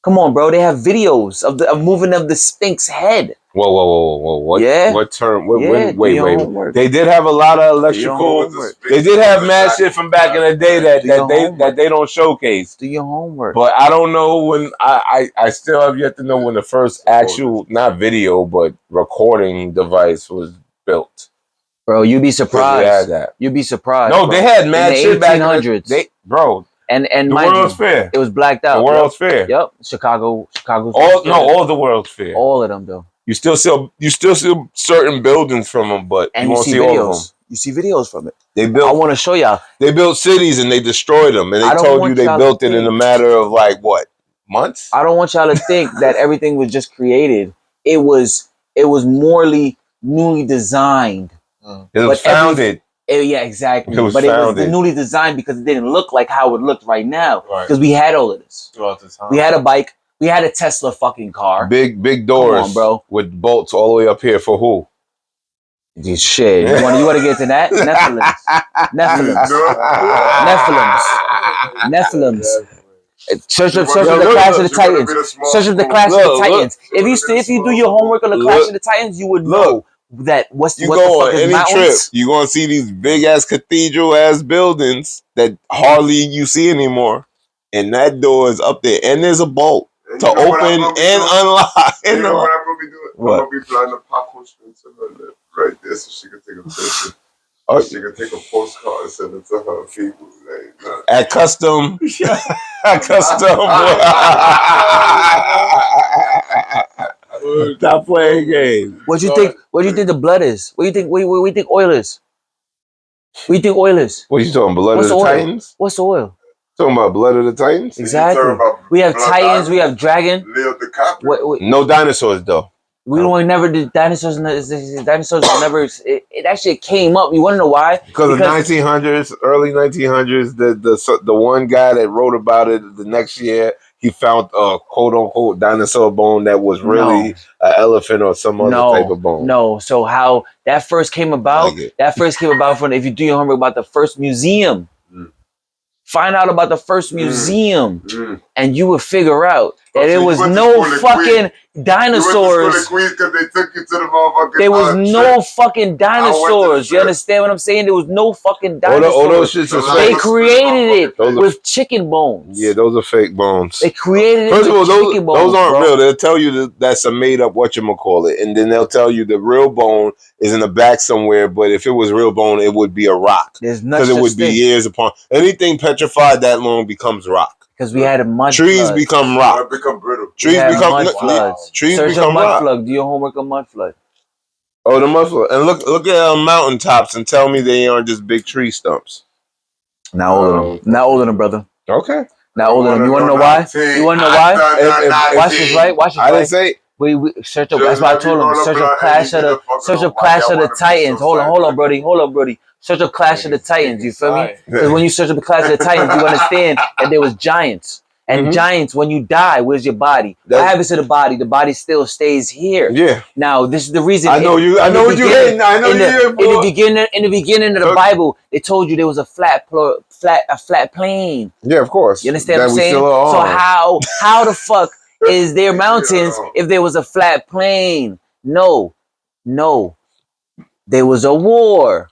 Come on, bro. They have videos of the moving of the Sphinx head. Whoa. What? Yeah. What term? Yeah, Wait. They did have a lot of electrical. They did have mad shit from back in the day that they don't showcase. Do your homework. But I don't know when. I still have yet to know when the first actual, not video, but recording device was built. Bro, you'd be surprised. They had that. You'd be surprised. No, bro. they had mad shit back in the 1800s. Bro. And the World's Fair. It was blacked out. The World's Fair. Yep. Chicago's all the World's Fair. All of them though. You still see certain buildings from them, but and you won't see all of them. You see videos from it. They built. I want to show y'all. They built cities and they destroyed them, and they told you they built it in a matter of like what, months? I don't want y'all to think that everything was just created. It was morally newly designed. It was founded. Yeah, exactly. It was It was newly designed because it didn't look like how it looked right now. Because we had all of this. Throughout the time. We had a bike. We had a Tesla fucking car. Big doors. Come on, bro. With bolts all the way up here for who? Shit. You want to get to that? Nephilims. Search up the Clash of the Titans. Search up the Clash of the Titans. If you do your homework on the Clash of the Titans, you would know that what the fuck is mountains. Trip, you're gonna see these big ass cathedral ass buildings that hardly you see anymore, and that door is up there, and there's a bolt to open and unlock. You know what I'm gonna be doing? I'm gonna be flying a popcorn string to her lip right there, so she can take a picture. She can take a postcard and send it to her people. At custom. At custom. Stop playing games. What do you think? What do you think the blood is? What do you think? What do you think oil is? What do you think oil is? What are you talking? Blood of the Titans? What's oil? Talking about blood of the Titans? Exactly. We have Titans. We have dragon. Leo DiCaprio. No dinosaurs though. We never did dinosaurs. Dinosaurs never. It actually came up. You want to know why? Because the 1900s, early 1900s, the one guy that wrote about it the next year, he found a quote unquote dinosaur bone that was really an elephant or some other type of bone. No. So how that first came about? That first came about from, if you do your homework, about the first museum. Find out about the first museum, and you will figure out that there was no fucking dinosaurs. Queens because they took you to the motherfucking. There was no fucking dinosaurs. You understand what I'm saying? There was no fucking dinosaurs. All those shits are They fake. created it with chicken bones. Yeah, those are fake bones. They created it First of all, with chicken bones. those aren't bro. real. They'll tell you that's a made up whatchamacallit, and then they'll tell you the real bone is in the back somewhere. But if it was real bone, it would be a rock. There's nothing. Because it would be years upon. Anything petrified that long becomes rock. Because we had a mud Trees flood. become rock. Become brittle. Trees become mud floods. Trees Search become mud rock. flood. Do your homework on mud flood. Oh, the mud flood. And look at mountaintops and tell me they aren't just big tree stumps. Not all of them. Not all of them, brother. Okay. Not all of them. You want to know why? You want to know why? Watch this, right? Watch this, I didn't right? say. We search up. That's why I told him. Search up Clash of the Titans. Hold on, Brody. Search up Clash of the Titans. You feel me? Because when you search up the Clash of the Titans, you understand that there was giants. And giants, when you die, where's your body? What happens to the body? The body still stays here. Yeah. Now, this is the reason. I know you. I know what you're hitting. I know you're in the beginning of the Bible, they told you there was a flat plane. Yeah, of course. You understand what I'm saying? So how the fuck is there mountains if there was a flat plane? No. There was a war.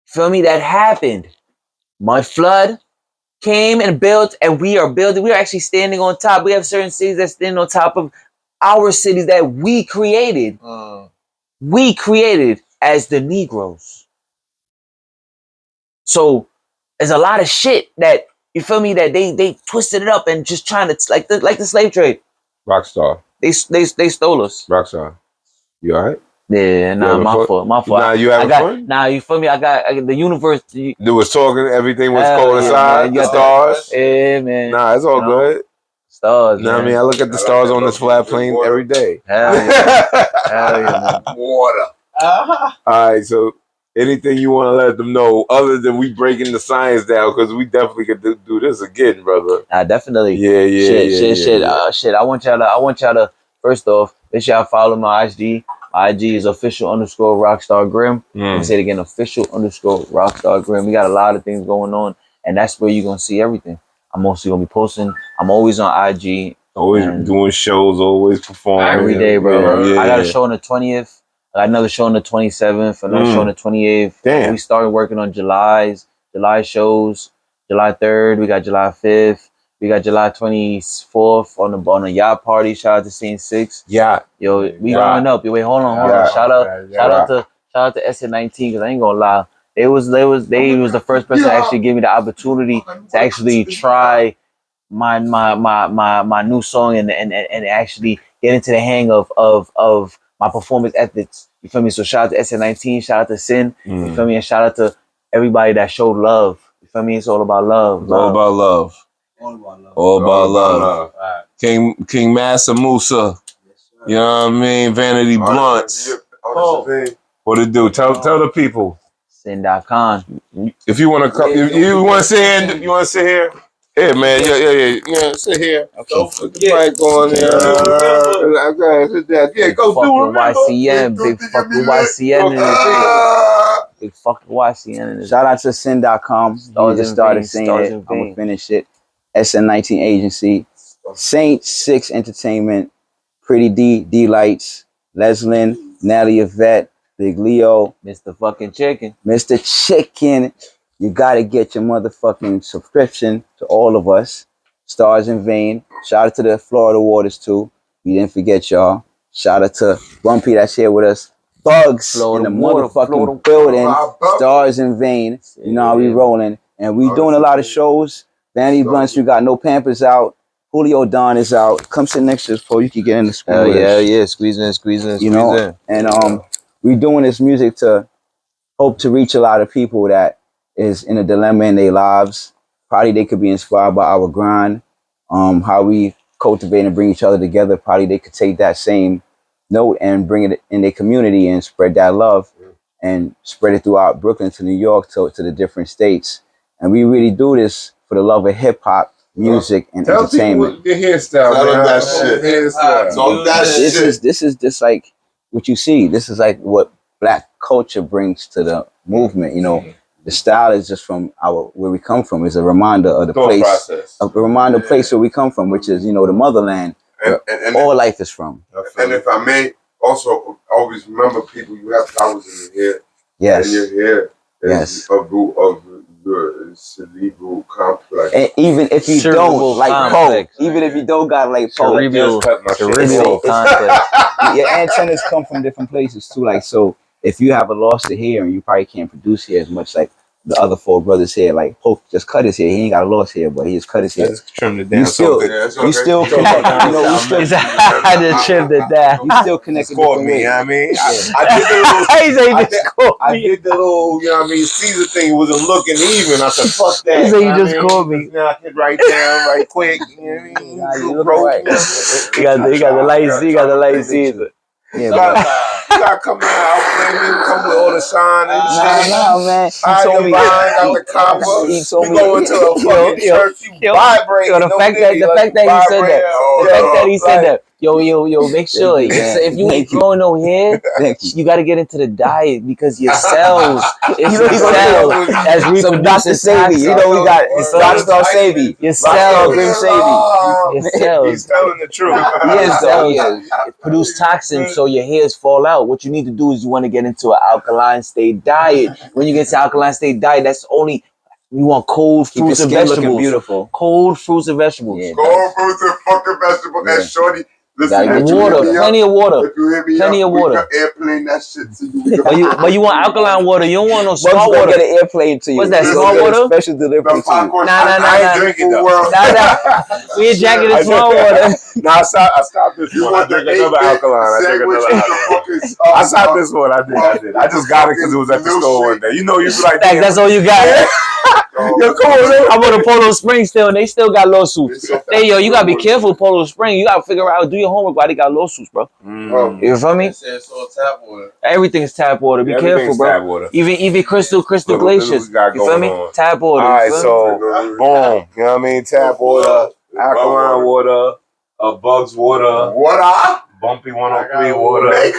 Feel me? That happened. Mud flood came and built, and we are building. We are actually standing on top. We have certain cities that stand on top of our cities that we created. We created as the Negroes. So there's a lot of shit that, you feel me, that they twisted it up and just trying to, like the slave trade. Rockstar. They stole us. Rockstar. You all right? Yeah, nah, my fault. Nah, you having fun? Nah, you feel me? I got the universe. They was talking, everything was coincide. The stars. Yeah, man. Nah, it's all good. Stars. You know what I mean? I look at the stars on this flat plane every day. Hell yeah. Hell yeah, man. Water. All right, so anything you want to let them know other than we breaking the science down, because we definitely could do this again, brother. Definitely. Yeah. Shit. I want y'all to first off, make sure y'all follow my IG. My IG is official_Rockstar Grim. Let me say it again, official_Rockstar Grim. We got a lot of things going on, and that's where you're gonna see everything. I'm mostly gonna be posting. I'm always on IG. Always doing shows, always performing. Every day, bro. Yeah. I got a show on the 20th. I got another show on the 27th. Another show on the 28th. Damn. We started working on July shows. July 3rd. We got July 5th. We got July 24th on a yacht party. Shout out to Scene 6. Yeah. Yo, we going up. Yo, wait, hold on. Shout out to SN19, because I ain't gonna lie. They was the first person to actually give me the opportunity to actually try my new song and actually get into the hang of my performance ethics. You feel me? So shout out to SN19, shout out to Sin, you feel me? And shout out to everybody that showed love. You feel me? It's all about love. All about love. All about love. King Massa Musa. You know what I mean? Vanity Blunts. What it do? Tell the people. Sin.com. If you want to come, you want to sit here. You want to sit here? Here, man. Yeah. Sit here. Okay. Put the mic on there. Okay, sit down. Yeah, go do it. YCM. Big fucking YCM in this. Big fucking YCM in this. Shout out to Sin.com. You just started saying it. I'm gonna finish it. SN19 Agency. Saint 6 Entertainment. Pretty D Lights. Leslin. Nelly Yvette. Big Leo. Mr. fucking Chicken. Mr. Chicken. You gotta get your motherfucking subscription to all of us. Stars in Vain. Shout out to the Florida Waters too. We didn't forget y'all. Shout out to Bumpy that's here with us. Bugs in the motherfucking building. Stars in Vain. You know how we rolling. And we doing a lot of shows. Vanity Blunts, you got No Pampers out. Julio Don is out. Come sit next to us, Paul. You can get in the school. Yeah. Squeeze in. You know, and we doing this music to hope to reach a lot of people that is in a dilemma in their lives. Probably they could be inspired by our grind, how we cultivate and bring each other together. Probably they could take that same note and bring it in their community and spread that love and spread it throughout Brooklyn to New York to the different states. And we really do this for the love of hip hop, music, and entertainment. Your hairstyle, man. That shit. This is just like what you see. This is like what Black culture brings to the movement. You know, the style is just from where we come from. It's a reminder of the place, a reminder place where we come from, which is, you know, the motherland. And all life is from. And if I may, also always remember, people, you have flowers in your hair. Yes. And your hair Yes. a root of your cerebral complex. And even if you don't like complex. Poe, even if you don't got like Poe, Cerebral complex. Your antennas come from different places too. Like, so if you have a loss of hair and you probably can't produce hair as much like the other four brothers here, like Poe just cut his hair. He ain't got a loss hair, but he just cut his hair. Just trimmed it down. You still, you still connect. You know, we still. I just trimmed it down. You still connected. Scored me, you know what I mean? I did the little, you know what I mean, Caesar thing. It wasn't looking even. I said, fuck that. He said you just called me. Knock it right down, right quick. You know what I mean? You look right. You got the light Caesar. Yeah, you gotta come out, come with all the shine and shit. Nah, man. He told me, got the copper. He told me, you go into a fucking church, you vibrate. Yo, the fact that he said that, yo, make sure if you ain't growing no hair, you got to get into the diet because your cells, it's your cells as reproducing Dr. Savy, you know we got Rockstar Savy, your cells, Grim Savy. your cells. He's telling the truth. Yes, cells produce toxins so your hairs fall out. What you need to do is you want to get into an alkaline state diet. When you get to alkaline state diet, that's only you want cold fruits and vegetables. Beautiful. Cold fruits and vegetables. Yeah, Cold fruits and fucking vegetables. And shorty, listen, Water, plenty of water. If you hear me Plenty of water. Airplane that shit to you. But you want alkaline water. You don't want no salt water. water. Get an airplane to you. What's that, small water? Special delivery to you. Nah. Drinking though. Nah. We jacking the small water. I stopped this one. I drink another alkaline. I stopped this one. I did. I just got it because it was at the store one day. You know, you be like, That's all you got. Yo, come on, man. I'm on a Polo Spring still, and they still got lawsuits. Hey, yo, you gotta be careful, Polo Spring. You gotta figure out, do your homework why they got lawsuits, bro. You feel me? It's all tap water. Everything's tap water. Be careful, bro. Tap water. Even crystal glaciers. You feel me? Tap water. All right, so boom. You know what I mean? Tap water, alkaline water, Bugs water, Bumpy 103 water. Make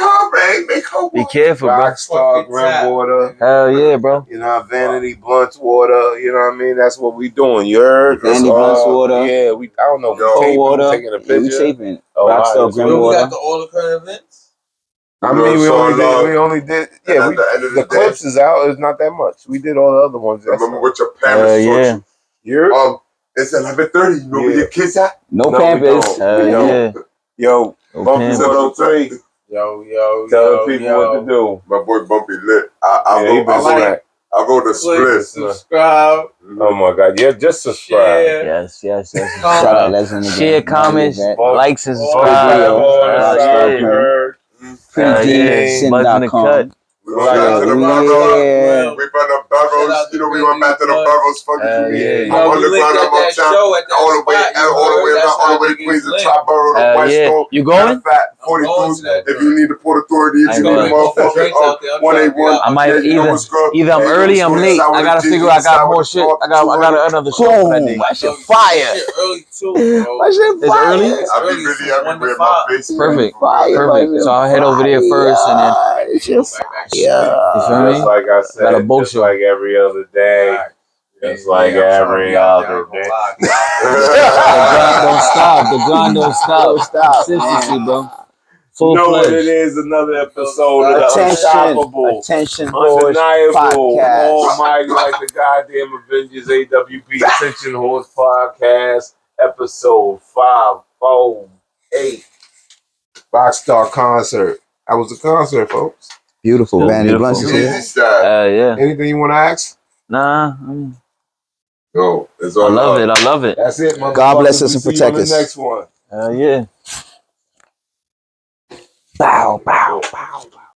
her Be careful, bro. Rockstar Grim water. Hell yeah, bro. You know, Vanity Blunts water. You know what I mean? That's what we doing. You heard? Vanity Blunts water. Yeah, I don't know. Cold water. Taking a Yeah, we picture. taping. Oh, Rockstar Grim We water. got all the current events. I mean, we only did. Yeah, the clips is out. It's not that much. We did all the other ones. Remember what your parents taught you. You're It's 11:30. You know where your kids at? No Pampers. Yeah. Yo, Bumpy 103. Tell people what to do. My boy Bumpy lit. I go to Split. Subscribe. Oh my God! Yeah, just subscribe. Yes. Shout out Leslie. Share, comments, likes, and Subscribe. subscribe. Buzz in the cut. We went back to the Burgos. We found the Burgos. You know, we went back to the Burgos. Fucking I'm underground. I'm uptown. All the way to Queens and Triborough to West Coast. You going? Fat 42. If you need the Port Authority, if you need a motherfucker, 181. I might either I'm early, I'm late. I gotta figure out. I got more shit. I got another show that day. That shit fire. Early too, bro. That shit It's fire. early? I'll be really everywhere. My face. Perfect. Fire. So I'll head over there first, and then That shit fire. you feel me? Just like I said, Got a boat just show. like every other day. Just like every other day. The grind don't stop. Consistency, bro. You know what it is? Another episode of the Unstoppable, Attention, boys. Undeniable, Podcast. almighty like the goddamn Avengers AWP Attention Horse Podcast, episode 548. Rockstar concert. That was a concert, folks. Beautiful. Vanity Blunts is here. Easy style. Yeah. Anything you want to ask? Nah. Yo, it's I all love it. That's it, motherfuckers. God bless us and We'll see you on protect us. the next one. Yeah. Bow, bow, bow.